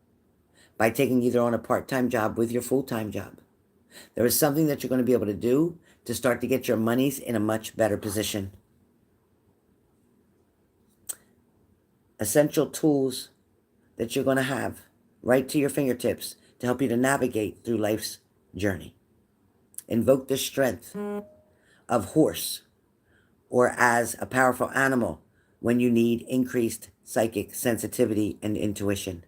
by taking either on a part-time job with your full-time job. There is something that you're going to be able to do to start to get your monies in a much better position. Essential tools that you're going to have right to your fingertips to help you to navigate through life's journey. Invoke the strength of horse or as a powerful animal when you need increased psychic sensitivity and intuition.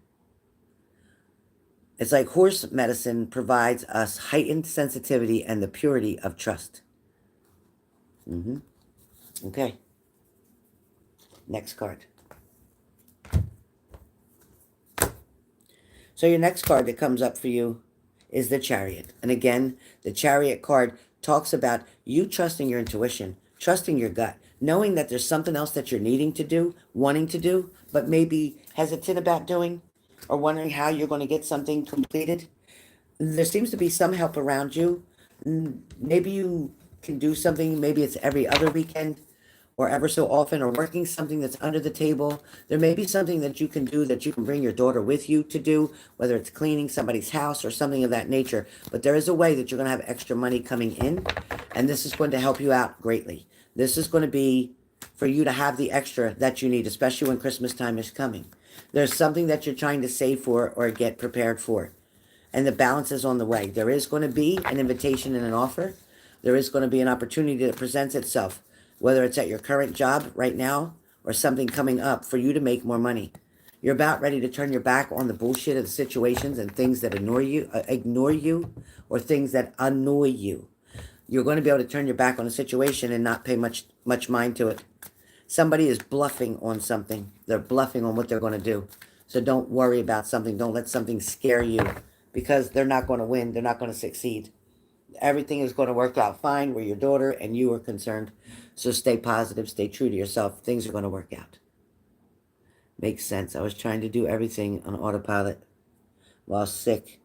It's like horse medicine provides us heightened sensitivity and the purity of trust. Okay. Next card. So your next card that comes up for you is the Chariot. And again, the Chariot card talks about you trusting your intuition, trusting your gut, knowing that there's something else that you're needing to do, wanting to do, but maybe hesitant about doing, or wondering how you're going to get something completed. There seems to be some help around you. Maybe you can do something, maybe it's every other weekend or ever so often, or working something that's under the table. There may be something that you can do that you can bring your daughter with you to do, whether it's cleaning somebody's house or something of that nature. But there is a way that you're going to have extra money coming in, and this is going to help you out greatly. This is going to be for you to have the extra that you need, especially when Christmas time is coming. There's something that you're trying to save for or get prepared for, and the balance is on the way. There is going to be an invitation and an offer. There is going to be an opportunity that presents itself, whether it's at your current job right now or something coming up for you to make more money. You're about ready to turn your back on the bullshit of the situations and things that ignore you, or things that annoy you. You're going to be able to turn your back on a situation and not pay much mind to it. Somebody is bluffing on something. They're bluffing on what they're going to do. So don't worry about something. Don't let something scare you, because they're not going to win. They're not going to succeed. Everything is going to work out fine where your daughter and you are concerned. So stay positive, stay true to yourself. Things are going to work out. Makes sense. I was trying to do everything on autopilot while sick,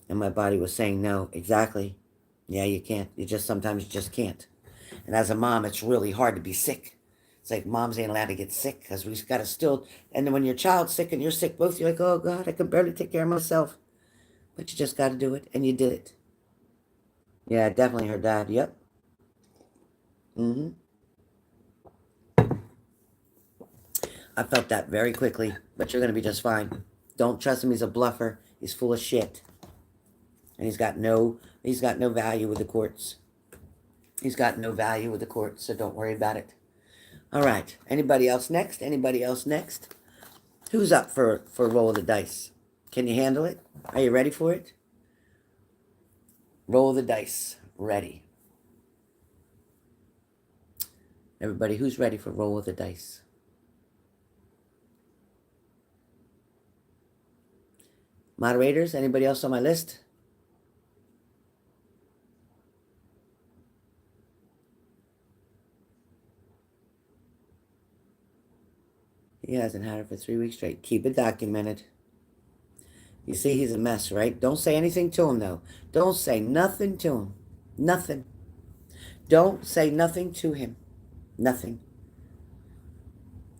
and my body was saying no. Exactly. Yeah, you can't. Sometimes you just can't. And as a mom, it's really hard to be sick. It's like moms ain't allowed to get sick because we've got to still. And then when your child's sick and you're sick both, you're like, oh God, I can barely take care of myself. But you just got to do it, and you did it. Yeah, definitely her dad. Yep. I felt that very quickly, but you're going to be just fine. Don't trust him. He's a bluffer. He's full of shit. And he's got no value with the courts. He's got no value with the courts, so don't worry about it. All right. Anybody else next? Anybody else next? Who's up for roll of the dice? Can you handle it? Are you ready for it? Roll the dice. Ready. Everybody, who's ready for roll of the dice? Moderators, anybody else on my list? He hasn't had it for 3 weeks straight. Keep it documented. You see, he's a mess, right? Don't say anything to him, though. Don't say nothing to him. Nothing. Don't say nothing to him. Nothing.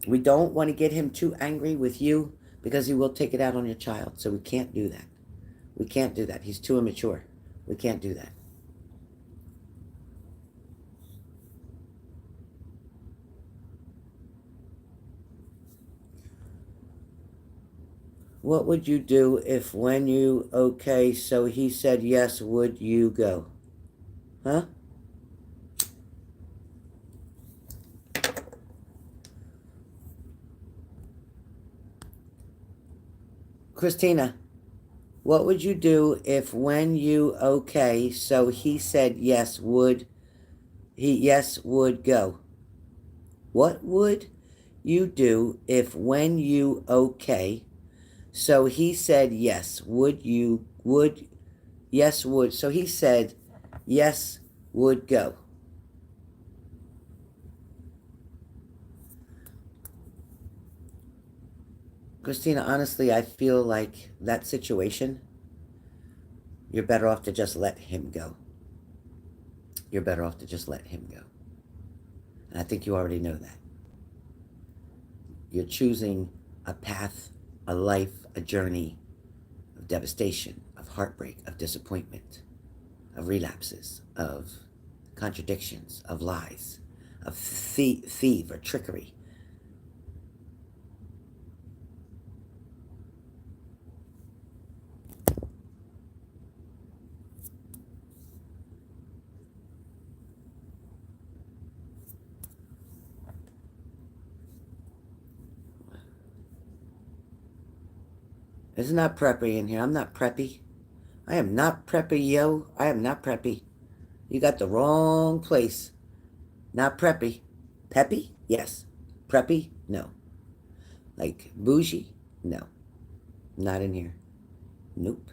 We don't want to get him too angry with you, because he will take it out on your child. So we can't do that. We can't do that. He's too immature. We can't do that. What would you do if when you, okay, so he said yes, would you go? Huh? Christina, what would you do if when you, okay, so he said yes, would go? What would you do if when you, okay, so he said yes, so he said yes, would go? Christina, honestly, I feel like that situation, you're better off to just let him go. You're better off to just let him go. And I think you already know that. You're choosing a path, a life, a journey of devastation, of heartbreak, of disappointment, of relapses, of contradictions, of lies, of thief or trickery. It's not preppy in here. I'm not preppy. I am not preppy, yo. I am not preppy. You got the wrong place. Not preppy. Peppy? Yes. Preppy? No. Like bougie? No. Not in here. Nope.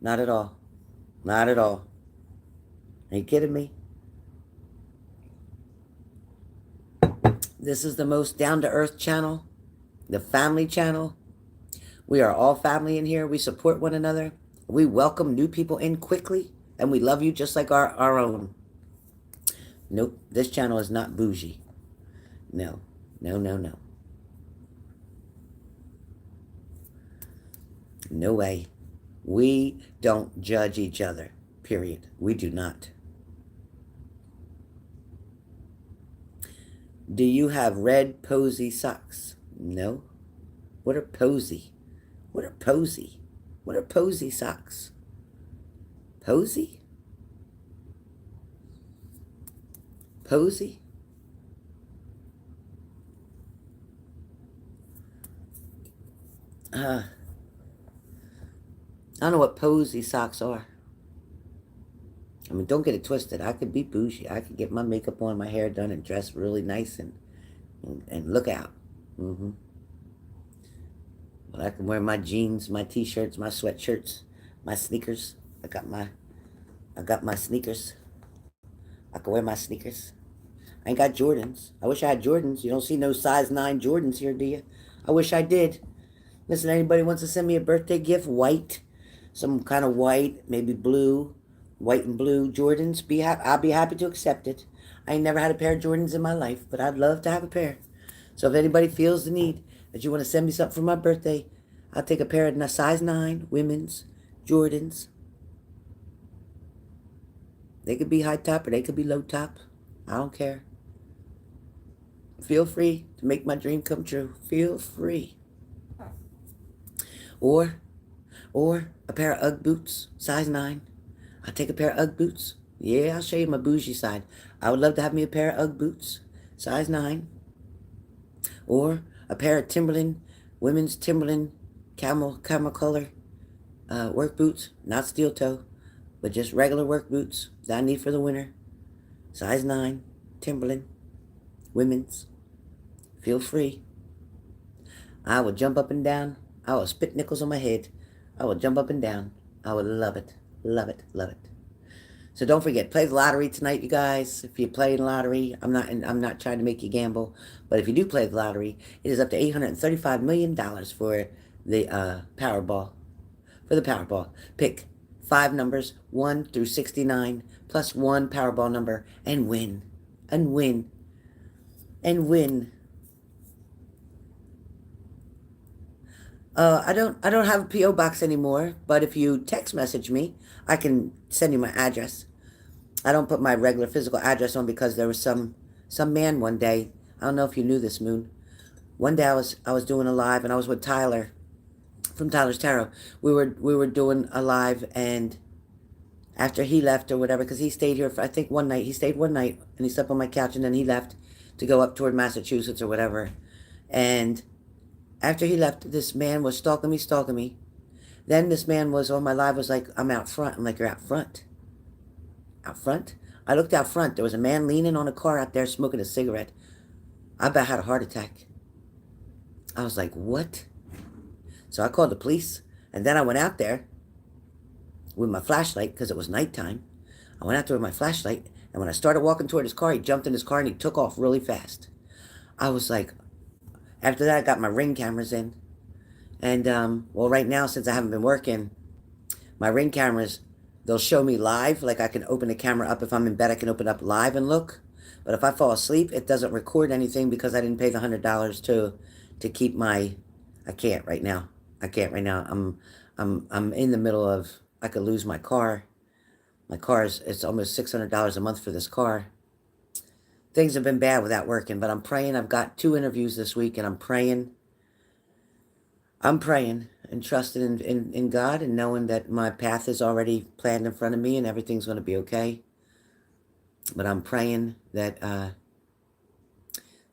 Not at all. Not at all. Are you kidding me? This is the most down-to-earth channel. The family channel. We are all family in here. We support one another. We welcome new people in quickly. And we love you just like our own. Nope. This channel is not bougie. No. No, no, no. No way. We don't judge each other. Period. We do not. Do you have red posy socks? No. What are posy? What are posy? What are posy socks? Posy? Posy? I don't know what posy socks are. I mean, don't get it twisted. I could be bougie. I could get my makeup on, my hair done, and dress really nice and look out. Mm-hmm. But I can wear my jeans, my t-shirts, my sweatshirts, my sneakers. I got my sneakers. I can wear my sneakers. I ain't got Jordans. I wish I had Jordans. You don't see no size 9 Jordans here, do you? I wish I did. Listen, anybody wants to send me a birthday gift? White. Some kind of white, maybe blue. White and blue Jordans. I'll be happy to accept it. I ain't never had a pair of Jordans in my life, but I'd love to have a pair. So if anybody feels the need that you want to send me something for my birthday, I'll take a pair of size 9 women's Jordans. They could be high top or they could be low top. I don't care. Feel free to make my dream come true. Feel free. Or a pair of Ugg boots, size 9. I'll take a pair of Ugg boots. Yeah, I'll show you my bougie side. I would love to have me a pair of Ugg boots, size 9. Or a pair of Timberland, women's Timberland camel color work boots, not steel toe, but just regular work boots that I need for the winter. Size 9, Timberland, women's. Feel free. I will jump up and down. I will spit nickels on my head. I will jump up and down. I would love it. Love it. Love it. So don't forget, play the lottery tonight, you guys. If you play the lottery, I'm not trying to make you gamble, but if you do play the lottery, it is up to $835 million for the Powerball. For the Powerball, pick 5 numbers, 1 through 69, plus 1 Powerball number, and win, and win, and win. I don't have a P.O. box anymore, but if you text message me, I can send you my address. I don't put my regular physical address on because there was some man one day. I don't know if you knew this, Moon. One day I was doing a live and I was with Tyler from Tyler's Tarot. We were doing a live, and after he left or whatever, because he stayed here for, I think he stayed one night and he slept on my couch, and then he left to go up toward Massachusetts or whatever. And after he left, this man was stalking me. Then this man was on my live, was like, I'm out front. I'm like, you're out front? Out front? I looked out front. There was a man leaning on a car out there smoking a cigarette. I about had a heart attack. I was like, what? So I called the police, and then I went out there with my flashlight because it was nighttime. I went out there with my flashlight, and when I started walking toward his car, he jumped in his car and he took off really fast. I was like, after that, I got my Ring cameras in. And, well, right now, since I haven't been working, my Ring cameras, they'll show me live. Like, I can open the camera up. If I'm in bed, I can open up live and look. But if I fall asleep, it doesn't record anything because I didn't pay the $100 to keep my. I can't right now. I can't right now. I'm in the middle of. I could lose my car. My car is. It's almost $600 a month for this car. Things have been bad without working, but I'm praying. I've got 2 interviews this week, and I'm praying. I'm praying and trusting in God and knowing that my path is already planned in front of me and everything's going to be okay. But I'm praying that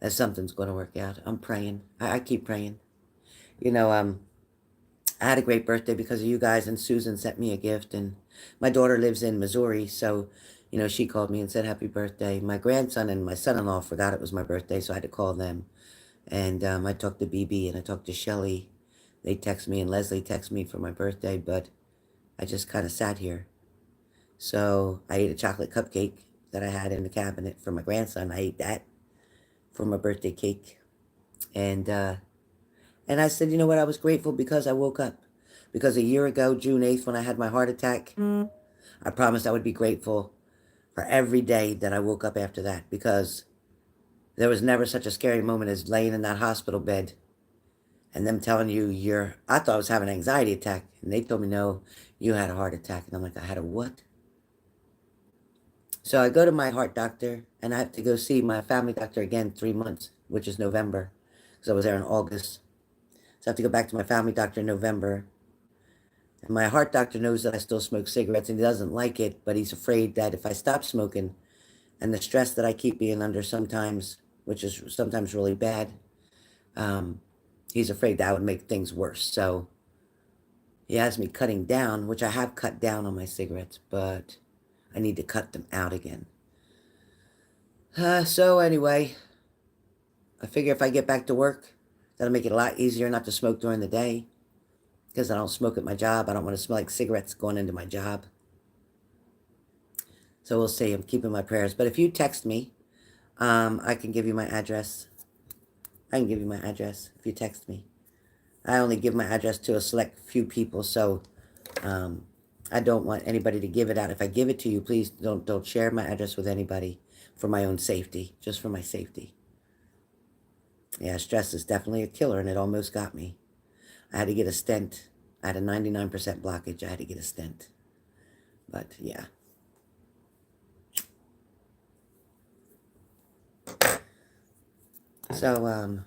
something's going to work out. I'm praying. I keep praying. You know, I had a great birthday because of you guys, and Susan sent me a gift, and my daughter lives in Missouri, so, you know, she called me and said happy birthday. My grandson and my son-in-law forgot it was my birthday, so I had to call them. And I talked to BB and I talked to Shelly. They text me, and Leslie texted me for my birthday, but I just kind of sat here. So I ate a chocolate cupcake that I had in the cabinet for my grandson. I ate that for my birthday cake. And I said, you know what? I was grateful because I woke up. Because a year ago, June 8th, when I had my heart attack, I promised I would be grateful for every day that I woke up after that. Because there was never such a scary moment as laying in that hospital bed and them telling you I thought I was having an anxiety attack. And they told me, no, you had a heart attack. And I'm like, I had a what? So I go to my heart doctor, and I have to go see my family doctor again 3 months, which is November, because I was there in August. So I have to go back to my family doctor in November. And my heart doctor knows that I still smoke cigarettes, and he doesn't like it, but he's afraid that if I stop smoking and the stress that I keep being under sometimes, which is sometimes really bad, he's afraid that would make things worse. So he has me cutting down, which I have cut down on my cigarettes, but I need to cut them out again. So anyway, I figure if I get back to work, that'll make it a lot easier not to smoke during the day, because I don't smoke at my job. I don't want to smell like cigarettes going into my job. So we'll see. I'm keeping my prayers. But if you text me, I can give you my address. I can give you my address if you text me. I only give my address to a select few people, so I don't want anybody to give it out. If I give it to you, please don't share my address with anybody for my own safety, just for my safety. Yeah, stress is definitely a killer, and it almost got me. I had to get a stent. I had a 99% blockage. I had to get a stent. But yeah. So,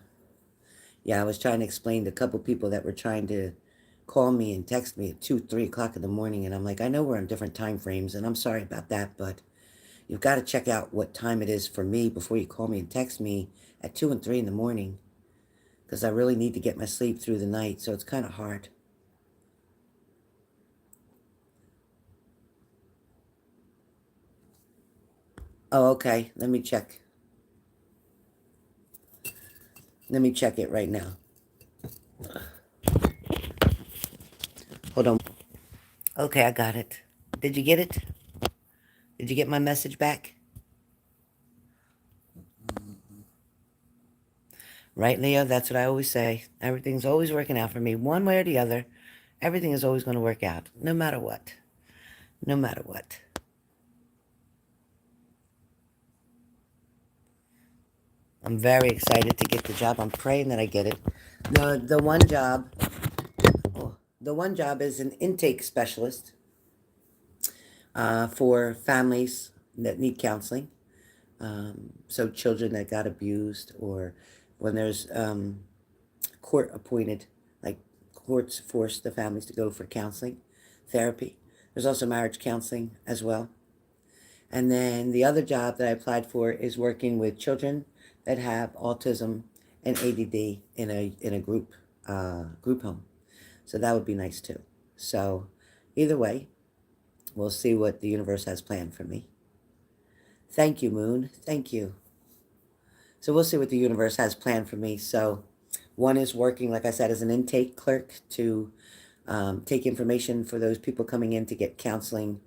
yeah, I was trying to explain to a couple people that were trying to call me and text me at 2, 3 o'clock in the morning. And I'm like, I know we're on different time frames, and I'm sorry about that, but you've got to check out what time it is for me before you call me and text me at 2 and 3 in the morning, because I really need to get my sleep through the night, so it's kind of hard. Oh, okay. Let me check. Let me check it right now. Hold on. Okay, I got it. Did you get it? Did you get my message back? Right, Leo? That's what I always say. Everything's always working out for me, one way or the other. Everything is always going to work out, no matter what. No matter what. I'm very excited to get the job. I'm praying that I get it. The one job, the one job is an intake specialist for families that need counseling. So children that got abused, or when there's court appointed, like courts force the families to go for counseling, therapy. There's also marriage counseling as well. And then the other job that I applied for is working with children that have autism and ADD in a group home. So that would be nice too. So either way, we'll see what the universe has planned for me. Thank you, Moon. Thank you. So we'll see what the universe has planned for me. So one is working, like I said, as an intake clerk to take information for those people coming in to get counseling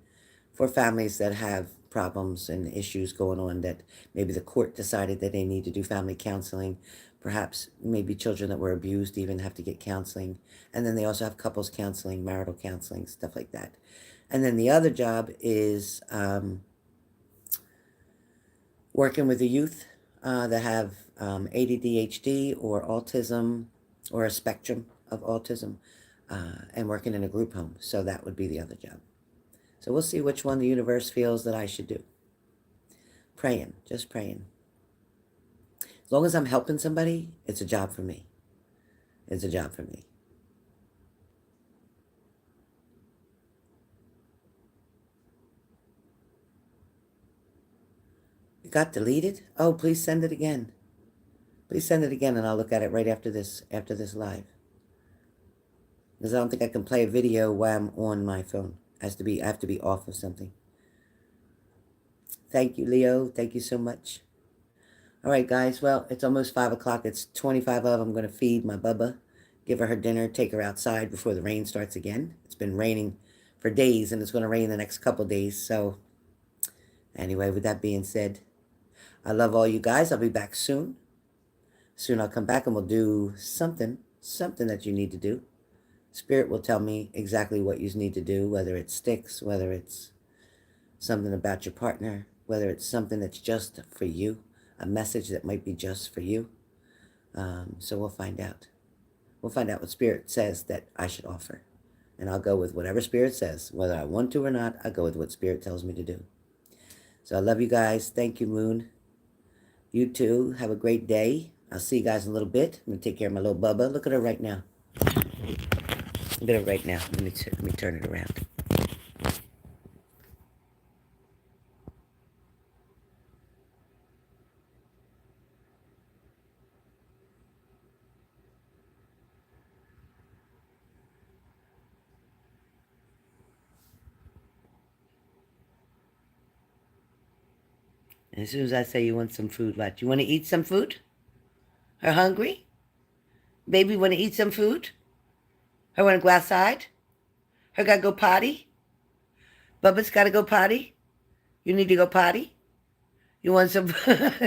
for families that have problems and issues going on, that maybe the court decided that they need to do family counseling. Perhaps maybe children that were abused even have to get counseling. And then they also have couples counseling, marital counseling, stuff like that. And then the other job is working with the youth that have ADD, ADHD, or autism, or a spectrum of autism, and working in a group home. So that would be the other job. So we'll see which one the universe feels that I should do. Praying, just praying. As long as I'm helping somebody, it's a job for me. It's a job for me. It got deleted? Oh, please send it again. Please send it again, and I'll look at it right after this live. Because I don't think I can play a video while I'm on my phone. I have to be off of something. Thank you, Leo. Thank you so much. All right, guys. Well, it's almost 5 o'clock. It's 25 of. I'm going to feed my Bubba, give her dinner, take her outside before the rain starts again. It's been raining for days, and it's going to rain the next couple days. So anyway, with that being said, I love all you guys. I'll be back soon. Soon I'll come back and we'll do something that you need to do. Spirit will tell me exactly what you need to do, whether it's sticks, whether it's something about your partner, whether it's something that's just for you, a message that might be just for you. So we'll find out. We'll find out what Spirit says that I should offer. And I'll go with whatever Spirit says. Whether I want to or not, I'll go with what Spirit tells me to do. So I love you guys. Thank you, Moon. You too. Have a great day. I'll see you guys in a little bit. I'm going to take care of my little Bubba. Look at her right now. Look at her right now. Let me turn it around. And as soon as I say you want some food, what? You want to eat some food? Are hungry? Baby, want to eat some food? Her want to go outside? Her got to go potty? Bubba's got to go potty? You need to go potty? You want some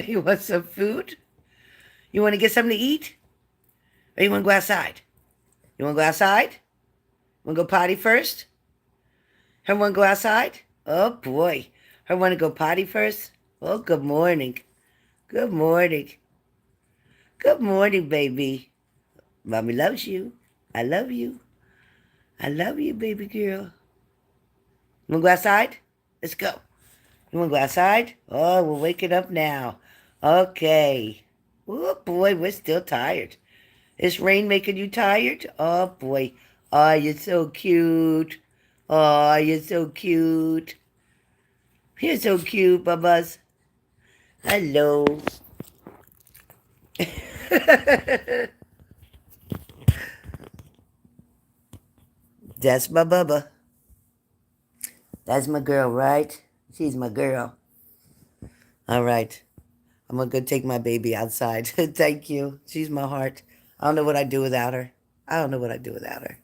you want some food? You want to get something to eat? Or you want to go outside? You want to go outside? Want to go potty first? Her want to go outside? Oh boy. Her want to go potty first? Oh, good morning. Good morning. Good morning, baby. Mommy loves you. I love you. I love you, baby girl. You want to go outside? Let's go. You want to go outside? Oh, we're waking up now. Okay. Oh, boy, we're still tired. Is rain making you tired? Oh, boy. Oh, you're so cute. Oh, you're so cute. You're so cute, Bubba's. Hello. That's my Bubba. That's my girl, right? She's my girl. All right. I'm going to go take my baby outside. Thank you. She's my heart. I don't know what I'd do without her. I don't know what I'd do without her.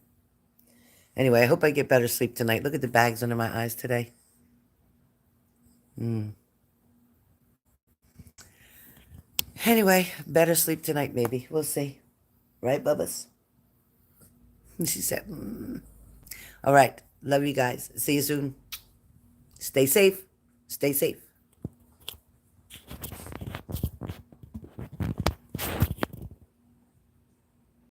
Anyway, I hope I get better sleep tonight. Look at the bags under my eyes today. Anyway, better sleep tonight, maybe. We'll see. Right, Bubba's? She said, All right. Love you guys. See you soon. Stay safe. Stay safe.